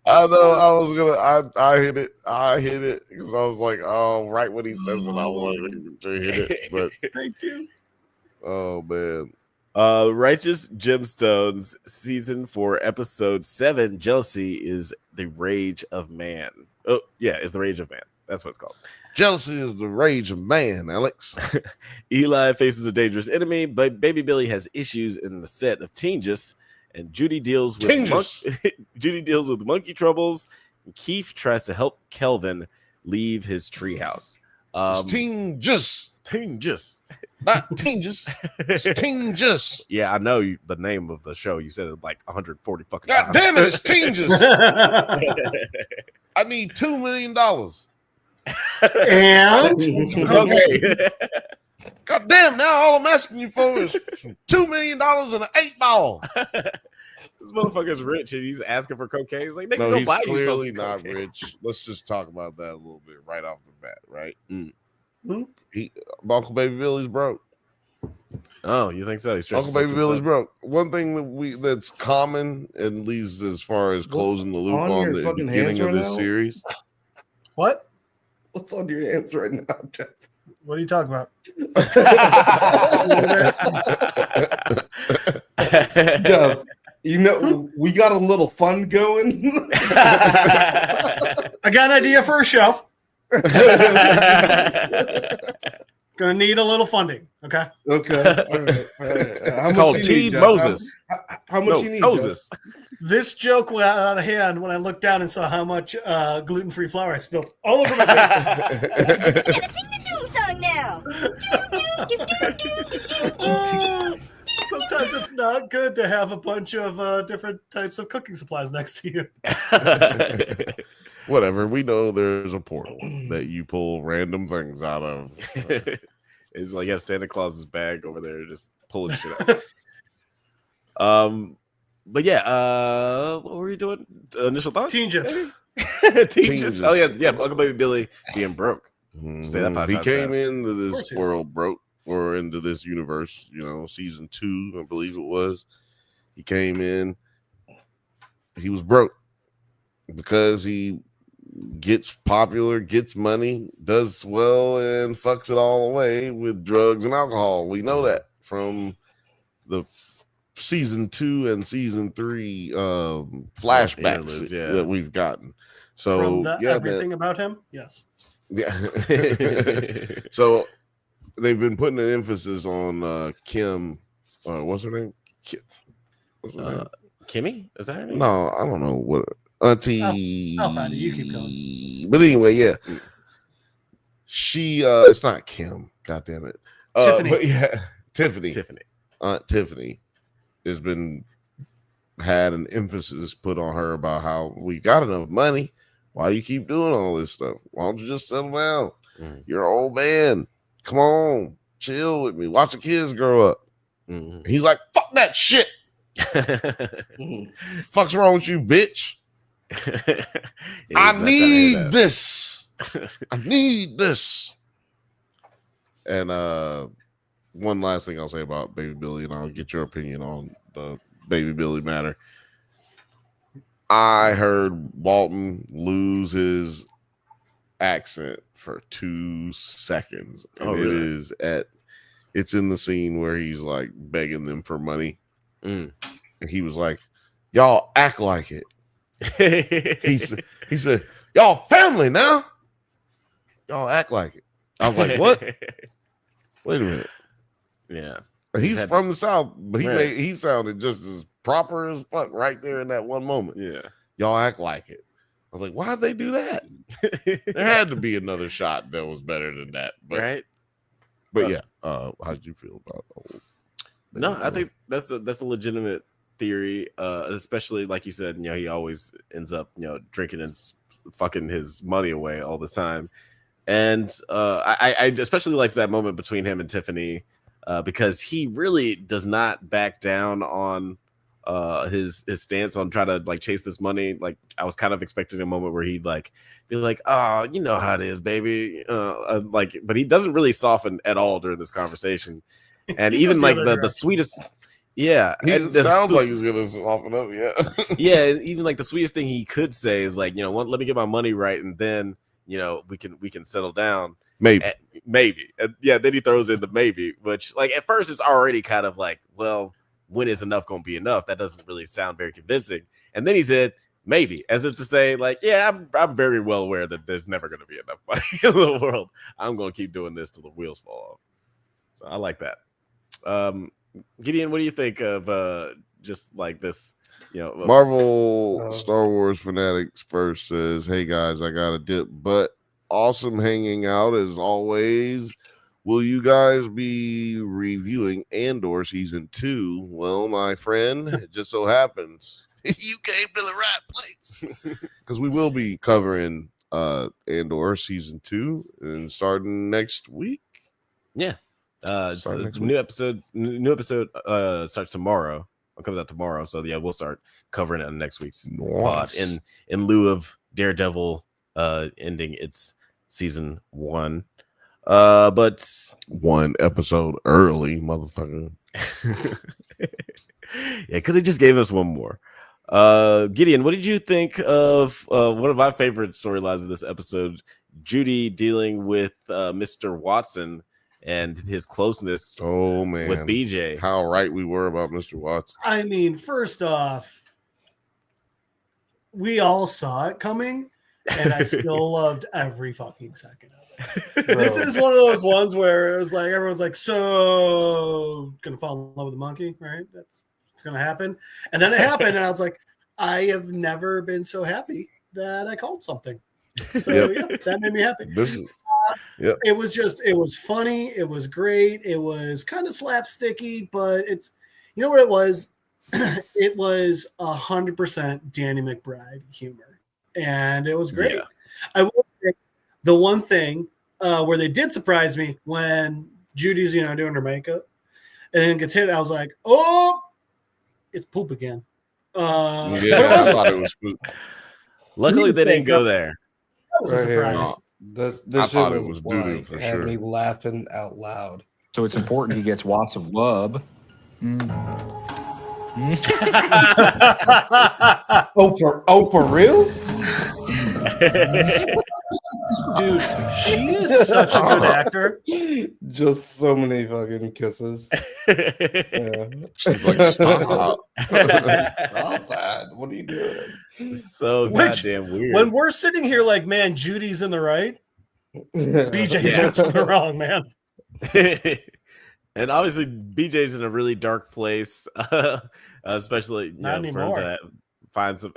I know. I was gonna. I hit it. I hit it because I was like, oh, right when he says it, I wanted to hit it. But thank you. Oh man. Righteous Gemstones, season 4, episode 7. Jealousy is the rage of man. Oh yeah, is the rage of man. That's what it's called. Jealousy is the rage of man, Alex. Eli faces a dangerous enemy, but Baby Billy has issues in the set of Teengus, and Judy deals with monkey troubles. And Keith tries to help Kelvin leave his treehouse. Teengus, not Teengus. It's Teengus. Yeah, I know the name of the show. You said it like 140 fucking God times. damn it, it's Teengus. I need $2 million. And okay. God damn, now all I'm asking you for is $2 million and an 8-ball. This motherfucker's rich and he's asking for cocaine. He's like, they can No, go he's buy you clearly some not cocaine. rich. Let's just talk about that a little bit right off the bat, right? Hmm? Uncle Baby Billy's broke. Oh, you think so? He's Uncle Baby Billy's broke. One thing that's common, at least as far as closing the loop on the beginning of this series. What? What's on your hands right now, Jeff? What are you talking about? Jeff, you know, we got a little fun going. I got an idea for a show. Gonna need a little funding. Okay. Okay. All right. It's called T Moses. How much you need, Moses? This joke went out of hand when I looked down and saw how much gluten-free flour I spilled all over my face. Gotta sing the doom song now. Sometimes it's not good to have a bunch of different types of cooking supplies next to you. Whatever. We know there's a portal that you pull random things out of. It's like you have Santa Claus's bag over there just pulling shit out. But yeah, what were you doing? Initial thoughts? Teengus. Teengus. Oh yeah, Uncle Baby Billy being broke. Say that 5 He times came fast. into this world broke, or into this universe, season 2, I believe it was. He came in, he was broke because he gets popular, gets money, does well, and fucks it all away with drugs and alcohol. We know that from the season 2 and season 3 flashbacks that we've gotten. So From everything about him, yes. Yeah. So they've been putting an emphasis on Kim. What's her name? Kimmy? Is that her name? No, I don't know what. Auntie. I'll find it. You keep going. But anyway, yeah. She it's not Kim. God damn it. Tiffany. But yeah, Tiffany. Tiffany. Tiffany has had an emphasis put on her about how we got enough money. Why do you keep doing all this stuff? Why don't you just settle down? You're an old man. Come on, chill with me. Watch the kids grow up. He's like, fuck that shit. Fuck's wrong with you, bitch? I need this. I need this. And one last thing I'll say about Baby Billy, and I'll get your opinion on the Baby Billy matter. I heard Walton lose his accent for 2 seconds. And really? It's in the scene where he's like begging them for money. And he was like, y'all act like it. he said, y'all family now. Y'all act like it. I was like, what? Wait a minute. Yeah. He's from the South, but he sounded just as proper as fuck right there in that one moment. Yeah. Y'all act like it. I was like, why'd they do that? There had to be another shot that was better than that. But, right? But yeah, how did you feel about old? No, I think that's a legitimate theory, especially like you said, he always ends up, drinking and fucking his money away all the time. And I especially like that moment between him and Tiffany, because he really does not back down on his stance on trying to like chase this money. Like I was kind of expecting a moment where he'd like be like, oh, you know how it is, baby. But he doesn't really soften at all during this conversation. And even like the sweetest, yeah, it sounds like he's gonna soften up, yeah. Yeah, and even like the sweetest thing he could say is like, let me get my money right, and then we can settle down. Maybe. And yeah, then he throws in the maybe, which like at first it's already kind of like, well, when is enough gonna be enough? That doesn't really sound very convincing. And then he said maybe, as if to say, like, yeah, I'm very well aware that there's never gonna be enough money in the world. I'm gonna keep doing this till the wheels fall off. So I like that. Gideon, what do you think of just like this? Marvel Star Wars Fanatics first says, hey guys, I got a dip, but awesome hanging out as always. Will you guys be reviewing Andor season 2? Well, my friend, it just so happens you came to the right place, because we will be covering Andor season 2 and starting next week. Yeah. New episode starts tomorrow. It comes out tomorrow, so yeah, we'll start covering it on next week's pod in lieu of Daredevil ending its season 1. But 1 episode early, motherfucker. Yeah, could have just gave us one more. Gideon, what did you think of one of my favorite storylines of this episode? Judy dealing with Mr. Watson and his closeness with BJ. How right we were about Mr. Watson. I mean, first off, we all saw it coming, and I still loved every fucking second of it. This is one of those ones where it was like everyone's like, so gonna fall in love with the monkey, right? That's gonna happen. And then it happened, and I was like, I have never been so happy that I called something. So yeah, that made me happy. It was funny. It was great. It was kind of slapsticky, but it's, you know what it was? It was 100% Danny McBride humor, and it was great. Yeah. I will say the one thing where they did surprise me when Judy's, doing her makeup and then gets hit, I was like, oh, it's poop again. I thought it was poop. Luckily, they didn't go there. That was a surprise. This I thought it was doo-doo for had sure. me laughing out loud. So it's important he gets lots of love. For real? Dude, she is such a good actor. Just so many fucking kisses. Yeah. She's like, stop. Stop that. What are you doing? So goddamn weird. When we're sitting here like, man, Judy's in the right, BJ's in the wrong, man. And obviously BJ's in a really dark place, especially for him to find some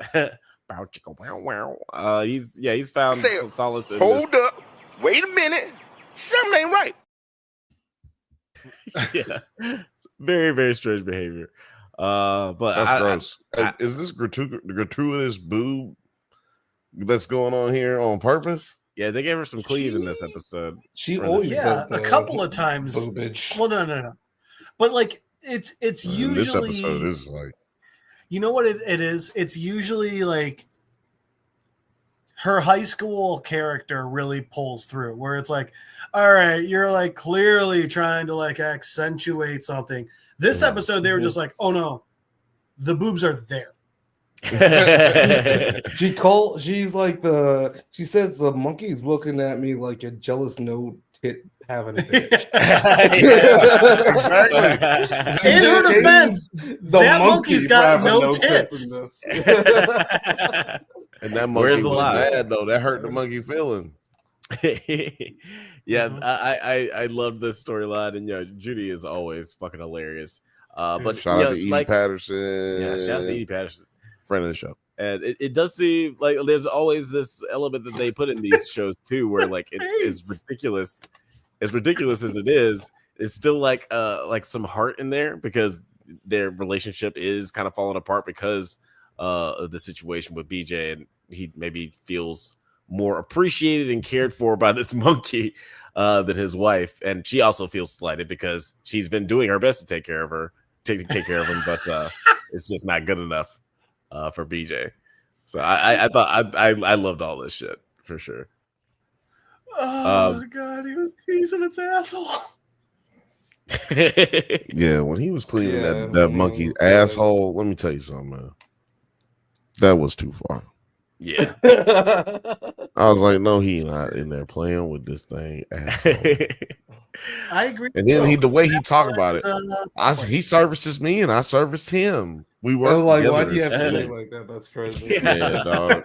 he's found some solace in Hold up. Wait a minute. Something ain't right. Yeah. It's very, very strange behavior. But that's gross. Is this gratuitous boob that's going on here on purpose? Yeah, they gave her some cleave in this episode. She always does a couple of times. Boobage. Well, no. But like it's usually this episode is like You know what it is? It's usually like her high school character really pulls through, where it's like, all right, you're like clearly trying to like accentuate something. This episode, they were just like, oh no, the boobs are there. She says the monkey's looking at me like a jealous no tit having a bitch. Exactly. In her defense, that monkey's got no tits. And that monkey Where's the was lie? mad though. That hurt the monkey feeling. Yeah, I love this storyline, and Judy is always fucking hilarious. But shout out to Edie Patterson. Yeah, shout out to Edie Patterson, friend of the show. And it does seem like there's always this element that they put in these shows too, where like it is ridiculous. As ridiculous as it is, it's still like some heart in there because their relationship is kind of falling apart because of the situation with BJ, and he maybe feels more appreciated and cared for by this monkey than his wife, and she also feels slighted because she's been doing her best to take care of him, but it's just not good enough for BJ. So I thought I loved all this shit for sure. Oh God, he was teasing its asshole. Yeah, when he was cleaning that monkey's asshole, let me tell you something, man. That was too far. Yeah. I was like, no, he not in there playing with this thing. I agree. And then the way he talked about it, he services me and I serviced him. We were like, why do you have to say like that? That's crazy. Yeah, dog.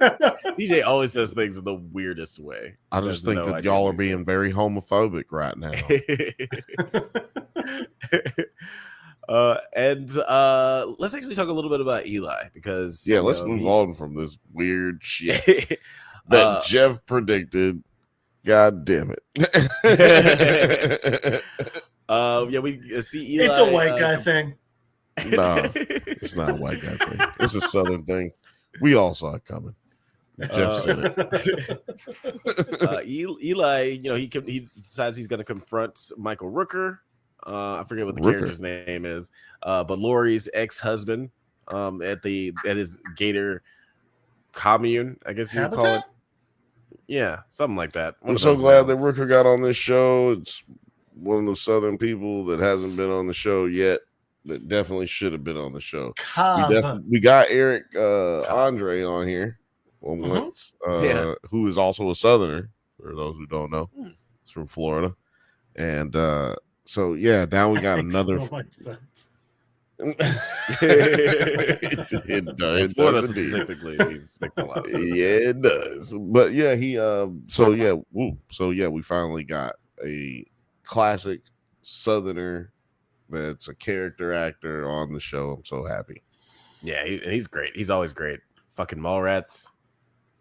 DJ always says things in the weirdest way. I just think that y'all are being very homophobic right now. And let's actually talk a little bit about Eli because let's move on from this weird shit that Jeff predicted. God damn it. We see Eli. It's a white guy thing. No, it's not a white guy thing. It's a Southern thing. We all saw it coming. Jeff said it. Eli, he decides he's going to confront Michael Rooker. I forget what the character's name is, but Lori's ex-husband at his Gator commune, I guess you would call it. Yeah, something like that. I'm so glad that Rooker got on this show. It's one of those Southern people that hasn't been on the show yet. That definitely should have been on the show. We got Eric Andre on here once, who is also a Southerner, for those who don't know. It's from Florida. And so, now we got another. So much sense. It does. Florida specifically, he's making a lot of sense. Yeah, it does. But we finally got a classic Southerner that's a character actor on the show. I'm so happy. Yeah, he's great. He's always great. Fucking Mallrats.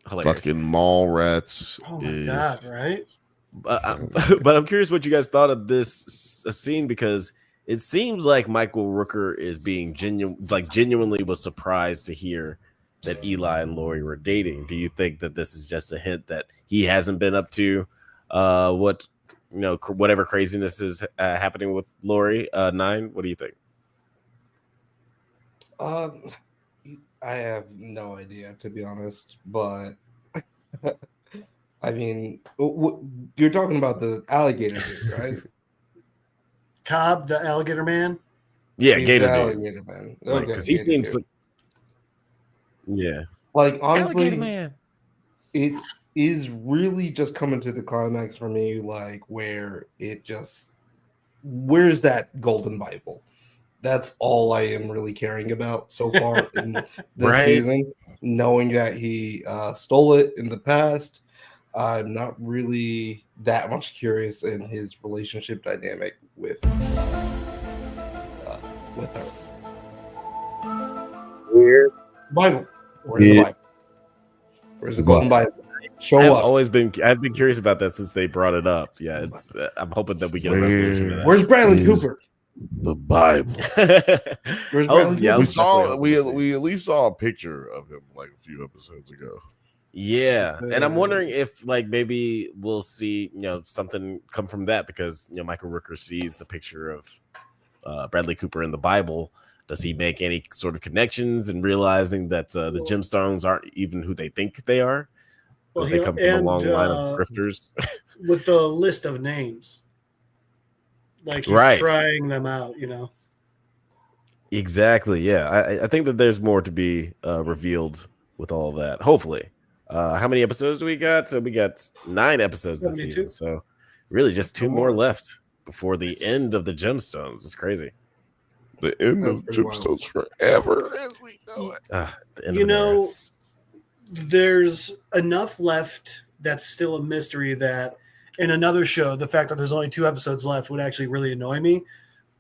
Hilarious. Fucking Mallrats. Oh my God, right? But I'm curious what you guys thought of this scene, because it seems like Michael Rooker is being genuinely was surprised to hear that Eli and Lori were dating. Do you think that this is just a hint that he hasn't been up to whatever craziness is happening with Lori? Nine, what do you think? I have no idea, to be honest, but I mean, you're talking about the alligator dude, right? Cobb, the alligator man. Yeah, He's Gator alligator man. Okay, because he seems to. Yeah, like honestly, alligator man. It is really just coming to the climax for me, like where's that golden Bible? That's all I am really caring about so far in this season. Knowing that he stole it in the past, I'm not really that much curious in his relationship dynamic with her. Where's Bible? Where's the Bible? Where's the golden Bible? I've been curious about that since they brought it up. Yeah, it's. I'm hoping that we get a resolution to that. Where's Bradley Cooper? The Bible. We at least saw a picture of him like a few episodes ago. Yeah, and I'm wondering if maybe we'll see something come from that, because Michael Rooker sees the picture of Bradley Cooper in the Bible. Does he make any sort of connections and realizing that the gemstones aren't even who they think they are? Well, they come from a long line of grifters. With the list of names. Like he's trying them out, you know. Exactly. Yeah. I think that there's more to be revealed with all of that. Hopefully. How many episodes do we got? So we got 9 episodes this season. So really just 2 more left before the end of the gemstones. It's crazy. The end of gemstones forever as we know it. You know, there's enough left that's still a mystery that in another show, the fact that there's only 2 episodes left would actually really annoy me.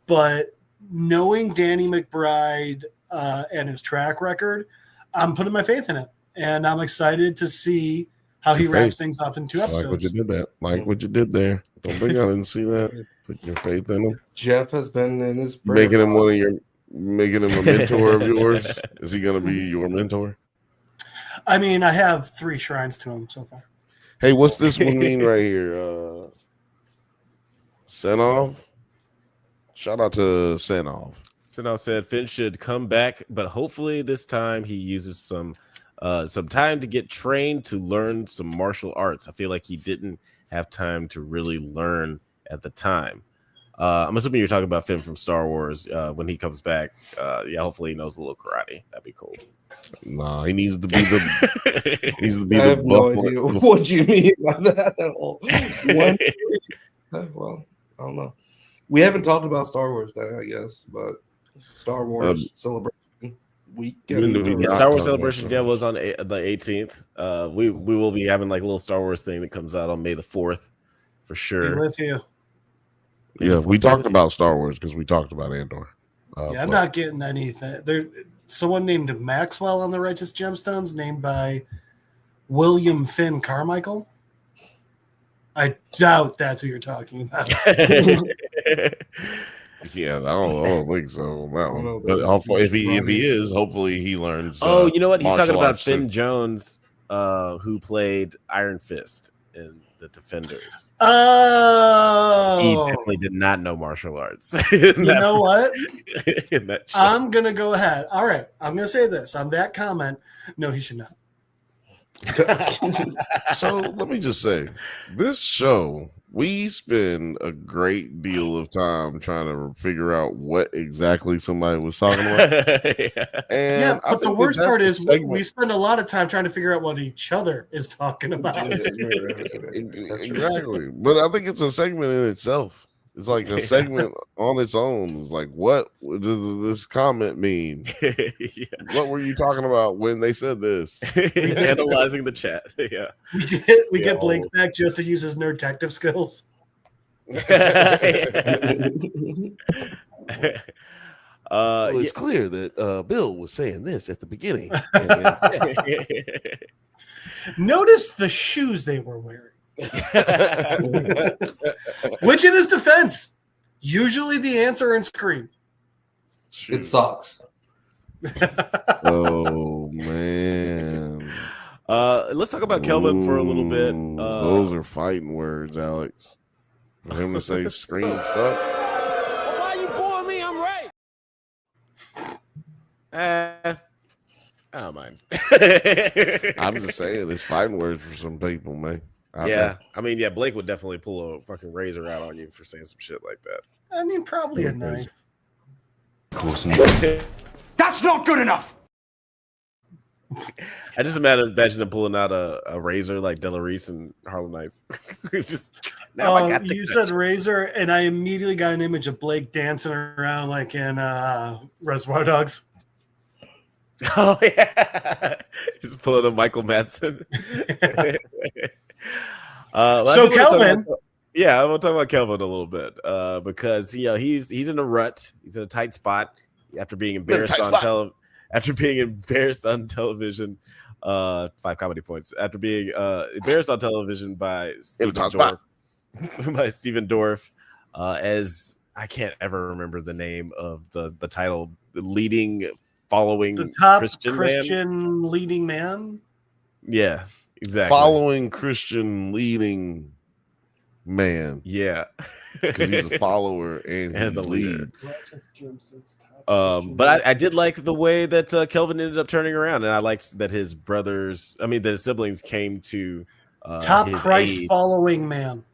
But knowing Danny McBride and his track record, I'm putting my faith in it. And I'm excited to see how he wraps things up in 2 episodes. Like what you did that. Like what you did there. Don't think I didn't see that. Put your faith in him. Jeff has been in his making him a mentor of yours. Is he gonna be your mentor? I mean, I have 3 shrines to him so far. Hey, what's this one mean right here? Senov? Shout out to Senov. Senov said Finn should come back, but hopefully this time he uses some time to get trained to learn some martial arts. I feel like he didn't have time to really learn at the time. I'm assuming you're talking about Finn from Star Wars. When he comes back, hopefully he knows a little karate. That'd be cool. Nah, he needs to be the. Needs to be I the have no idea what you mean by that at all. Well, I don't know. We haven't talked about Star Wars Day, I guess, but Star Wars Celebration Weekend. Star Wars Celebration was on the 18th. We will be having like a little Star Wars thing that comes out on May the 4th for sure. With you. Yeah, we talked about Star Wars because we talked about Andor. I'm not getting anything. There's someone named Maxwell on the Righteous Gemstones, named by William Finn Carmichael. I doubt that's who you're talking about. Yeah, I don't think so. No. But if he is, hopefully he learns. Oh, you know what? He's talking about Finn too. Jones, who played Iron Fist in the Defenders. Oh, he definitely did not know martial arts. You know what? I'm gonna go ahead. All right, I'm gonna say this on that comment. No, he should not. So let me just say, this show, we spend a great deal of time trying to figure out what exactly somebody was talking about. And but the worst part is we spend a lot of time trying to figure out what each other is talking about. Exactly. But I think it's a segment in itself. It's like a segment on its own. It's like, what does this comment mean? What were you talking about when they said this? Analyzing the chat. Yeah. We get Blake back just to use his nerd detective skills. It's clear that Bill was saying this at the beginning. Notice the shoes they were wearing. Which, in his defense, usually the answer in Scream. It sucks. Oh man. Let's talk about Kelvin for a little bit. Those are fighting words, Alex. For him to say Scream suck. Well, why you boring me? I'm right. I don't mind. I'm just saying it's fighting words for some people, man. I mean, Blake would definitely pull a fucking razor out on you for saying some shit like that. I mean, probably a knife. That's not good enough. I just imagine him pulling out a razor like Delarice and Harlem Nights. Just you said razor, and I immediately got an image of Blake dancing around like in Reservoir Dogs. Oh yeah, just pulling a Michael Madsen. So Kelvin, I'm gonna talk about Kelvin a little bit because he's in a rut. He's in a tight spot after being embarrassed on television. 5 comedy points after being embarrassed on television by Stephen Dorff, as I can't ever remember the name of the title, following the top Christian leading man. Yeah, exactly. Following Christian leading man. Yeah, because he's a follower and he's the leader. lead. But I did like the way that Kelvin ended up turning around, and I liked that his brothers, that his siblings came to top his Christ aid. following man.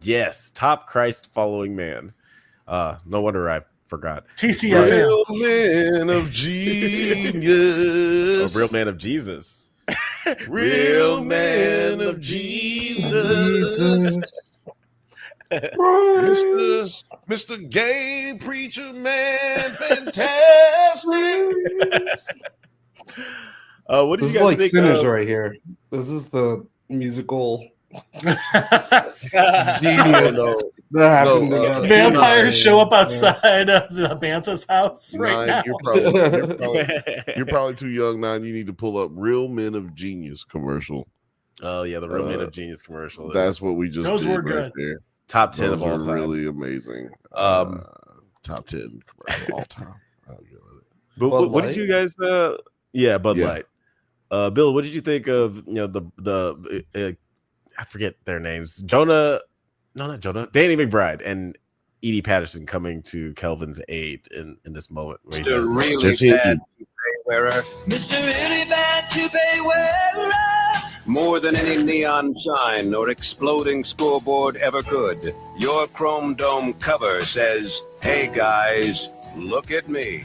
Yes, top Christ following man. No wonder I forgot. TCFM. Real man of genius. A real man of Jesus. Real man of Jesus. Mr. Gay Preacher Man, fantastic. What did This you is guys like think Sinners of? right here. This is the musical Oh, genius no. that happened. No, in that Vampires scene. show up outside of the Bantha's house right Nine, now. you're probably too young, Nine. You need to pull up Real Men of Genius commercial. Oh yeah, the Real Man of Genius commercial. That's what we just Those did were right good. there. Top 10 Those of all were time. really amazing. Top 10 commercial of all time. I'll go with it. But Bud what did Light? you guys? Yeah, Bud Yeah. Light. Bill, what did you think of the I forget their names. Jonah, no, not Jonah. Danny McBride and Edie Patterson coming to Kelvin's aid in this moment. Where he says, Jesse and Jude. Wearer. Mr. Really Bad Toupee Wearer. More than any neon shine or exploding scoreboard ever could, your chrome dome cover says, "Hey guys, look at me."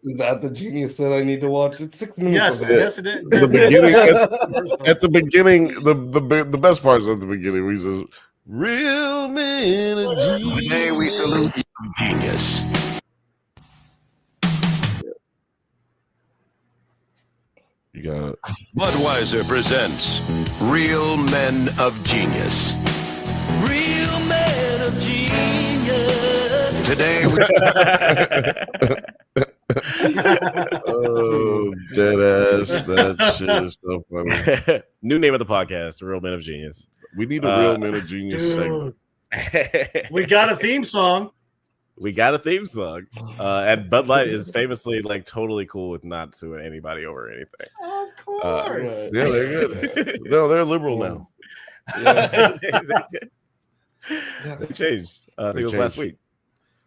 Is that the genius that I need to watch? It's 6 minutes. Yes, of that. yes, it is. The beginning, at the beginning, the best part is at the beginning where he says, "Real men of genius." Today we salute you, genius. You got it. Budweiser presents Real Men of Genius. Real Men of Genius. Today we Oh, dead ass. That shit is so funny. new name of the podcast, Real Men of Genius. We need a Real Men of Genius segment. Dude, we got a theme song. We got a theme song, and Bud Light is famously like totally cool with not suing anybody over anything. Of course. Yeah, they're good. No, they're liberal now. They changed. I think it was last changed. week.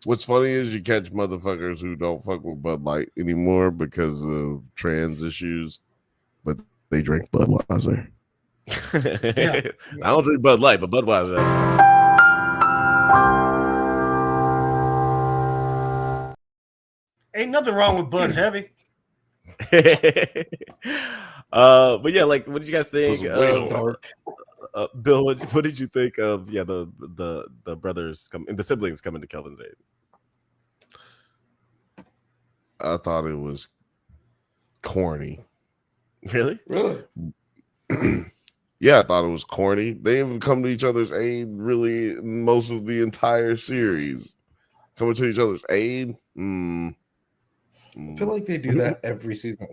What's funny is you catch motherfuckers who don't fuck with Bud Light anymore because of trans issues, but they drink Budweiser. Yeah. I don't drink Bud Light, but Budweiser. That's Ain't nothing wrong with Bud Heavy. But yeah, like, what did you guys think? It was way dark. Bill, what did you think of the brothers the siblings coming to Kelvin's aid? I thought it was corny. Really? Really? Yeah, I thought it was corny. They haven't come to each other's aid really most of the entire series. Coming to each other's aid. I feel like they do that every season.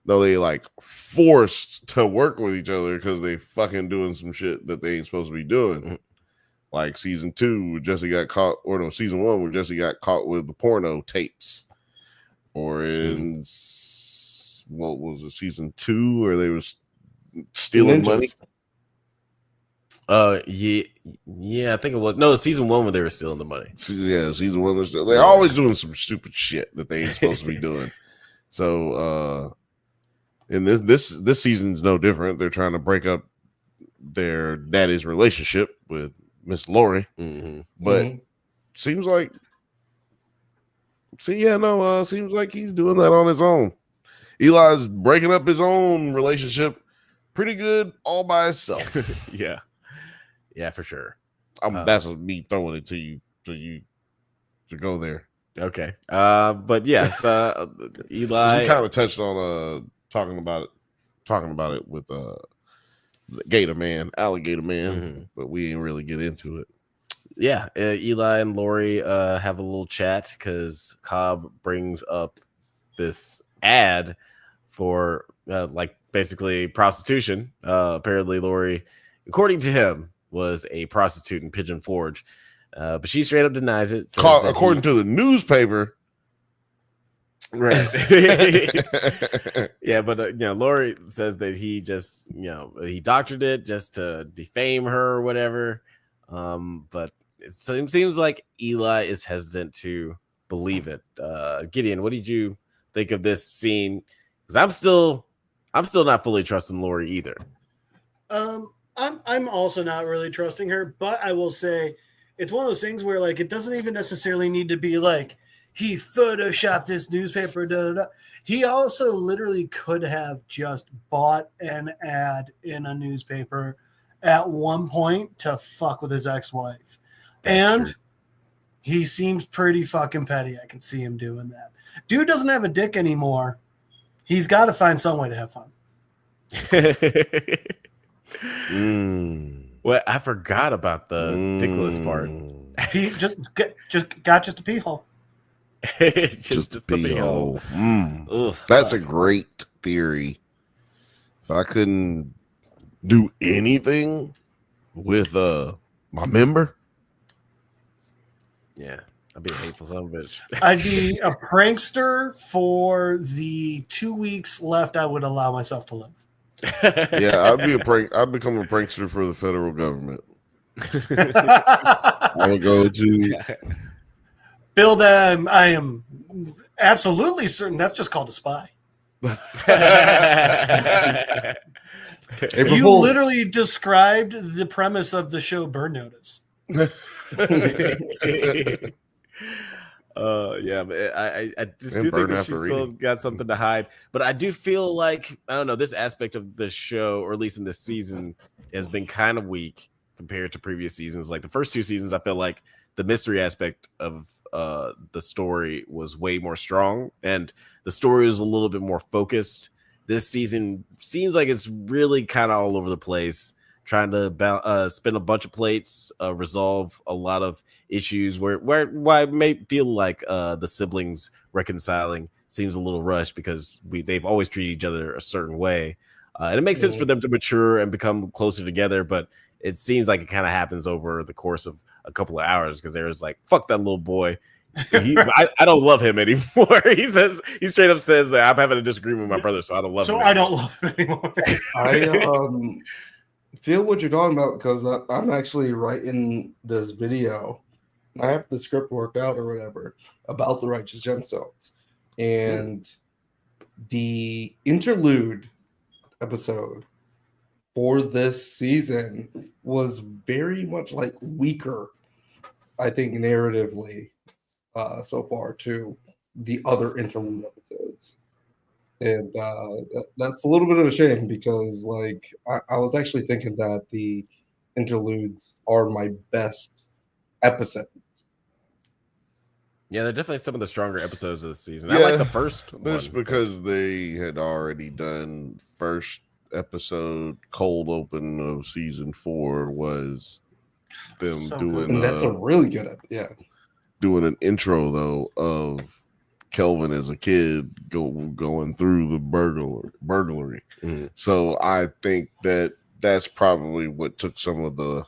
No, they like forced to work with each other because they fucking doing some shit that they ain't supposed to be doing. Like season 2, where Jesse got caught, or no, season 1, where Jesse got caught with the porno tapes. Or in what was it, season 2, where they was stealing money. Yeah, I think it was season 1 when they were stealing the money. Yeah, season 1 they're always doing some stupid shit that they ain't supposed to be doing. So and this season's no different. They're trying to break up their daddy's relationship with Miss Lori. But seems like seems like he's doing that on his own. Eli's breaking up his own relationship pretty good all by himself. Yeah, for sure. That's me throwing it to you to go there. Okay. But yes, Eli. We kind of touched on talking about it with Gator Man, Alligator Man, but we didn't really get into it. Yeah, Eli and Lori have a little chat because Cobb brings up this ad for like basically prostitution. Apparently, Lori, according to him, was a prostitute in Pigeon Forge, but she straight up denies it. According to the newspaper, Right. Yeah, but Lori says that he just he doctored it just to defame her or whatever. But it seems like Eli is hesitant to believe it. Gideon, what did you think of this scene? Because I'm still not fully trusting Lori either. I'm also not really trusting her, but I will say it's one of those things where like it doesn't even necessarily need to be like he photoshopped this newspaper. Da, da, da. He also literally could have just bought an ad in a newspaper at one point to fuck with his ex-wife. And true. He seems pretty fucking petty. I can see him doing that. Dude doesn't have a dick anymore. He's got to find some way to have fun. Well, I forgot about the dickless part. He just got a pee hole. just a pee hole. That's a great theory. If I couldn't do anything with my member, yeah, I'd be a hateful son of a bitch. I'd be a prankster for the 2 weeks left I would allow myself to live. Yeah, I'd become a prankster for the federal government. I would go to Bill. That I am absolutely certain that's just called a spy. You literally described the premise of the show Burn Notice. Yeah, but I just do think that she still got something to hide. But I do feel like, I don't know, this aspect of the show, or at least in this season, has been kind of weak compared to previous seasons. Like the first two seasons, I feel like the mystery aspect of the story was way more strong, and the story was a little bit more focused. This season seems like it's really kind of all over the place, trying to spin a bunch of plates, resolve a lot of issues where I may feel like the siblings reconciling seems a little rushed because they've always treated each other a certain way. And it makes sense for them to mature and become closer together, but it seems like it kind of happens over the course of a couple of hours because they're just like, fuck that little boy. I don't love him anymore. He straight up says that I'm having a disagreement with my brother, so I don't love him. So I don't love him anymore. I feel what you're talking about because I'm actually writing this video. I have the script worked out or whatever about the Righteous Gemstones, and the interlude episode for this season was very much like weaker, I think, narratively so far to the other interlude episodes. And that's a little bit of a shame because, like, I was actually thinking that the interludes are my best episodes. Yeah, they're definitely some of the stronger episodes of the season. Yeah, I like the first one. It's because they had already done first episode cold open of season 4 was them doing. And that's a really good doing an intro though of Kelvin as a kid going through the burglary. Mm-hmm. So I think that's probably what took some of the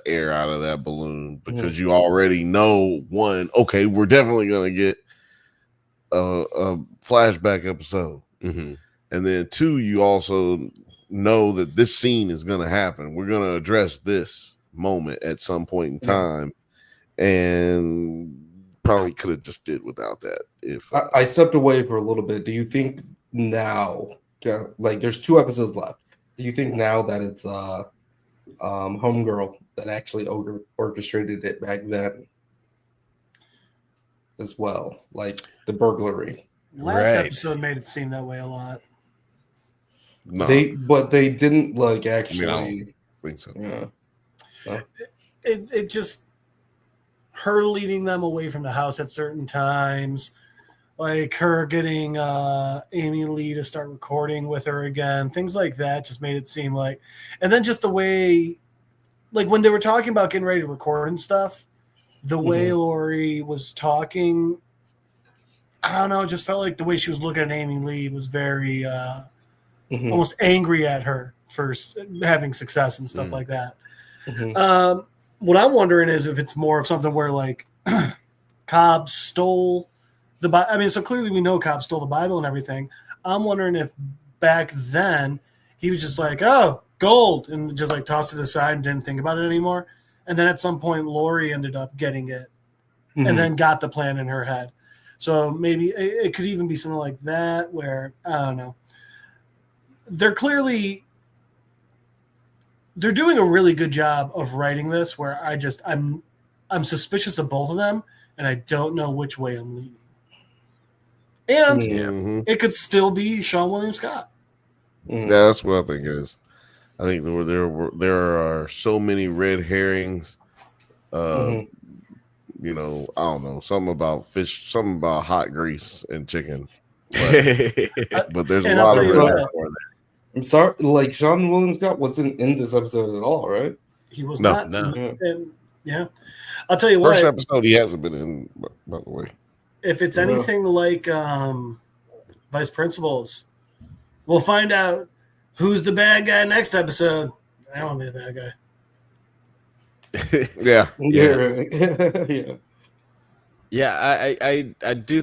air out of that balloon because you already know okay, we're definitely gonna get a flashback episode, and then 2, you also know that this scene is gonna happen. We're gonna address this moment at some point in time, and probably could have just did without that. If I stepped away for a little bit, do you think now, like there's 2 episodes left, do you think now that it's Homegirl that actually orchestrated it back then as well, like the burglary? Last episode made it seem that way a lot. No. But they didn't like actually. I don't think so. Yeah. No? It just her leading them away from the house at certain times, like her getting Amy Lee to start recording with her again, things like that just made it seem like, and then just the way, like when they were talking about getting ready to record and stuff, the way Lori was talking, I don't know, it just felt like the way she was looking at Amy Lee was very almost angry at her for having success and stuff like that. What I'm wondering is if it's more of something where like Cobb stole I mean, so clearly we know Cobb stole the Bible and everything. I'm wondering if back then he was just like, oh, gold, and just like tossed it aside and didn't think about it anymore. And then at some point, Lori ended up getting it and then got the plan in her head. So maybe it could even be something like that where, I don't know. They're doing a really good job of writing this where I'm suspicious of both of them and I don't know which way I'm leaning. And it could still be Sean William Scott. Yeah, that's what I think it is. I think there are so many red herrings. You know, I don't know, something about fish, something about hot grease and chicken. But there's a lot of red herring. I'm sorry, like Sean William Scott wasn't in this episode at all, right? He was not. No. Yeah. I'll tell you First what. episode he hasn't been in, by the way. If it's anything like Vice Principals, we'll find out who's the bad guy next episode. I don't want to be the bad guy. I do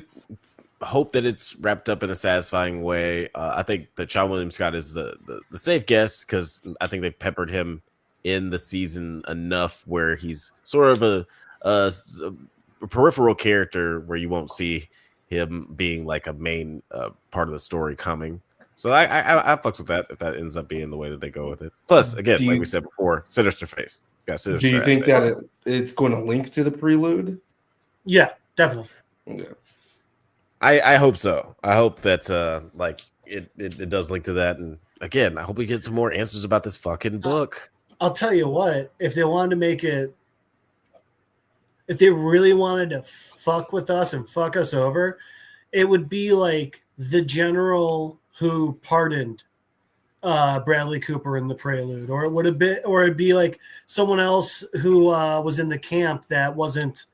hope that it's wrapped up in a satisfying way. I think that Sean William Scott is the safe guess because I think they've peppered him in the season enough where he's sort of a peripheral character where you won't see him being like a main part of the story coming. So I fucks with that if that ends up being the way that they go with it. Plus, again, like we said before, sinister face. It's got sinister. Do you think that it's going to link to the prelude? Yeah, definitely. Yeah. I hope so. I hope that like it does link to that. And again, I hope we get some more answers about this fucking book. I'll tell you what, if they wanted to make it, if they really wanted to fuck with us and fuck us over, it would be like the general who pardoned Bradley Cooper in the Prelude, or it'd be like someone else who was in the camp that wasn't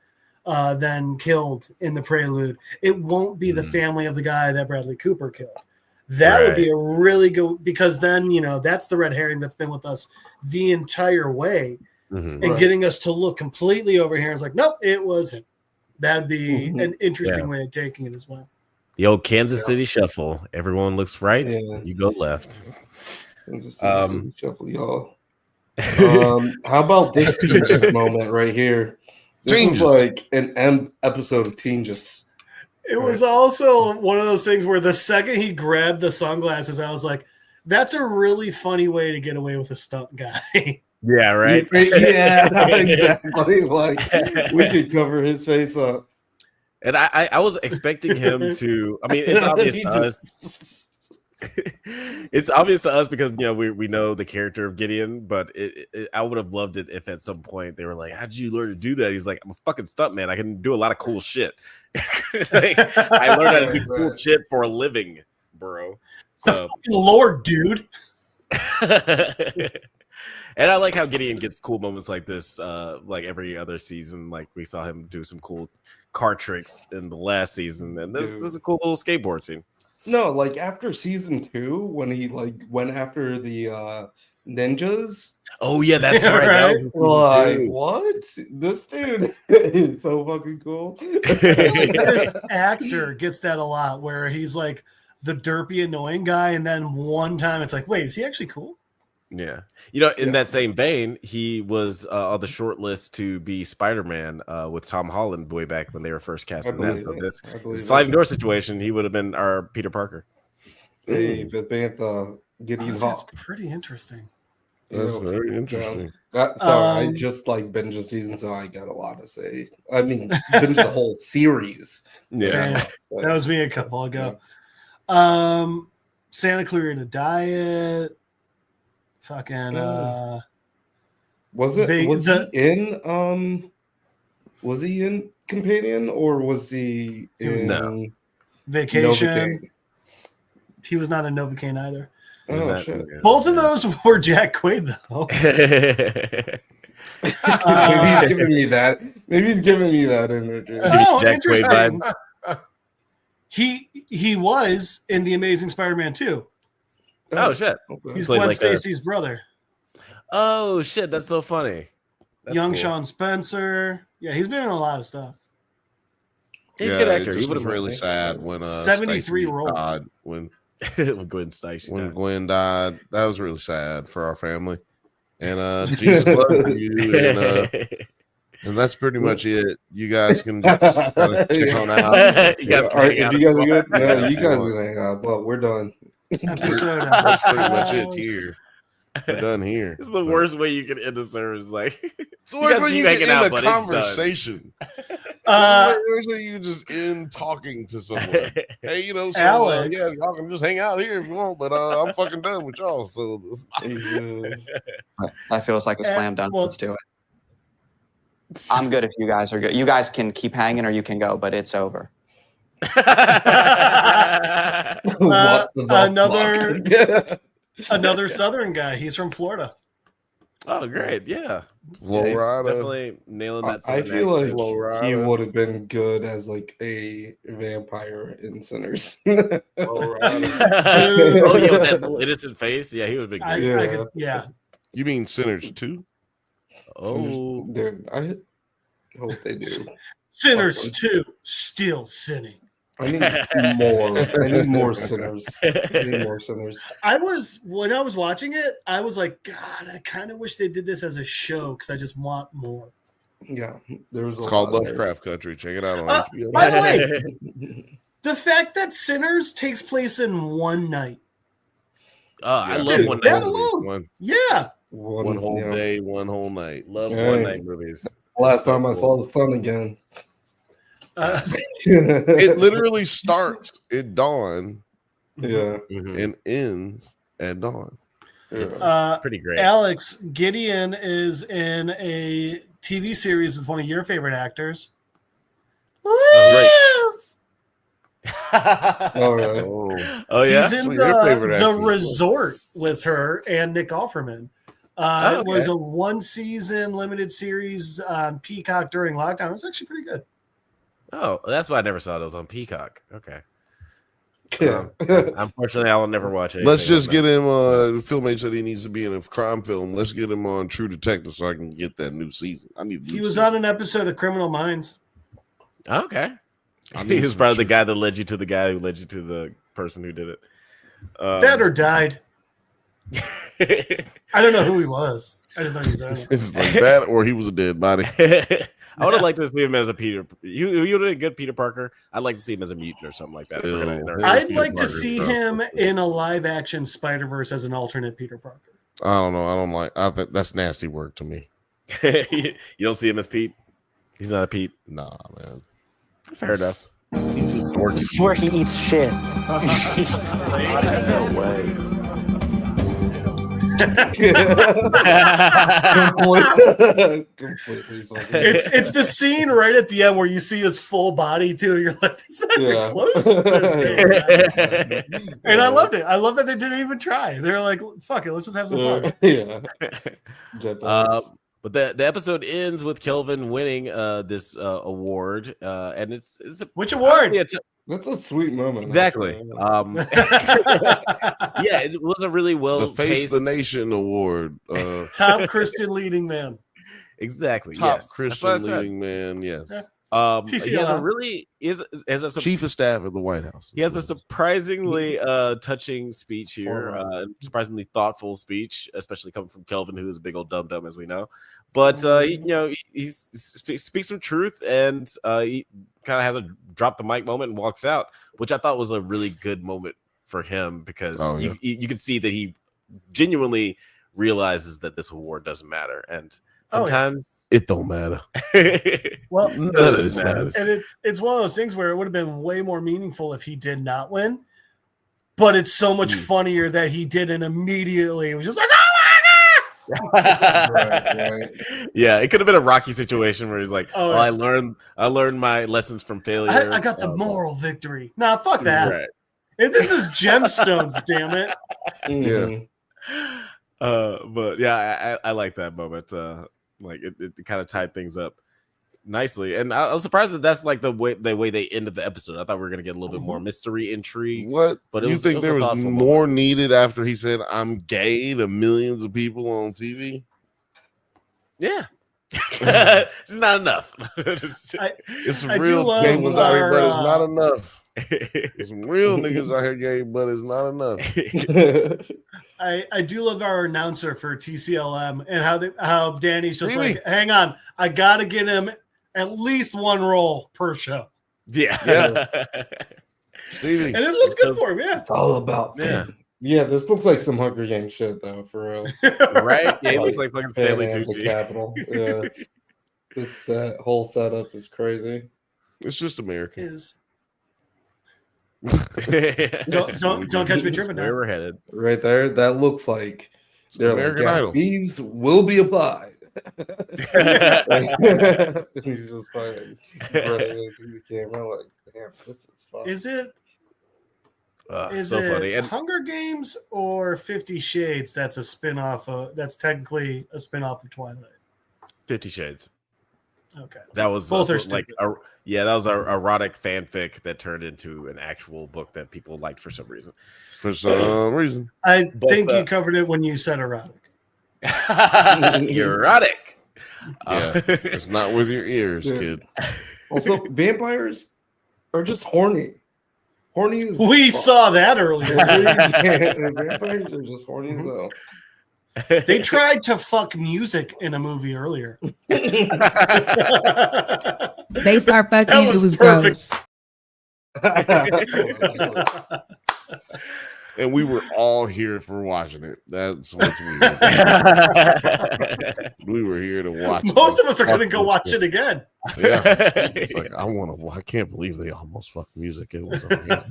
then killed in the Prelude. It won't be the family of the guy that Bradley Cooper killed. That would be a really good, because then, you know, that's the red herring that's been with us the entire way and getting us to look completely over here. And it's like, nope, it was him. That'd be an interesting way of taking it as well. The old Kansas City shuffle. Everyone looks right. You go left. Kansas City shuffle, y'all. How about this Teen moment right here? This was like an episode of Teen Just. It was also one of those things where the second he grabbed the sunglasses, I was like, that's a really funny way to get away with a stunt guy. Yeah, right? Yeah, exactly. Like, we could cover his face up. And I was expecting him to, I mean, it's obvious to us. It's obvious to us because, you know, we know the character of Gideon, but I would have loved it if at some point they were like, how'd you learn to do that? He's like, I'm a fucking stuntman. I can do a lot of cool shit. Like, I learned how to do cool shit for a living, bro. So, Lord, dude. And I like how Gideon gets cool moments like this, like every other season. Like we saw him do some cool car tricks in the last season, and this is a cool little skateboard scene. No, like after season 2, when he like went after the ninjas. Oh yeah, that's right. Like, what? This dude is so fucking cool. This actor gets that a lot, where he's like the derpy, annoying guy, and then one time it's like, wait, is he actually cool? Yeah, you know, in that same vein, he was on the short list to be Spider-Man with Tom Holland way back when they were first casting that. So this sliding door situation, he would have been our Peter Parker. Hey, the Bantha getting hot. That's pretty interesting. That's very interesting. Sorry, I just like binge the season, so I got a lot to say. I mean, binge the whole series. Yeah, that was me a couple ago. Santa Clarita Diet. Fucking was he in Companion, or was he in Vacation? Novocaine? He was not in Novocaine either. Oh shit! Both of those were Jack Quaid though. Maybe he's giving me that. Maybe he's giving me that energy. Oh, Jack Quaid vibes. He was in The Amazing Spider-Man 2. Oh shit! He's Gwen Stacy's brother. Oh shit! That's so funny. That's Young cool. Sean Spencer. Yeah, he's been in a lot of stuff. He's a good actor. It He just would was have really sad when 73 Stacey roles. died, when Gwen Stacy. Gwen died. That was really sad for our family. And Jesus loves you. And that's pretty much it. You guys can just check on out. You guys can All right, hang if out you as guys well. are good, yeah, Yeah, you if guys you are want. gonna hang out, but we're done. Episode That's pretty much it here. We're done here. It's the worst way you can end a service. Like, It's the worst way you can end a conversation. Worst way you just end talking to someone. Hey, so Alex. yeah, y'all can just hang out here if you want, but I'm fucking done with y'all. So That feels like a slam dunk. well- Let's do it. I'm good if you guys are good. You guys can keep hanging or you can go, but it's over. Another Southern guy. He's from Florida. Oh, great. Yeah. Florida. Definitely nailing that. I feel like he Florida. would have been good as like a vampire in Sinners. Oh, yeah. With that little innocent face. Yeah, he would be great. Yeah. You mean Sinners 2? Oh. Dude, I hope they do. Sinners 2, still sinning. I need more. I need more sinners. I need more sinners. When I was watching it, I was like, God, I kind of wish they did this as a show because I just want more. Yeah, there was. It's called Lovecraft Country. Check it out on HBO. By the way, the fact that Sinners takes place in one night. I love one that night. alone. Yeah. One whole day, one whole night. Love one night movies. Last time I saw the sun again. It literally starts at dawn, and ends at dawn. It's pretty great. Alex, Gideon is in a TV series with one of your favorite actors. Liz! All right. Oh yeah. He's in the Resort with her and Nick Offerman. It was a 1-season limited series on Peacock during lockdown. It was actually pretty good. Oh, that's why I never saw those on Peacock. Okay. Yeah. Unfortunately, I will never watch it. Let's just get him. Filmmate said he needs to be in a crime film. Let's get him on True Detective so I can get that new season. He was on an episode of Criminal Minds. Okay. He was probably the guy that led you to the guy who led you to the person who did it. Dead or died. I don't know who he was. I just know he was on it. It's like that, or he was a dead body. I would have liked to see him as a Peter. You would have been a good Peter Parker. I'd like to see him as a mutant or something like that. I'd like to see him in a live-action Spider-Verse as an alternate Peter Parker. I don't know. I don't like. I think that's nasty work to me. You don't see him as Pete. He's not a Pete. Nah, man. Fair enough. He's just dorky. I swear he eats shit. No way. Completely fucking. It's the scene right at the end where you see his full body too. You're like, it's not even close. And I loved it. I love that they didn't even try. They're like, fuck it, let's just have some fun. Yeah. But the episode ends with Kelvin winning this award, and it's which award? That's a sweet moment. Exactly. Yeah, it was a really The Face the Nation Award. Top Christian leading man. Exactly. Top yes. Christian leading man. Yes. He has a really Chief of Staff at the White House. He has a surprisingly touching speech here, surprisingly thoughtful speech, especially coming from Kelvin, who is a big old dum dum, as we know. But he speaks some truth, and he kind of has a drop the mic moment and walks out, which I thought was a really good moment for him because you can see that he genuinely realizes that this award doesn't matter, and sometimes it don't matter. Well, none of this matters. And it's one of those things where it would have been way more meaningful if he did not win, but it's so much funnier that he did and immediately it was just like, oh my god! Right. Yeah, it could have been a Rocky situation where he's like, I learned my lessons from failure. I got the moral victory. Nah, fuck that. Right. This is Gemstones, damn it. Yeah. But yeah, I like that moment. Like it kind of tied things up nicely, and I was surprised that that's like the way they ended the episode. I thought we were gonna get a little bit more mystery intrigue. What? But you think there was more needed after he said "I'm gay" to millions of people on TV? Yeah, Just not enough. It's some I do real love gamers out here, but it's our, not enough. There's some real niggas out here game, but it's not enough. I do love our announcer for TCLM and how Danny's just Really? like, hang on, I gotta get him at least one role per show. Yeah. Stevie. And this one's good for him, yeah. It's all about yeah. This looks like some Hunger Games shit though, for real. Right? Yeah, it looks like fucking Stanley Tucci. Capital. Yeah. This whole setup is crazy. It's just American. Don't catch me tripping now. Where we're headed. Right there. That looks like they're American like, Idol. these will be applied. He's just fucking running into the camera like, damn, this is fun. Is it so funny. And Hunger Games or 50 Shades that's a spin-off that's technically a spin-off of Twilight? 50 Shades. Okay. That was Both are like that was a erotic fanfic that turned into an actual book that people liked for some reason. For some reason. I think you covered it when you said erotic. Erotic. Yeah. It's not with your ears, kid. Also, vampires are just horny. Horny is We saw that earlier. Vampires are just horny as hell. They tried to fuck music in a movie earlier. They start fucking. That It was was perfect. gross. And we were all here for watching it. That's what's weird. We were here to watch it. Most of us are going to go watch it again. Yeah. It's like, I can't believe they almost fucked music. It was amazing.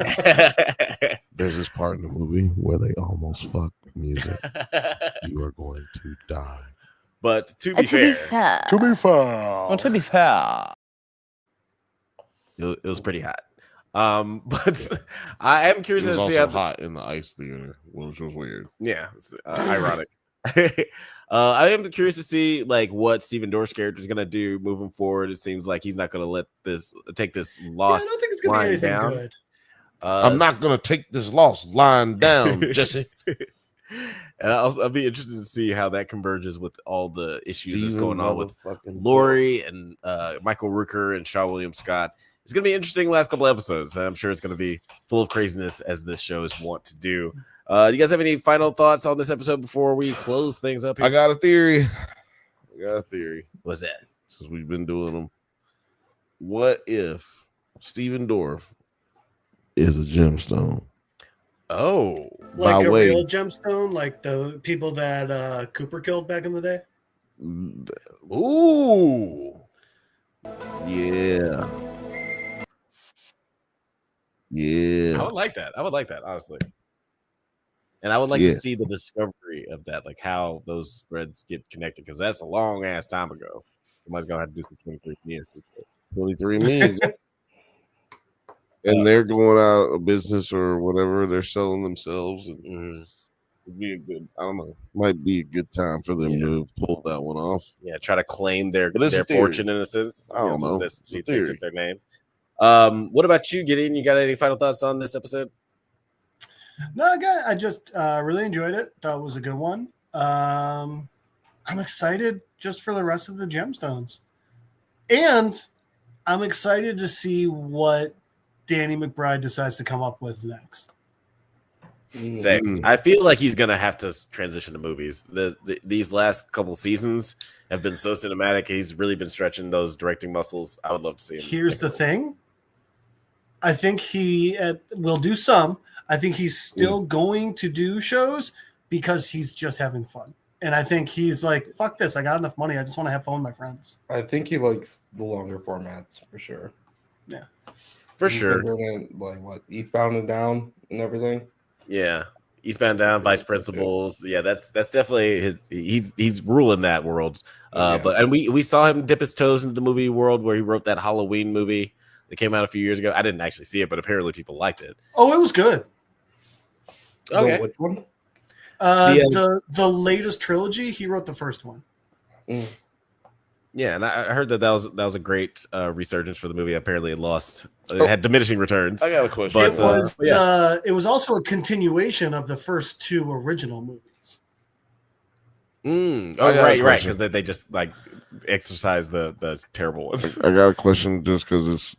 There's this part in the movie where they almost fuck music. You are going to die. But to be fair, Well, to be fair, it was pretty hot. But I am curious it was to see also how hot in the ice theater, which was weird. Yeah, it's, ironic. I am curious to see like what Stephen Dorff's character is gonna do moving forward. It seems like he's not gonna take this loss. I don't think it's going to be anything down. good. I'm not going to take this loss lying down, Jesse. And I'll be interested to see how that converges with all the issues that's Steven going on with motherfucking Lori and Michael Rooker and Shaw William Scott. It's going to be interesting last couple episodes. I'm sure it's going to be full of craziness as this show is wont to do. Do you guys have any final thoughts on this episode before we close things up here? I got a theory. What's that? Since we've been doing them. What if Stephen Dorff is a gemstone? Oh. Like a real gemstone, like the people that Cooper killed back in the day? Ooh. Yeah. Yeah. I would like that, honestly. And I would like to see the discovery of that, like how those threads get connected, because that's a long ass time ago. Somebody's gonna have to do some 23 years. 23 means. And they're going out of business or whatever. They're selling themselves. And it'd be a good, I don't know, might be a good time for them to pull that one off. Yeah, try to claim their a fortune in a sense. I don't know. They took their name. What about you, Gideon? You got any final thoughts on this episode? No, I just really enjoyed it. Thought it was a good one. I'm excited just for the rest of the gemstones. And I'm excited to see what Danny McBride decides to come up with next. Same. I feel like he's gonna have to transition to movies. These last couple seasons have been so cinematic. He's really been stretching those directing muscles. I would love to see him. Here's the thing. I think he will do some. I think he's still going to do shows because he's just having fun. And I think he's like, fuck this. I got enough money. I just want to have fun with my friends. I think he likes the longer formats for sure. Yeah. For sure. Like what, Eastbound and Down and everything. Yeah. Eastbound Down, Vice Principals. Yeah, that's definitely his. He's ruling that world. But we saw him dip his toes into the movie world where he wrote that Halloween movie that came out a few years ago. I didn't actually see it, but apparently people liked it. Oh, it was good. Okay. Which one? The latest trilogy. He wrote the first one. Yeah, and I heard that was a great resurgence for the movie. Apparently, it had diminishing returns. I got a question. It was also a continuation of the first two original movies. Oh, got a right, question. because they just like exercise the terrible ones. I got a question just because it's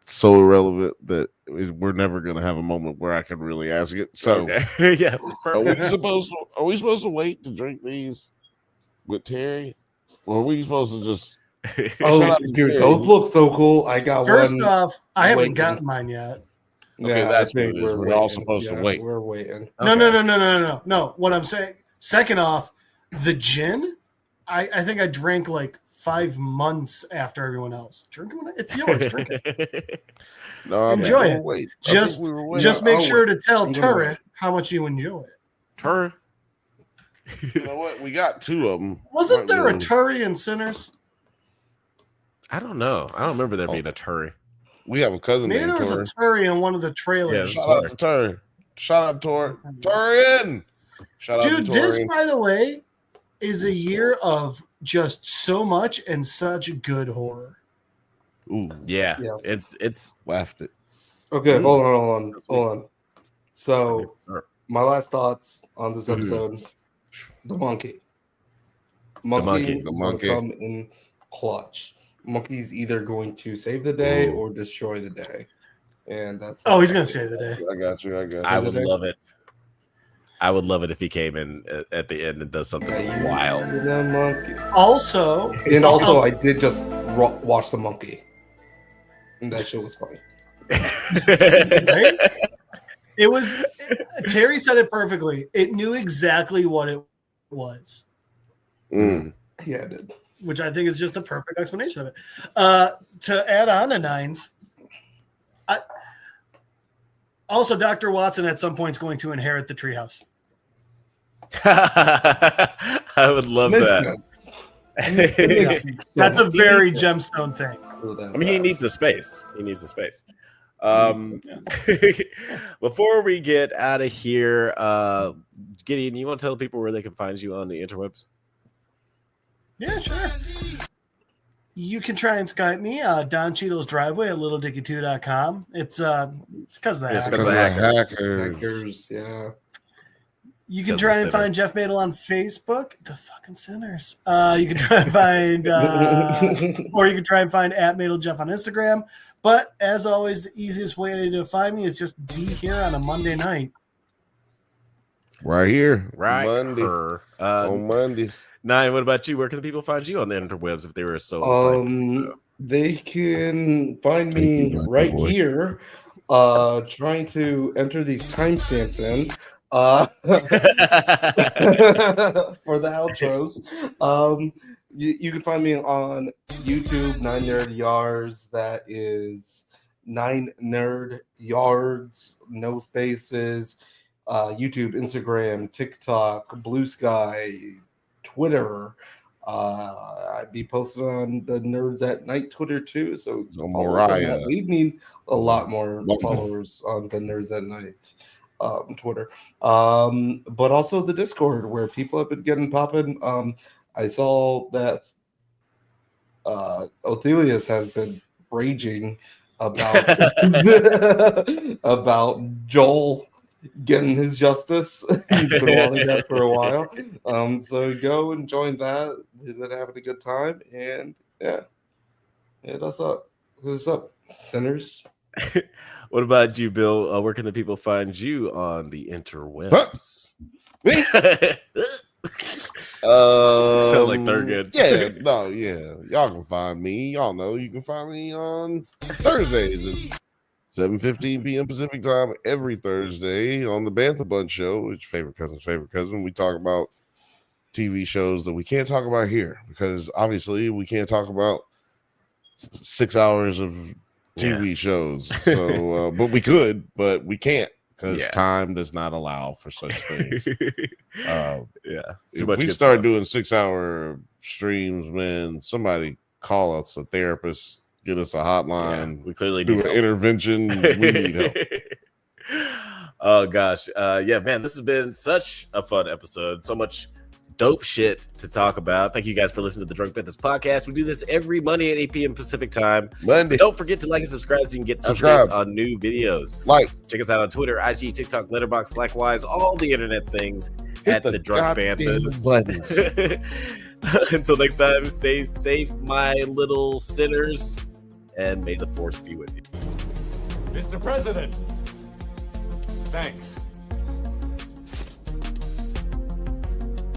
so irrelevant that we're never gonna have a moment where I can really ask it. So, Okay. Yeah, are we supposed to wait to drink these with Terry, or are we supposed to just? Oh, dude, those look so cool. I got First one. off, I haven't waiting. gotten mine yet. Okay, Yeah, that's I think what it is. we're We're all waiting. supposed to Yeah, wait. We're waiting. No. What I'm saying. Second off, the gin, I think I drank like 5 months after everyone else. Drink it. It's yours. Drink it. No, Enjoy we'll it. wait. Just make I'll sure wait. to tell I'm gonna Turret wait. how much you enjoy it. Turret. You know what? We got 2 of them. Wasn't there a Turret in Sinners? I don't know. I don't remember there being a Turret. We have a cousin Maybe named there was Tori. a Turret in one of the trailers. Shout out to Tori. Shout out to Torian. Shout out Dude, to this, Torian. by the way, is a year of just so much and such good horror. Ooh, yeah. It's laughed it. Okay, hold on. So, my last thoughts on this Mhm. episode: the monkey. monkey. The monkey come in clutch. Monkey's either going to save the day or destroy the day, and that's. Oh, he's gonna save the day. I got you. I would love it. I would love it if he came in at the end and does something wild. The monkey. Also, I did just watch the monkey, and that shit was funny. Right? It was. Terry said it perfectly. It knew exactly what it was. Yeah, it did. Which I think is just a perfect explanation of it. To add on to Nines, also Dr. Watson at some point is going to inherit the treehouse. I would love that. Yeah. That's a very gemstone thing. I mean, he needs the space. Before we get out of here, Gideon, you want to tell people where they can find you on the interwebs? Yeah, sure. You can try and Skype me, Don Cheadle's driveway at littledickie2.com. It's because of the hackers. Yeah. You can try and find Jeff Madel on Facebook. The fucking sinners. You can try and find, or you can try and find @MadelJeff on Instagram. But as always, the easiest way to find me is just be here on a Monday night. Right here. Right. Monday. On Monday. Nine, what about you? Where can the people find you on the interwebs if they were They can find me right here, trying to enter these timestamps in for the outros. You can find me on YouTube, 9 Nerd Yards. That is 9 Nerd Yards, no spaces. YouTube, Instagram, TikTok, Blue Sky, Twitter. I'd be posted on the NerdsAtNite Twitter too. So we need a lot more followers on the NerdsAtNite Twitter. But also the Discord where people have been getting popping. I saw that Othelius has been raging about about Joel getting his justice. He's been wanting that for a while. So go and join that. We've been having a good time, and hit us up. Hit us up, sinners. What about you, Bill? Where can the people find you on the interwebs? Sound like Thurgood. Y'all can find me. Y'all know you can find me on Thursdays at 7:15 p.m. Pacific time every Thursday on the Bantha Bunch Show. It's favorite cousin. We talk about TV shows that we can't talk about here because obviously we can't talk about 6 hours of TV shows. So, but we could, but we can't because time does not allow for such things. If we start doing 6-hour streams, man, somebody call us a therapist. Get us a hotline. We clearly do need an help. intervention. We need help. Oh gosh, man, this has been such a fun episode. So much dope shit to talk about. Thank you guys for listening to the Drunk Banthas podcast. We do this every Monday at 8 p.m. Pacific time. Monday. Don't forget to like and subscribe so you can get updates on new videos. Like, check us out on Twitter, IG, TikTok, Letterboxd, likewise, all the internet things. at the drunk Banthas. Until next time, stay safe, my little sinners, and may the force be with you. Mr. President, thanks.